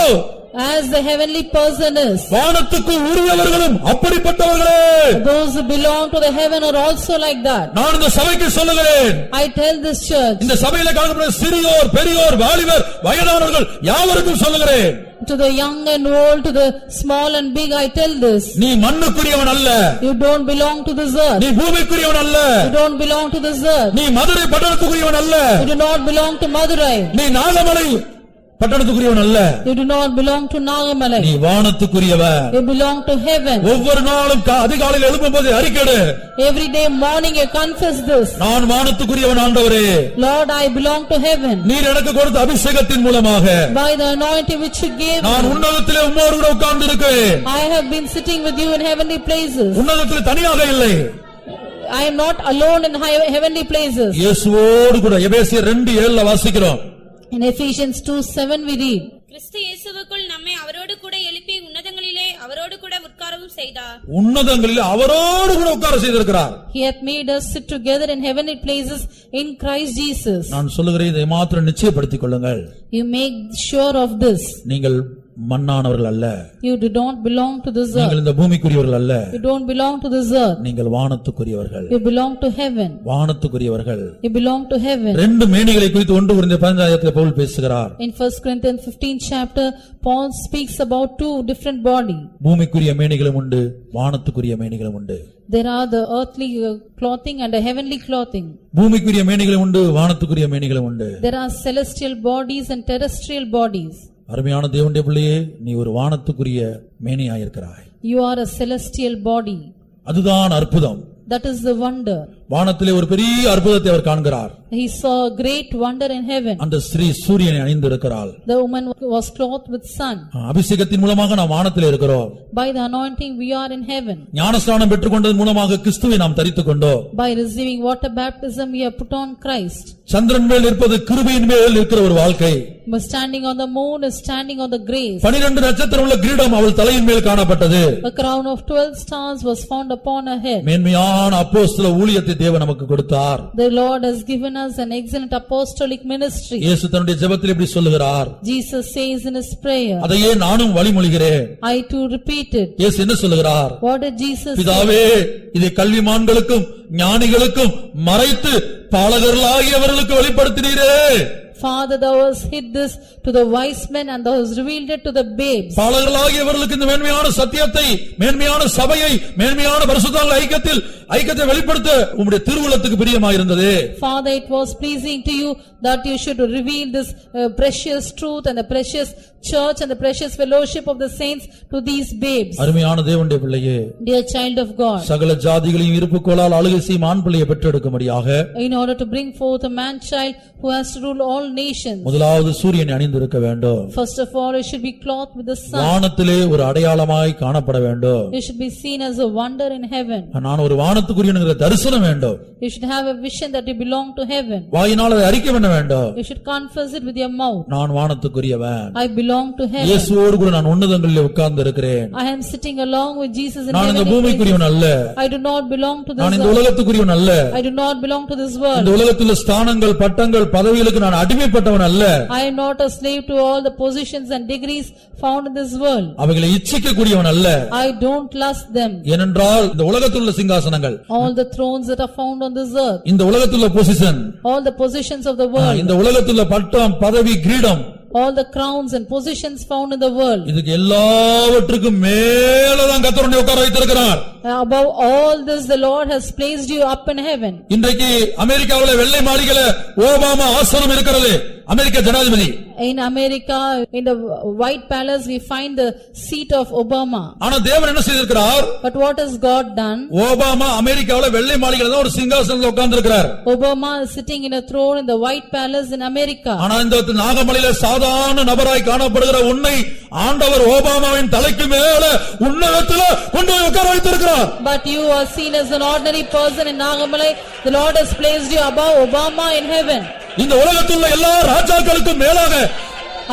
as the heavenly person is. வானத்துக்கு உரியவர்களும் அப்படிப்பட்டவர்களே. Those who belong to the heaven are also like that. நான் இந்த சபைக்கு சொல்லுகிறேன், I tell this church, இந்த சபையில காணப்படுகிற சிறியோர் பெரியோர் வாலிபர் வயதானவர்கள் யாவருக்கும் சொல்லுகிறேன், to the young and old, to the small and big, I tell this. நீ மண்ணுக்குரியவன் அல்ல. You don't belong to this earth. நீ பூமிக்குரியவன் அல்ல. You don't belong to this earth. நீ மதுரை பட்டணத்துக்குரியவன் அல்ல. You do not belong to Madurai. நீ நாகமலை பட்டணத்துக்குரியவன் அல்ல. You do not belong to Nagamala. நீ வானத்துக்குரியவன். You belong to heaven. ஒவ்வொரு நாளும் அதிகாலையில் எழும்பும்போது அறிக்கையிடு. Every day morning you confess this. நான் வானத்துக்குரியவன் ஆண்டவரே. Lord, I belong to heaven. நீர் எனக்கு கொடுத்த அபிஷேகத்தின் மூலமாக by the anointing which you gave me, நான் உன்னதத்திலே உம்மோடு கூட உட்கார்ந்து இருக்கிறேன். I have been sitting with you in heavenly places. உன்னதத்திலே தனியாக இல்லை. I am not alone in heavenly places. இயேசுவோடு கூட எபேசியர் 2:7 வாசிக்கிறோம். In Ephesians 2:7 we read, கிறிஸ்து இயேசுவுக்குள் நம்மை அவரோடு கூட எழுப்பி உன்னதங்களிலே அவரோடு கூட உட்காரவும் செய்தார். உன்னதங்களிலே அவரோடு கூட உட்கார செய்திருக்கிறார். He hath made us sit together in heavenly places in Christ Jesus. நான் சொல்லுகிறேன், இதை மாத்திரம் நிச்சயப்படுத்திக் கொள்ளுங்கள். You make sure of this. நீங்கள் மண்ணானவர்கள் அல்ல. You do not belong to this earth. நீங்கள் இந்த பூமிக்குரியவர்கள் அல்ல. You don't belong to this earth. நீங்கள் வானத்துக்குரியவர்கள். You belong to heaven. வானத்துக்குரியவர்கள். You belong to heaven. ரெண்டு மேனிகளை குறித்து 1 கொரிந்தியர் 15 பவுல் பேசுகிறார். In 1 Corinthians 15 chapter, Paul speaks about two different bodies. பூமிக்குரிய மேனிகளும் உண்டு, வானத்துக்குரிய மேனிகளும் உண்டு. There are the earthly clothing and the heavenly clothing. பூமிக்குரிய மேனிகளும் உண்டு, வானத்துக்குரிய மேனிகளும் உண்டு. There are celestial bodies and terrestrial bodies. அருமையான தேவனுடைய பிள்ளையே, நீ ஒரு வானத்துக்குரிய மேனியாயிருக்கிறாய். You are a celestial body. அதுதான் அற்புதம். That is the wonder. வானத்திலே ஒரு பெரிய அற்புதத்தை அவர் காண்கிறார். He saw a great wonder in heaven. அந்த ஸ்திரீ சூரியனை அணிந்திருக்கிறாள். The woman was clothed with sun. அபிஷேகத்தின் மூலமாக நாம் வானத்திலே இருக்கிறோம். By the anointing we are in heaven. ஞானஸ்நானம் பெற்றுக்கொண்டதன் மூலமாக கிறிஸ்துவை நாம் தரித்துக் கொண்டோம். By receiving water baptism we have put on Christ. சந்திரன் மேல் இருப்பது கிருபையின் மேல் இருக்கிற ஒரு வாழ்க்கை. But standing on the moon is standing on the grace. 12 நட்சத்திரம் உள்ள கிரீடம் அவள் தலையின் மேல் காணப்பட்டது. A crown of 12 stars was found upon her head. மேன்மையான அப்போஸ்தல ஊழியத்தை தேவன் நமக்கு கொடுத்தார். The Lord has given us an excellent apostolic ministry. இயேசு தன்னுடைய ஜெபத்தில் இப்படி சொல்லுகிறார். Jesus says in his prayer, அதையே நானும் வழிமொழிகிறேன். I too repeat it. இயேசு என்ன சொல்லுகிறார்? What did Jesus say? பிதாவே, இதை கல்விமான்களுக்கும் ஞானிகளுக்கும் மறைத்து பாலகர்களாகியவர்களுக்கு வெளிப்படுத்தினீரே. Father, thou hast hid this to the wise men and thou hast revealed it to the babes. பாலகர்களாகியவர்களுக்கு இந்த மேன்மையான சத்தியத்தை, மேன்மையான சபையை, மேன்மையான பரிசுத்தவான்கள் ஐக்கியத்தை வெளிப்படுத்த உம்முடைய திருவுளத்துக்கு பிரியமாயிருந்தது. Father, it was pleasing to you that you should reveal this precious truth and the precious church and the precious fellowship of the saints to these babes. அருமையான தேவனுடைய பிள்ளையே, Dear child of God, சகல ஜாதிகளையும் இருப்புக்கோளால் ஆளுகை செய்யும் ஆண் பிள்ளையை பெற்றெடுக்கும்படியாக, in order to bring forth a man child who has to rule all nations, முதலாவது சூரியனை அணிந்திருக்க வேண்டும். first of all you should be clothed with the sun. வானத்திலே ஒரு அடையாளமாய் காணப்பட வேண்டும். You should be seen as a wonder in heaven. நான் ஒரு வானத்துக்குரியவன்கிற தரிசனம் வேண்டும். You should have a vision that you belong to heaven. வாயினால் அதை அறிக்கை பண்ண வேண்டும். You should confess it with your mouth. நான் வானத்துக்குரியவன். I belong to heaven. இயேசுவோடு கூட நான் உன்னதங்களிலே உட்கார்ந்து இருக்கிறேன். I am sitting along with Jesus in நான் இந்த heavenly பூமிக்குரியவன் அல்ல. places. I do not belong to நான் this இந்த earth. உலகத்துக்குரியவன் அல்ல. I do not belong to this இந்த world. உலகத்தில் ஸ்தானங்கள், பட்டங்கள், பதவிகளுக்கு நான் அடிமைப்பட்டவன் அல்ல. I am not a slave to all the positions and degrees found in this world. அவைகளை இச்சிக்கக்கூடியவன் அல்ல. I don't lust them. ஏனென்றால் இந்த உலகத்தில் உள்ள சிங்காசனங்கள், All the thrones that are found on this earth, இந்த உலகத்தில் உள்ள position, all the positions of the world, இந்த உலகத்தில் உள்ள பட்டம், பதவி, கிரீடம், all the crowns and positions found in the world, இதுக்கு எல்லாவற்றுக்கும் மேலதான் கர்த்தர் உட்கார வைத்திருக்கிறார். above all this the Lord has placed you up in heaven. இன்றைக்கு அமெரிக்காவிலே வெள்ளை மாளிகையில ஓபாமா ஆசனம் இருக்கிறது, அமெரிக்க ஜனாதிபதி. In America, in the White Palace, we find the seat of Obama. ஆனா தேவன் என்ன செய்திருக்கிறார்? But what has God done? Obama அமெரிக்காவில வெள்ளை மாளிகையில தான் ஒரு சிங்காசனத்துல உட்கார்ந்து இருக்கிறார். Obama is sitting in a throne in the White Palace in America. ஆனா இந்த நாகமலையில சாதாரண நபராய் காணப்படுகிற உன்னை ஆண்டவர் ஓபாமாவின் தலைக்கு மேல உன்னதத்துல கொண்டு போய் உட்கார வைத்திருக்கிறார். But you are seen as an ordinary person in Nagamalai. The Lord has placed you above Obama in heaven. இந்த உலகத்தில் உள்ள எல்லா ராஜாக்களுக்கும் மேலாக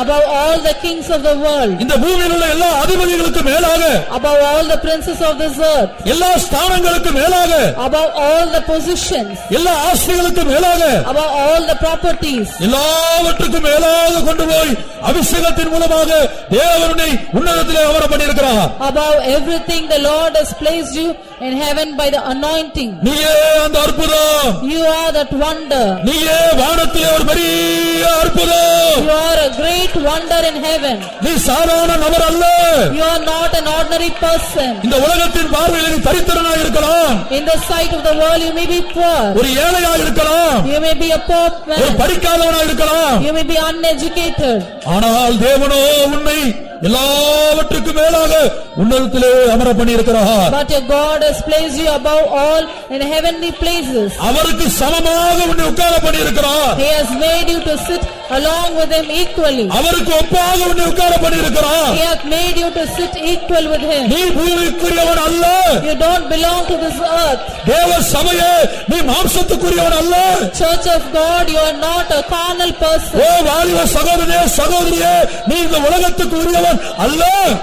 above all the kings of the world, இந்த பூமியில் உள்ள எல்லா அதிபதிகளுக்கு மேலாக, above all the princes of this earth, எல்லா ஸ்தானங்களுக்கு மேலாக, above all the positions, எல்லா ஆஸ்திகளுக்கு மேலாக, above all the properties, எல்லாவற்றுக்கும் மேலாக கொண்டு போய் அபிஷேகத்தின் மூலமாக தேவனை உன்னதத்திலே அமர பண்ணியிருக்கிறார். above everything the Lord has placed you in heaven by the anointing. நீயே அந்த அற்புதம், You are that wonder. நீயே வானத்திலே ஒரு பெரிய அற்புதம். You are a great wonder in heaven. நீ சாதாரண நபர் அல்ல. You are not an ordinary person. இந்த உலகத்தின் பார்வையில் நீ தரித்திரனாய் இருக்கலாம், In the sight of the world you may be poor, ஒரு ஏழையாய் இருக்கலாம், you may be a poor ஒரு man, படிக்காதவனாய் இருக்கலாம். you may be uneducated. ஆனால் தேவனோ உன்னை எல்லாவற்றுக்கும் மேலாக உன்னதத்திலே அமர பண்ணியிருக்கிறார். But your God has placed you above all in heavenly places. அவருக்கு சமமாக உன்னை உட்கார பண்ணியிருக்கிறார். He has made you to sit along with him equally. அவருக்கு ஒப்பாக உன்னை உட்கார பண்ணியிருக்கிறார். He has made you to sit equal with him. நீ பூமிக்குரியவன் அல்ல. You don't belong to this earth. தேவ சபையே, நீ மாம்சத்துக்குரியவன் அல்ல. Church of God, you are not a carnal person. ஓ வாலிப சகோதரனே, சகோதரியே, நீ இந்த உலகத்துக்கு உரியவன் அல்ல.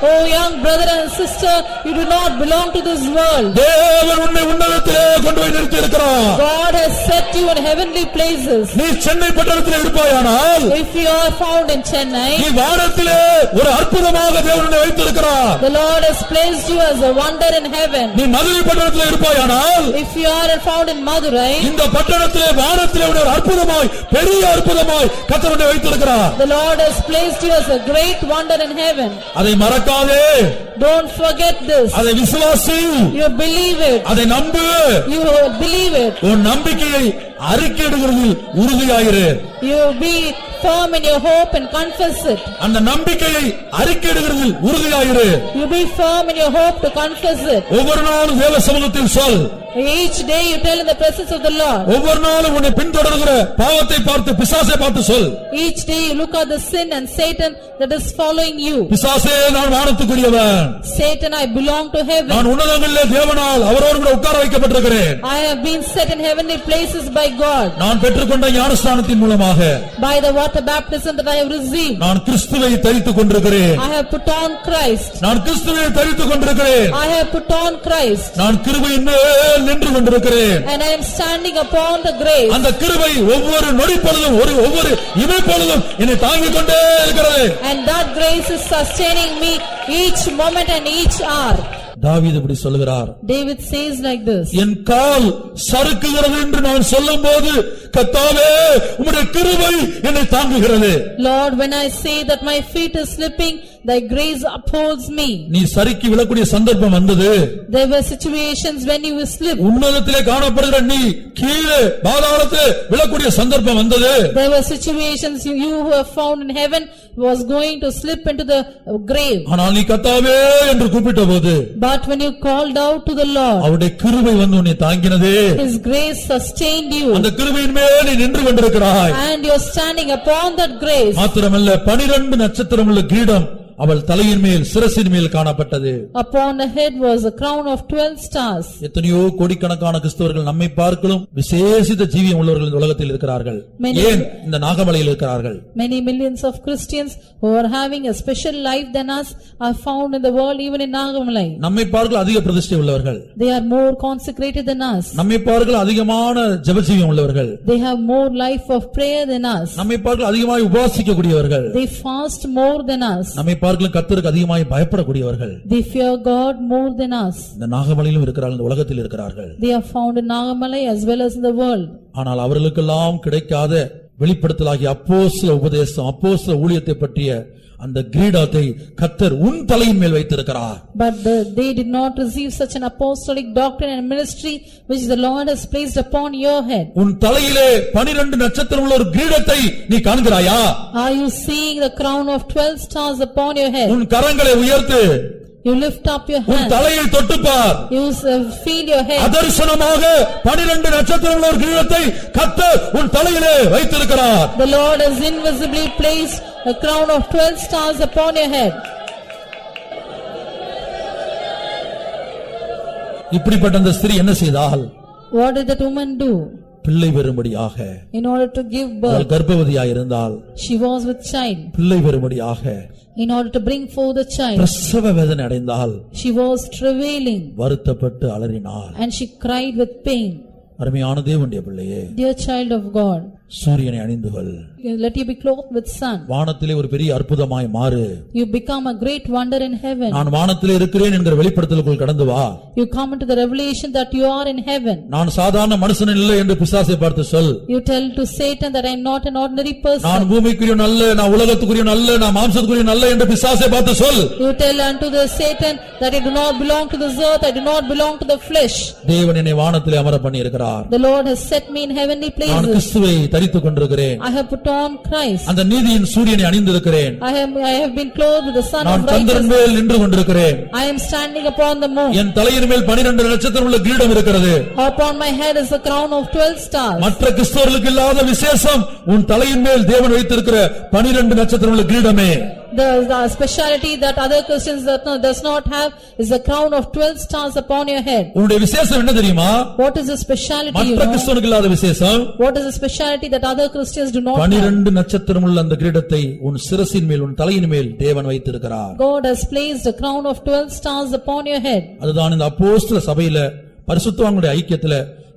Oh young brother and sister, you do not belong to this world. தேவன் உன்னை உன்னதத்திலே கொண்டு போய் நிறுத்தி இருக்கிறார். God has set you in heavenly places. நீ சென்னை பட்டணத்தில் இருப்பாயானால், If you are found in Chennai, நீ வானத்திலே ஒரு அற்புதமாக தேவன் உன்னை வைத்திருக்கிறார். the Lord has placed you as a wonder in heaven. நீ மதுரை பட்டணத்தில் இருப்பாயானால், If you are found in Madurai, இந்த பட்டணத்திலே வானத்திலே ஒரு அற்புதமாய், பெரிய அற்புதமாய் கர்த்தர் உன்னை வைத்திருக்கிறார். the Lord has placed you as a great wonder in heaven. அதை மறக்காதே, Don't forget this. அதை விசுவாசி, You believe it. அதை நம்பு. You believe it. உன் நம்பிக்கையை அறிக்கையிடுகிறதில் உறுதியாயிரு. You be firm in your hope and confess it. அந்த நம்பிக்கையை அறிக்கையிடுகிறதில் உறுதியாயிரு. You be firm in your hope to confess it. ஒவ்வொரு நாளும் தேவ சமூகத்தில் சொல். Each day you tell in the presence of the Lord. ஒவ்வொரு நாளும் உன்னை பின்தொடர்கிற பாவத்தை பார்த்து, பிசாசை பார்த்து சொல். Each day you look at the sin and Satan that is following you. பிசாசே, நான் வானத்துக்குரியவன், Satan, I belong to heaven. நான் உன்னதங்களிலே தேவனால் அவரோடு கூட உட்கார வைக்கப்பட்டிருக்கிறேன். I have been set in heavenly places by God. நான் பெற்றுக்கொண்ட ஞானஸ்நானத்தின் மூலமாக By the water baptism that I have received, நான் கிறிஸ்துவை தரித்துக் கொண்டிருக்கிறேன். I have put on Christ. நான் கிறிஸ்துவை தரித்துக் கொண்டிருக்கிறேன். I have put on Christ. நான் கிருபையின் மேல் நின்று கொண்டிருக்கிறேன். And I am standing upon the grace. அந்த கிருபை ஒவ்வொரு நொடிப்பொழுதும், ஒவ்வொரு இமைப்பொழுதும் என்னை தாங்கிக் கொண்டே இருக்கிறது. And that grace is sustaining me each moment and each hour. தாவீது இப்படி சொல்லுகிறார். David says like this. என் கால் சறுக்குகிறது என்று நான் சொல்லும்போது, கர்த்தாவே, உம்முடைய கிருபை என்னை தாங்குகிறது. Lord, when I say that my feet is slipping, thy grace upholds me. நீ சறுக்கி விழக்கூடிய சந்தர்ப்பம் வந்தது. There were situations when you will slip. உன்னதத்திலே காணப்படுகிற நீ கீழே பாதாளத்திலே விழக்கூடிய சந்தர்ப்பம் வந்தது. There were situations you who are found in heaven was going to slip into the grave. ஆனால் நீ கர்த்தாவே என்று கூப்பிட்ட போது, But when you called out to the Lord, அவருடைய கிருபை வந்து உன்னை தாங்கினது. his grace sustained you. அந்த கிருபையின் மேல் நீ நின்று கொண்டிருக்கிறாய். And you are standing upon that grace. மாத்திரமல்ல, 12 நட்சத்திரமுள்ள கிரீடம் அவள் தலையின் மேல், சிரசின் மேல் காணப்பட்டது. Upon her head was a crown of 12 stars. எத்தனையோ கோடிக்கணக்கான கிறிஸ்தவர்கள் நம்மை பார்க்கலும் விசேஷித்த ஜீவியம் உள்ளவர்கள் இந்த உலகத்தில் இருக்கிறார்கள். ஏன் இந்த நாகமலையில் இருக்கிறார்கள்? Many millions of Christians who are having a special life than us are found in the world, even in Nagamalai. நம்மை பார்க்கல அதிக பிரதிஷ்டை உள்ளவர்கள். They are more consecrated than us. நம்மை பார்க்கல அதிகமான ஜெபஜீவியம் உள்ளவர்கள். They have more life of prayer than us. நம்மை பார்க்கல அதிகமாய் உபவாசிக்க கூடியவர்கள். They fast more than us. நம்மை பார்க்கல கர்த்தருக்கு அதிகமாய் பயப்படக்கூடியவர்கள். They fear God more than us. இந்த நாகமலையிலும் இருக்கிறார்கள், இந்த உலகத்தில் இருக்கிறார்கள். They are found in Nagamalai as well as in the world. ஆனால் அவர்களுக்கெல்லாம் கிடைக்காத வெளிப்படுத்தலாகிய அப்போஸ்தல உபதேசம், அப்போஸ்தல ஊழியத்தை பற்றிய அந்த கிரீடத்தை கர்த்தர் உன் தலையின் மேல் வைத்திருக்கிறார். But they did not receive such an apostolic doctrine and ministry which the Lord has placed upon your head. உன் தலையிலே 12 நட்சத்திரம் உள்ள ஒரு கிரீடத்தை நீ காண்கிறாயா? Are you seeing the crown of 12 stars upon your head? உன் கரங்களை உயர்த்து. You lift up your உன் hand. தலையை தொட்டுப்பார். You feel your head. அதர்சனமாக 12 நட்சத்திரம் உள்ள ஒரு கிரீடத்தை கர்த்தர் உன் தலையிலே வைத்திருக்கிறார். The Lord has invisibly placed a crown of 12 stars upon your head. இப்படிப்பட்ட அந்த ஸ்திரீ என்ன செய்தால்? What did that woman do? பிள்ளை பெறும்படியாக, in order to give அவள் birth. கர்ப்பவதியாய் இருந்தால் She was with child, பிள்ளை பெறும்படியாக, in order to bring forth a child. பிரசவ வேதனை அடைந்தால் She was travailing, வருத்தப்பட்டு அலறினாள். and she cried with pain. அருமையான தேவனுடைய பிள்ளையே, Dear child of God, சூரியனை அணிந்துகள், let you be clothed with sun. வானத்திலே ஒரு பெரிய அற்புதமாய் மாறு. You become a great wonder in heaven. நான் வானத்திலே இருக்கிறேன் என்கிற வெளிப்படுத்தலுக்குள் கடந்து வா. You come into the revelation that you are in heaven. நான் சாதாரண மனுஷன் இல்லை என்று பிசாசை பார்த்து சொல். You tell to Satan that I am not an ordinary person. நான் பூமிக்குரியவன் அல்ல, நான் உலகத்துக்குரியவன் அல்ல, நான் மாம்சத்துக்குரியவன் அல்ல என்று பிசாசை பார்த்து சொல். You tell unto the Satan that I do not belong to this earth, I do not belong to the flesh. தேவன் என்னை வானத்திலே அமர பண்ணி இருக்கிறார். The Lord has set me in heavenly நான் places. கிறிஸ்துவை தரித்துக் கொண்டிருக்கிறேன். I have put on Christ. அந்த நீதியின் சூரியனை அணிந்திருக்கிறேன். I have been clothed with the sun of நான் சந்திரன் righteousness. மேல் நின்று கொண்டிருக்கிறேன். I am standing upon the moon. என் தலையின் மேல் 12 நட்சத்திரம் உள்ள கிரீடம் இருக்கிறது. Upon my head is a crown of 12 stars. மற்ற கிறிஸ்தவர்களுக்கு இல்லாத விசேஷம் உன் தலையின் மேல் தேவன் வைத்திருக்கிற 12 நட்சத்திரம் உள்ள கிரீடமே. The speciality that other Christians does not have is a crown of 12 stars upon your head. உன்னுடைய விசேஷம் என்ன தெரியுமா? What is the speciality? மற்ற கிறிஸ்தவர்களுக்கு இல்லாத விசேஷம். What is the speciality that other Christians do not have? 12 நட்சத்திரம் உள்ள அந்த கிரீடத்தை உன் சிரசின் மேல், உன் தலையின் மேல் தேவன் வைத்திருக்கிறார். God has placed a crown of 12 stars upon your head. அதுதான் இந்த அப்போஸ்தல சபையில பரிசுத்தவான்களுடைய ஐக்கியத்துல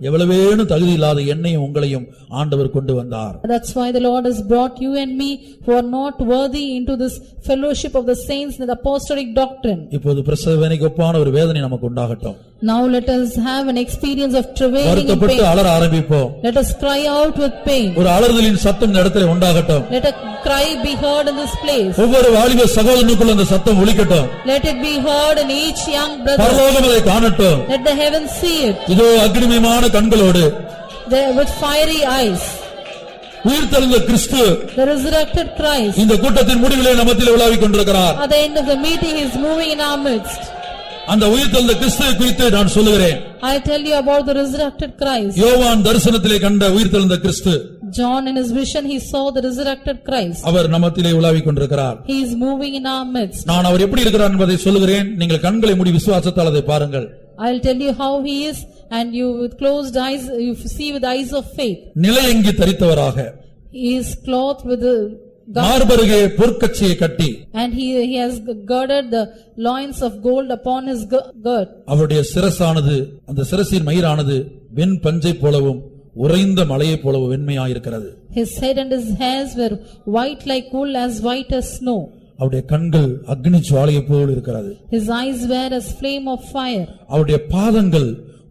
எவ்வளவேனும் தகுதி இல்லாத என்னையும் உங்களையும் ஆண்டவர் கொண்டு வந்தார். That's why the Lord has brought you and me who are not worthy into this fellowship of the saints in the apostolic doctrine. இப்போது பிரசவவேதனைக்கு ஒப்பான ஒரு வேதனை நமக்கு உண்டாகட்டும். Now let us have an experience of travailing in வருத்தப்பட்டு pain. அலற ஆரம்பிப்போம். Let us cry out with pain. ஒரு அலறுதலின் சத்தம் இந்த இடத்துல உண்டாகட்டும். Let a cry be heard in this place. ஒவ்வொரு வாலிப சகோதரனுக்குள்ள அந்த சத்தம் ஒலிக்கட்டும். Let it be heard in each young brother. பரலோகம் அதை காணட்டும். Let the heavens see it. இதோ அக்னிமயமான கண்களோடு There with fiery eyes. உயிர்த்தெழுந்த கிறிஸ்து The resurrected Christ. இந்த கூட்டத்தின் முடிவிலே நம்மத்திலே உலாவிக் கொண்டிருக்கிறார். At the end of the meeting he is moving in our midst. அந்த உயிர்த்தெழுந்த கிறிஸ்துவை குறித்து நான் சொல்லுகிறேன். I tell you about the resurrected Christ. யோவான் தரிசனத்திலே கண்ட உயிர்த்தெழுந்த கிறிஸ்து. John in his vision he saw the resurrected Christ. அவர் நம்மத்திலே உலாவிக் கொண்டிருக்கிறார். He is moving in our midst. நான் அவர் எப்படி இருக்கிறார் என்பதை சொல்லுகிறேன். நீங்கள் கண்களை மூடி விசுவாசத்தால் அதை பாருங்கள். I'll tell you how he is, and you with closed eyes you see with eyes of faith. நிலையங்கி தரித்தவராக, He is clothed with the மார்பருகே பொற்கச்சியை கட்டி, and he has girded the loins of gold upon his girt. அவருடைய சிரசானது, அந்த சிரசின் மயிரானது வெண் பஞ்சை போலவும் உறைந்த மலையை போலவும் வெண்மையாயிருக்கிறது. His head and his hairs were white like wool, as white as snow. அவருடைய கண்கள் அக்னி ஜுவாலையை போல் இருக்கிறது. His eyes were as flame of fire. அவருடைய பாதங்கள்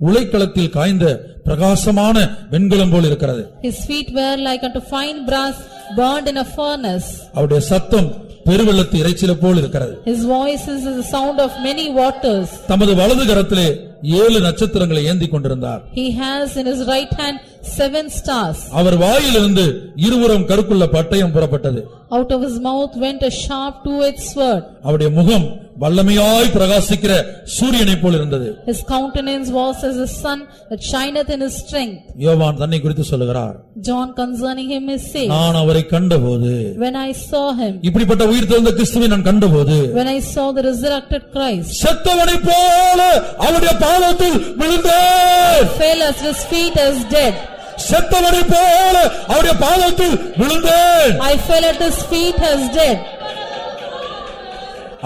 உலைக்களத்தில் காய்ந்த பிரகாசமான வெண்கலம் போல் இருக்கிறது. His feet were like unto fine brass burned in a furnace. அவருடைய சத்தம் பெருவெள்ளத்து இறைச்சில போல் இருக்கிறது. His voice is the sound of many waters. தமது வலது கரத்திலே 7 நட்சத்திரங்களை ஏந்தி கொண்டிருந்தார். He has in his right hand 7 stars. அவர் வாயிலிருந்து இருபுறம் கருக்குள்ள பட்டயம் புறப்பட்டது. Out of his mouth went a sharp two-edged sword. அவருடைய முகம் வல்லமையாய் பிரகாசிக்கிற சூரியனை போல் இருந்தது. His countenance was as the sun that shineth in his strength. யோவான் தன்னை குறித்து சொல்லுகிறார். John concerning him is saying, நான் அவரை கண்டபோது, when I saw him, இப்படிப்பட்ட உயிர்த்தெழுந்த கிறிஸ்துவை நான் கண்டபோது, when I saw the resurrected Christ, செத்தவனைப் போல அவருடைய பாதத்தில் விழுந்தேன். fell at his feet as dead. செத்தவனைப் போல அவருடைய பாதத்தில் விழுந்தேன். I fell at his feet as dead.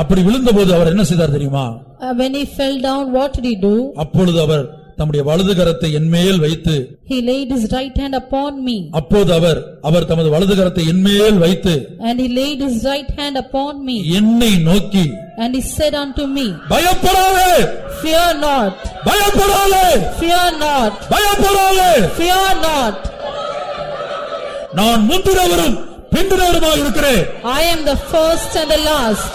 அப்படி விழுந்தபோது அவர் என்ன செய்தார் தெரியுமா? When he fell down, what did he do? அப்பொழுது அவர் தம்முடைய வலது கரத்தை என்மேல் வைத்து, He laid his right hand upon me. அப்போது அவர் தமது வலது கரத்தை என்மேல் வைத்து, And he laid his right hand upon me. என்னை நோக்கி, And he said unto me, பயப்படாதே, fear not, பயப்படாதே, fear not, பயப்படாதே, fear not. நான் முந்தினவரும் பிந்தினவருமாக இருக்கிறேன். I am the first and the last.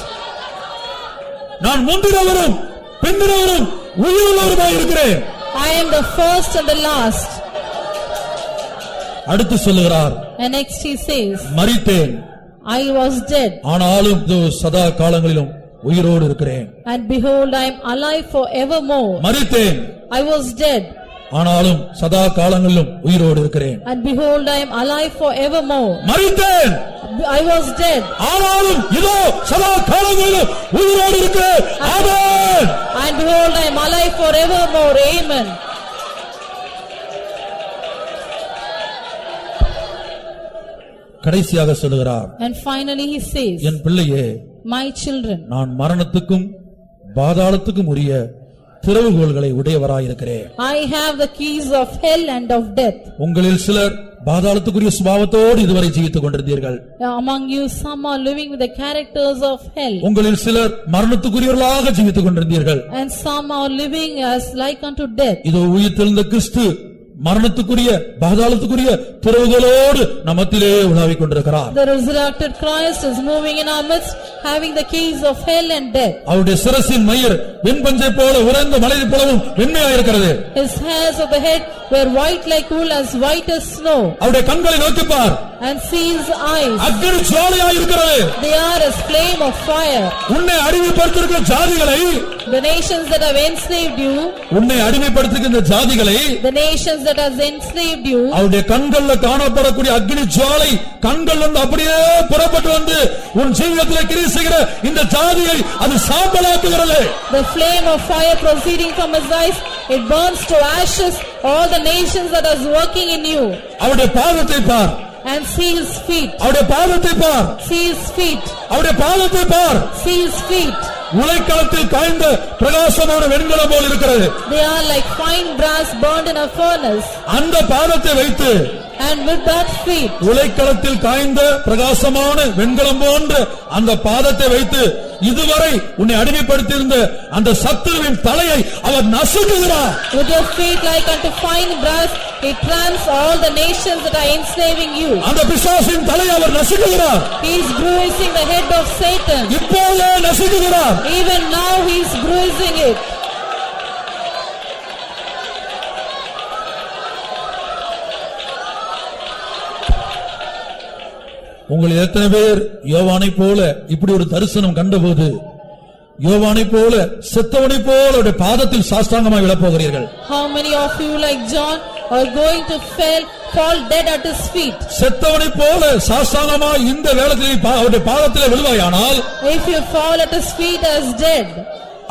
நான் முந்தினவரும் பிந்தினவரும் உயிருள்ளவருமாக இருக்கிறேன். I am the first and the last. அடுத்து சொல்லுகிறார், And next he says, மரித்தேன், I was dead, ஆனாலும் இதோ சதா காலங்களிலும் உயிரோடு இருக்கிறேன். and behold, I am alive for evermore. மரித்தேன், I was dead, ஆனாலும் சதா காலங்களிலும் உயிரோடு இருக்கிறேன். and behold, I am alive for evermore. மரித்தேன், I was dead, ஆனாலும் இதோ சதா காலங்களிலும் உயிரோடு இருக்கிறேன். ஆமென். and behold, I am alive for evermore. Amen. கடைசியாக சொல்லுகிறார், And finally he says, என் பிள்ளையே, My children, நான் மரணத்துக்கும் பாதாளத்துக்கும் உரிய திறவுகோல்களை உடையவராயிருக்கிறேன். I have the keys of hell and of death. உங்களில் சிலர் பாதாளத்துக்குரிய சுபாவத்தோடு இதுவரை ஜீவித்துக் கொண்டிருந்தீர்கள். Among you some are living with the characters of hell. உங்களில் சிலர் மரணத்துக்குரியவர்களாக ஜீவித்துக் கொண்டிருந்தீர்கள். And some are living as like unto death. இதோ உயிர்த்தெழுந்த கிறிஸ்து மரணத்துக்குரிய பாதாளத்துக்குரிய திறவுகளோடு நமத்திலே உலாவிக் கொண்டிருக்கிறார். The resurrected Christ is moving in our midst, having the keys of hell and death. அவருடைய சிரசின் மயிர் வெண்பஞ்சை போல உறைந்த மலையை போலவும் வெண்மையாயிருக்கிறது. His hairs of the head were white like wool, as white as snow. அவருடைய கண்களை நோக்கி பார், And see his eyes, அக்கினி ஜுவாலையாயிருக்கிறது. they are as flame of fire. உன்னை அடிமைப்படுத்திருக்கிற ஜாதிகளை, The nations that have enslaved you, உன்னை அடிமைப்படுத்திருக்கிற ஜாதிகளை, the nations that have enslaved you, அவருடைய கண்கள்ல காணப்படக்கூடிய அக்கினி ஜுவாலை கண்கள் வந்து அப்படியே புறப்பட்டு வந்து உன் ஜீவிதத்திலே கிரியை செய்கிற இந்த ஜாதியை அது சாம்பலாக்குகிறது. the flame of fire proceeding from his eyes, it burns to ashes all the nations that are working in you. அவருடைய பாதத்தை பார், And see his feet, அவருடைய பாதத்தை பார், see his feet, அவருடைய பாதத்தை பார். see his feet. உலைக்களத்தில் காய்ந்த பிரகாசமான வெண்கலம் போல் இருக்கிறது. They are like fine brass burned in a furnace. அந்த பாதத்தை வைத்து, And with that feet, உலைக்களத்தில் காய்ந்த பிரகாசமான வெண்கலம் போன்ற அந்த பாதத்தை வைத்து இதுவரை உன்னை அடிமைப்படுத்தியிருந்த அந்த சத்துருவின் தலையை அவர் நசுக்குகிறார். with your feet like unto fine brass, he tramps all the nations that are enslaving you. அந்த பிசாசின் தலையை அவர் நசுக்குகிறார். He is bruising the head of Satan. இப்போதே நசுக்குகிறார். Even now he is bruising it. உங்கள் எத்தனை பேர் யோவானை போல இப்படி ஒரு தரிசனம் கண்டபோது யோவானை போல செத்தவனை போல அவருடைய பாதத்தில் சாஷ்டாங்கமாய் விழப்போகிறீர்கள்? How many of you like John are going to fall dead at his feet? செத்தவனை போல சாஷ்டாங்கமாய் இந்த வேளையில் அவருடைய பாதத்திலே விழுவாயானால், If you fall at his feet as dead,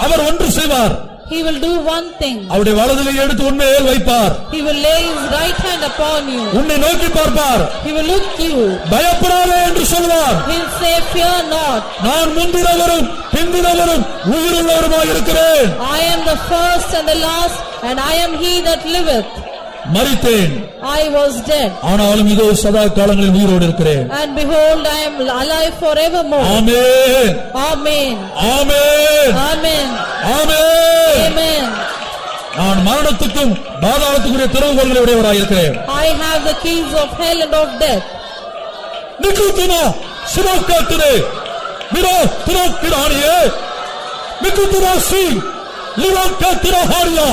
அவர் ஒன்று செய்வார். he will do one thing. அவருடைய வலதிலே எடுத்து உன்மேல் வைப்பார். He will lay his right hand upon you. உன்னை நோக்கி பார்ப்பார். He will look you. பயப்படாதே என்று சொல்வார். He will say, fear not. நான் முந்தினவரும் பிந்தினவரும் உயிருள்ளவருமாய் இருக்கிறேன். I am the first and the last, and I am he that liveth. மரித்தேன், I was dead, ஆனாலும் இதோ சதா காலங்களில் உயிரோடு இருக்கிறேன். and behold, I am alive forevermore. Amen, Amen. Amen, Amen. Amen. Amen. நான் மரணத்துக்கும் பாதாளத்துக்குரிய திறவுகோல்களை உடையவராய் இருக்கிறேன். I have the keys of hell and of death. நிக்குத்தினா சிரோக்காத்திரே மிரோ திரோக்கிரானியே நிக்குத்தினா சி லிரோக்காத்திரா ஹாரியா.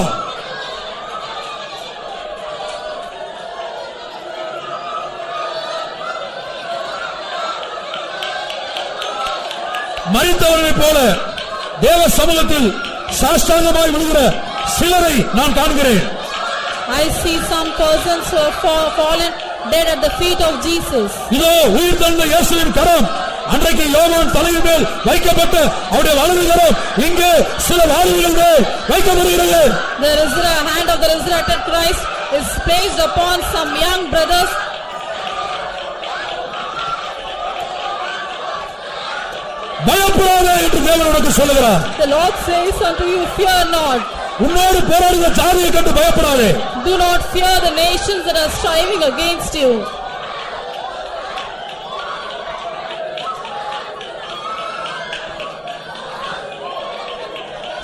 மரித்தவர்களைப் போல தேவ சமூகத்தில் சாஷ்டாங்கமாய் விழுகிற சிலரை நான் காண்கிறேன். I see some persons who have fallen dead at the feet of Jesus. இதோ உயிர்த்தெழுந்த இயேசுவின் கரம் அன்றைக்கு யோவான் தலையின் மேல் வைக்கப்பட்ட அவருடைய வலது கரம் இங்கே சில வாழ்வுகள் மேல் வைக்கப்படுகிறது. The hand of the resurrected Christ is placed upon some young brothers. பயப்படாதே என்று தேவன் உனக்கு சொல்லுகிறார். The Lord says unto you, fear not. உன்னோடு போராடுகிற ஜாதியை கண்டு பயப்படாதே. Do not fear the nations that are striving against you.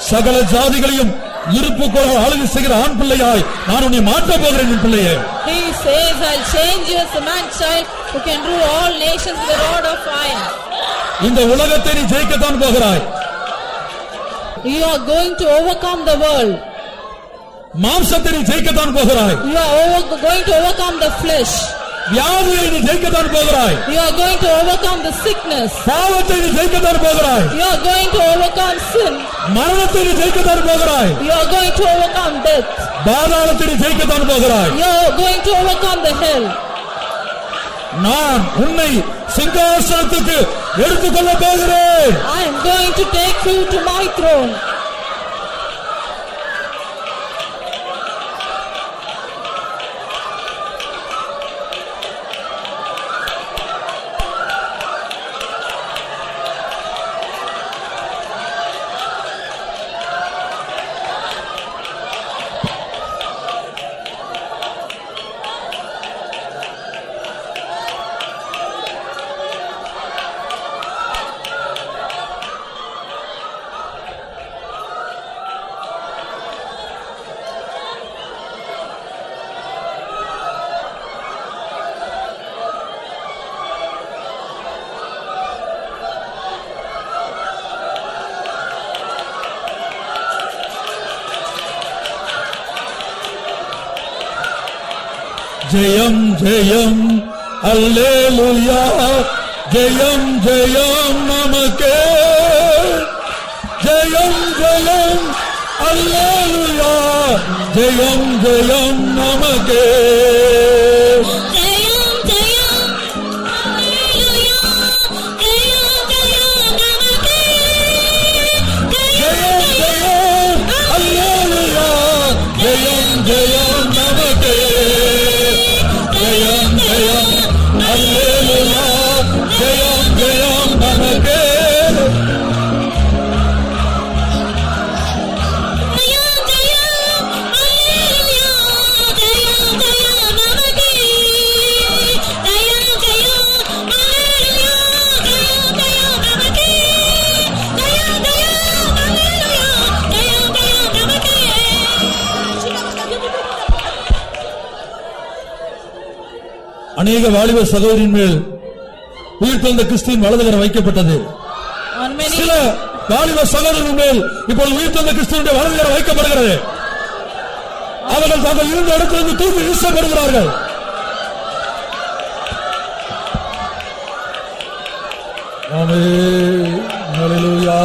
சகல ஜாதிகளையும் இருப்புக்கோள் ஆளுகை செய்கிற ஆண் பிள்ளையாய் நான் உன்னை மாற்றப் போகிறேன் என் பிள்ளையே. He says, I'll change you as a man child who can rule all nations with a rod of iron. இந்த உலகத்தை நீ ஜெயிக்கத்தான் போகிறாய். You are going to overcome the world. மாம்சத்தை நீ ஜெயிக்கத்தான் போகிறாய். You are going to overcome the flesh. வியாதியை நீ ஜெயிக்கத்தான் போகிறாய். You are going to overcome the sickness. பாவத்தை நீ ஜெயிக்கத்தான் போகிறாய். You are going to overcome sin. மரணத்தை நீ ஜெயிக்கத்தான் போகிறாய். You are going to overcome death. பாதாளத்தை நீ ஜெயிக்கத்தான் போகிறாய். You are going to overcome the hell. நான் உன்னை சிங்காசனத்துக்கு எடுத்துக்கொள்ள போகிறேன். I am going to take you to my throne. ஜெயம் ஜெயம் அல்லேலூயா ஜெயம் ஜெயம் நமக்கே ஜெயம் ஜெயம் அல்லேலூயா ஜெயம் ஜெயம் நமக்கே ஜெயம் ஜெயம் அல்லேலூயா ஜெயம் ஜெயம் நமக்கே ஜெயம் ஜெயம் அல்லேலூயா ஜெயம் ஜெயம் நமக்கே ஜெயம் ஜெயம் அல்லேலூயா ஜெயம் ஜெயம் நமக்கே ஜெயம் ஜெயம் அல்லேலூயா ஜெயம் ஜெயம் நமக்கே ஜெயம் ஜெயம் அல்லேலூயா ஜெயம் ஜெயம் நமக்கே ஜெயம் ஜெயம் அல்லேலூயா ஜெயம் ஜெயம் நமக்கே. அநேக வாலிப சகோதரின் மேல் உயிர்த்தெழுந்த கிறிஸ்துவின் வலதுகரம் வைக்கப்பட்டது. On many, சில வாலிப சகோதரர்கள் மேல் இப்பொழுது உயிர்த்தெழுந்த கிறிஸ்துவின் வலதுகரம் வைக்கப்படுகிறது. அவர்கள் தாங்கள் இருந்த இடத்திலிருந்து தூக்கி வீசப்படுகிறார்கள். ஆமென். ஹல்லேலூயா.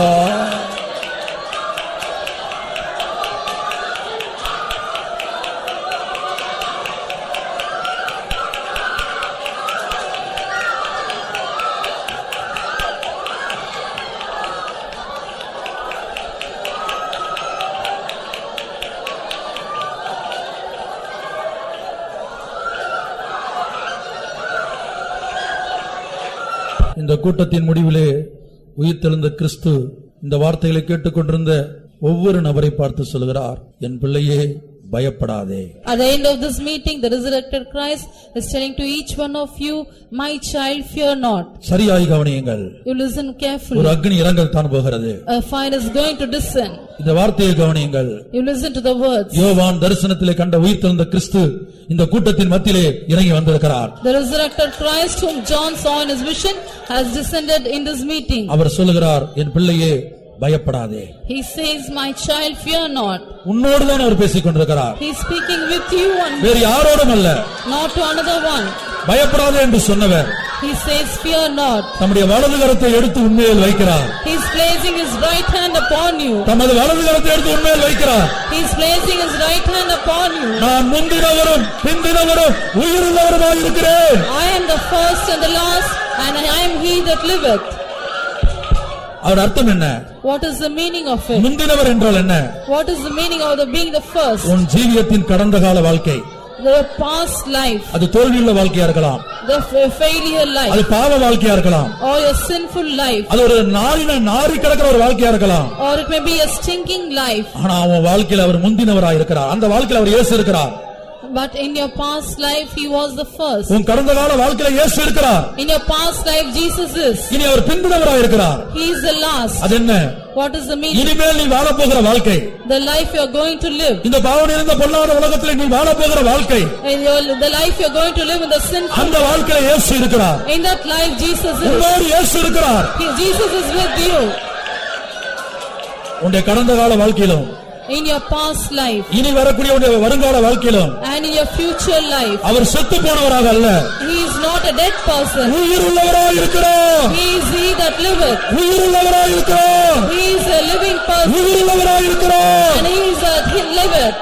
இந்த கூட்டத்தின் முடிவிலே உயிர்த்தெழுந்த கிறிஸ்து இந்த வார்த்தைகளை கேட்டுக்கொண்டிருந்த ஒவ்வொரு நபரை பார்த்து சொல்கிறார், என் பிள்ளையே பயப்படாதே. at the end of this meeting, the resurrected Christ is telling to each one of you, my child, fear not. சரியாய் கவனியுங்கள். You listen ஒரு carefully. அக்னி இறங்கத்தான் போகிறது. A fire is going to descend. இந்த வார்த்தையை கவனியுங்கள். You listen to the words. யோவான் தரிசனத்திலே கண்ட உயிர்த்தெழுந்த கிறிஸ்து இந்த கூட்டத்தின் மத்தியிலே இறங்கி வந்திருக்கிறார். The resurrected Christ whom John saw in his vision has descended in this meeting. அவர் சொல்லுகிறார், என் பிள்ளையே பயப்படாதே. He says, my child, fear not. உன்னோடு தான் அவர் பேசிக் கொண்டிருக்கிறார். He is speaking with you and வேறு யாரோடும் அல்ல. not to another one. பயப்படாதே என்று சொன்னவர் He says, fear not. தம்முடைய வலது கரத்தை எடுத்து உண்மையில் வைக்கிறார். He is placing his right hand upon you. தமது வலது கரத்தை எடுத்து உண்மையில் வைக்கிறார். He is placing his right hand upon you. நான் முந்தினவரும் பிந்தினவரும் உயிருள்ளவருமாய் இருக்கிறேன். I am the first and the last, and I am he that liveth. அவர் அர்த்தம் என்ன? What is the meaning of it? முந்தினவர் என்றால் என்ன? What is the meaning of the being the first? உன் ஜீவியத்தின் கடந்த கால வாழ்க்கை, The past life, அது தோல்வியுள்ள வாழ்க்கையா இருக்கலாம், the failure life, அது பாவ வாழ்க்கையா இருக்கலாம், or your sinful life, அது ஒரு நாரி கிடக்கிற ஒரு வாழ்க்கையா இருக்கலாம். or it may be a stinking life. ஆனா அவன் வாழ்க்கையில் அவர் முந்தினவராய் இருக்கிறார். அந்த வாழ்க்கையில் அவர் இயேசு இருக்கிறார். But in your past life, he was the first. உன் கடந்த கால வாழ்க்கையில இயேசு இருக்கிறார். In your past life, Jesus is. இனி அவர் பிந்தினவராய் இருக்கிறார். He is the last. அது என்ன? What is the meaning? இனிமேல் நீ வாழ போகிற வாழ்க்கை, The life you are going to live. இந்த பாவம் நிறைந்த பொல்லாத உலகத்தில் நீ வாழ போகிற வாழ்க்கை, The life you are going to live in the sinful. அந்த வாழ்க்கையில இயேசு இருக்கிறார். In that life, Jesus is. உன்னோடு இயேசு இருக்கிறார். Jesus is with you. உன்னுடைய கடந்த கால வாழ்க்கையிலும் In your past life இனி வரக்கூடிய உன்னுடைய வருங்கால வாழ்க்கையிலும் and in your future life. அவர் செத்து போனவராக அல்ல, He is not a dead person. உயிருள்ளவராய் இருக்கிறார். He is he that liveth. உயிருள்ளவராய் இருக்கிறார். He is a living person உயிருள்ளவராய் இருக்கிறார். and he is a he liveth.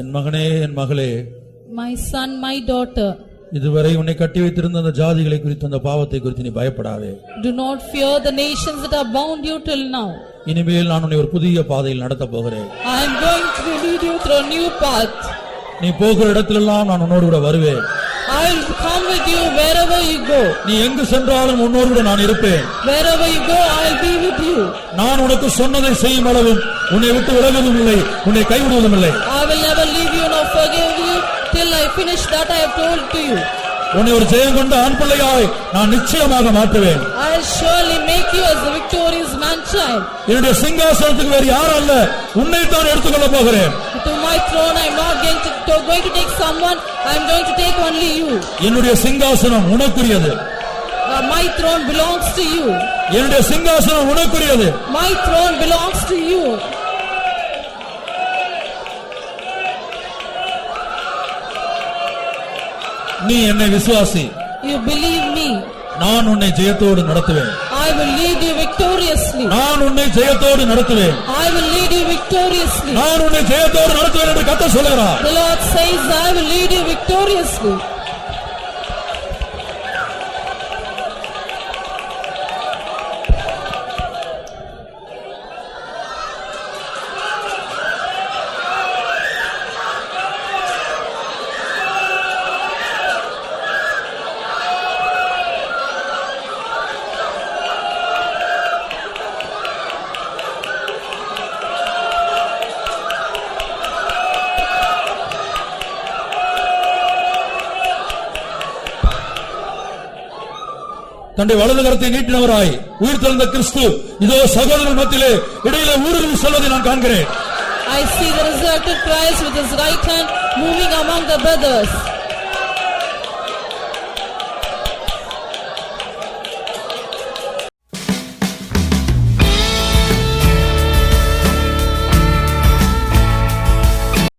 என் மகனே, என் மகளே, My son, my daughter, இதுவரை உன்னை கட்டி வைத்திருந்த அந்த ஜாதிகளை குறித்து அந்த பாவத்தை குறித்து நீ பயப்படாதே. Do not fear the nations that have bound you till now. இனிமேல் நான் உன்னை ஒரு புதிய பாதையில் நடத்த போகிறேன். I am going to lead you through a new path. நீ போகிற இடத்திலெல்லாம் நான் உன்னோடு கூட வருவேன். I will come with you wherever you go. நீ எங்கு சென்றாலும் உன்னோடு கூட நான் இருப்பேன். Wherever you go, I will be with you. நான் உனக்கு சொன்னதை செய்யும் அளவும் உன்னை விட்டு விலகுவதும் இல்லை, உன்னை கைவிடுவதும் இல்லை. I will never leave you nor forgive you till I finish that I have told to you. உன்னை ஒரு ஜெயம் கொண்ட ஆண் பிள்ளையாய் நான் நிச்சயமாக மாற்றுவேன். I will surely make you as a victorious man child. என்னுடைய சிங்காசனத்துக்கு வேறு யாரும் அல்ல, உன்னைத்தான் எடுத்துக்கொள்ள போகிறேன். To my throne I am not going to take someone, I am going to take only you. என்னுடைய சிங்காசனம் உனக்குரியது. My throne belongs to you. என்னுடைய சிங்காசனம் உனக்குரியது. My throne belongs to you. நீ என்னை விசுவாசி. You believe me. நான் உன்னை ஜெயத்தோடு நடத்துவேன். I will lead you victoriously. நான் உன்னை ஜெயத்தோடு நடத்துவேன். I will lead you victoriously. நான் உன்னை ஜெயத்தோடு நடத்துவேன் என்று கர்த்தர் சொல்கிறார். The Lord says, I will lead you victoriously. தன்னுடைய வலது கரத்தை நீட்டினவராய் உயிர் தெழுந்த கிறிஸ்து இதோ சகோதரர்கள் மத்தியிலே இடையிலே ஊடுருவி செல்வதை நான் காண்கிறேன். I see the resurrected Christ with his right hand moving among the brothers.